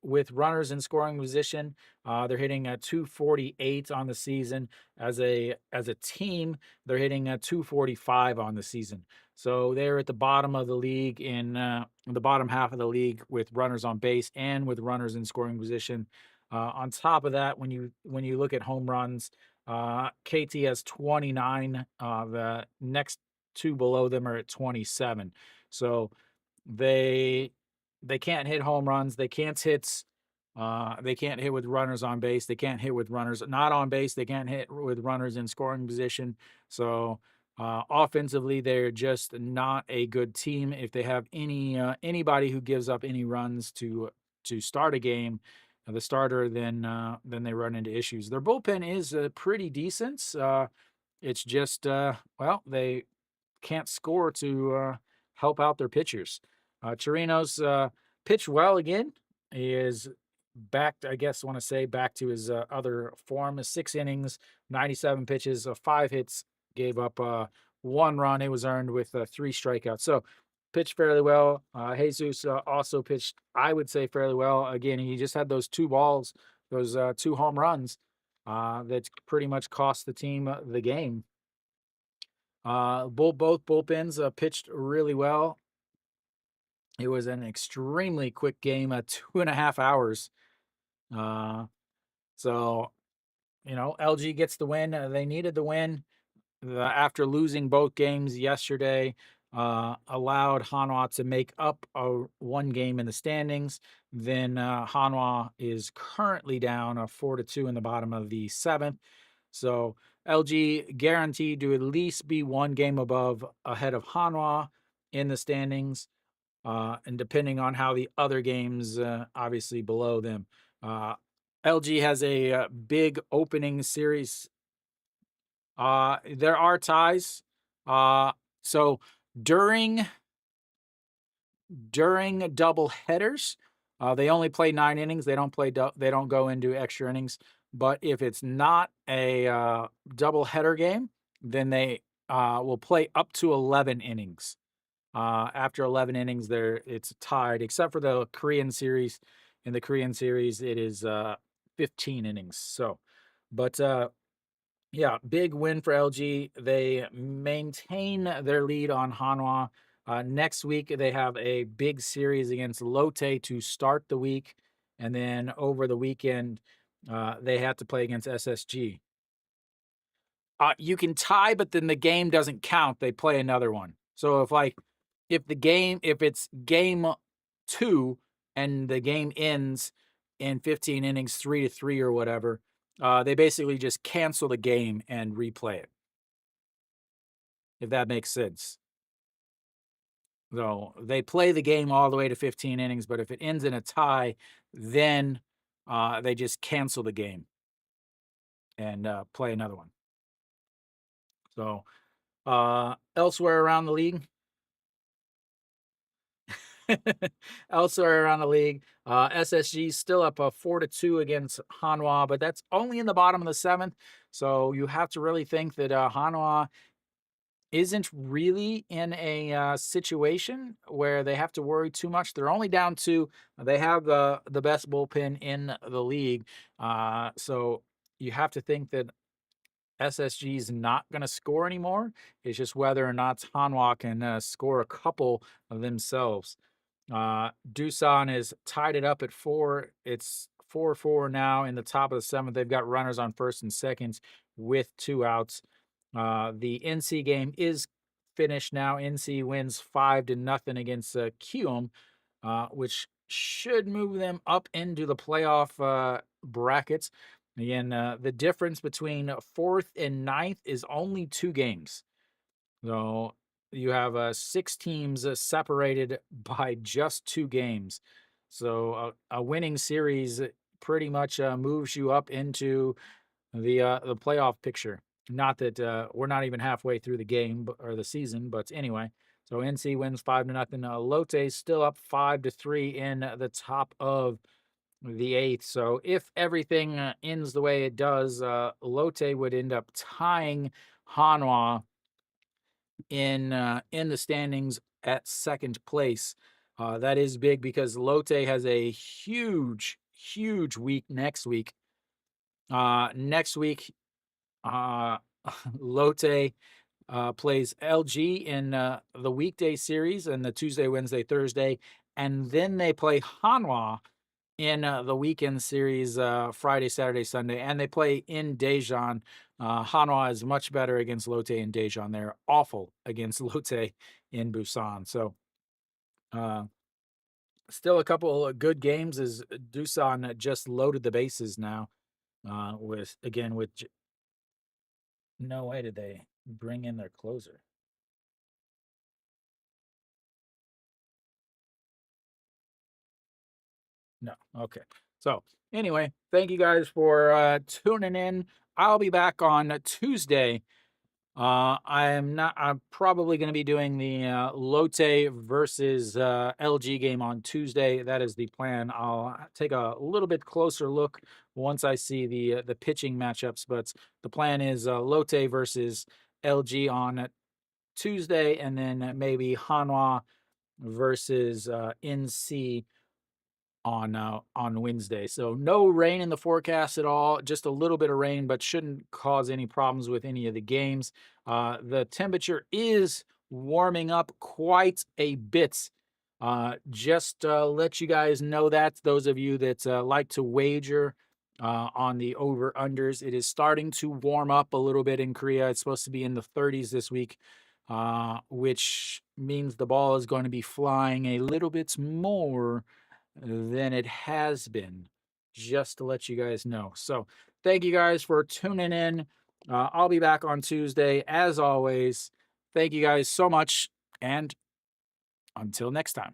with runners in scoring position. They're hitting a 248 on the season. As a team, they're hitting a 245 on the season. So they're at the bottom of the league in the bottom half of the league with runners on base and with runners in scoring position. On top of that, when you look at home runs, KT has 29. The next 2 below them are at 27. So they can't hit home runs. They can't hit. They can't hit with runners on base. They can't hit with runners not on base. They can't hit with runners in scoring position. So offensively, they're just not a good team. If they have anybody who gives up any runs to start a game, the starter, then they run into issues. Their bullpen is pretty decent. It's just they can't score to help out their pitchers. Chirinos pitched well again. He is back, I guess, want to say back to his other form. 6 innings, 97 pitches, 5 hits, gave up 1 run. It was earned with 3 strikeouts. So pitched fairly well. Jesus also pitched, I would say, fairly well. Again, he just had those 2 balls, those 2 home runs that pretty much cost the team the game. Both bullpens pitched really well. It was an extremely quick game, 2.5 hours. So, LG gets the win. They needed the win after losing both games yesterday. Allowed Hanwha to make up 1 game in the standings. Then Hanwha is currently down 4-2 in the bottom of the 7th. So LG guaranteed to at least be 1 game ahead of Hanwha in the standings. And depending on how the other games, obviously below them. LG has a big opening series. There are ties. So during double headers, they only play 9 innings. They don't go into extra innings. But if it's not a double header game, then they will play up to 11 innings. After 11 innings, it's tied, except for the Korean series. In the Korean series, it is 15 innings. So, but yeah, big win for LG. They maintain their lead on Hanwha. Next week, they have a big series against Lotte to start the week. And then over the weekend, they have to play against SSG. You can tie, but then the game doesn't count. They play another one. So if it's game 2 and the game ends in 15 innings, 3-3 or whatever, they basically just cancel the game and replay it. If that makes sense. So they play the game all the way to 15 innings, but if it ends in a tie, then they just cancel the game and play another one. So elsewhere around the league, SSG still up 4-2 against Hanwha, but that's only in the bottom of the 7th. So you have to really think that Hanwha isn't really in a situation where they have to worry too much. They're only down 2. They have the best bullpen in the league. So you have to think that SSG is not going to score anymore. It's just whether or not Hanwha can score a couple of themselves. Doosan is tied it up at 4. It's 4-4 now in the top of the 7th. They've got runners on first and second with 2 outs. The NC game is finished now. NC wins 5-0 against Kium, which should move them up into the playoff brackets. Again, the difference between 4th and 9th is only 2 games. So you have 6 teams separated by just 2 games. So a winning series pretty much moves you up into the playoff picture. Not that we're not even halfway through the game or the season, but anyway. So NC wins 5-0. Lotte still up 5-3 in the top of the 8th. So if everything ends the way it does, Lotte would end up tying Hanwha in the standings at 2nd place. That is big because Lotte has a huge week next week. Next week, Lotte plays LG in the weekday series and the Tuesday, Wednesday, Thursday, and then they play Hanwha in the weekend series Friday, Saturday, Sunday, and they play in Daejeon. Hanwha is much better against Lotte in Daejeon. They're awful against Lotte in Busan. So still a couple of good games as Doosan just loaded the bases now with no way did they bring in their closer. No. Okay. So anyway, thank you guys for tuning in. I'll be back on Tuesday I'm probably going to be doing the Lotte versus LG game on Tuesday. That is the plan. I'll take a little bit closer look once I see the pitching matchups. But the plan is Lotte versus LG on Tuesday, and then maybe Hanwha versus NC on Wednesday. So no rain in the forecast at all. Just a little bit of rain, but shouldn't cause any problems with any of the games. The temperature is warming up quite a bit. Just let you guys know that those of you that like to wager on the over unders, it is starting to warm up a little bit in Korea. It's supposed to be in the 30s this week, which means the ball is going to be flying a little bit more than it has been, just to let you guys know. So thank you guys for tuning in. I'll be back on Tuesday as always. Thank you guys so much, and until next time.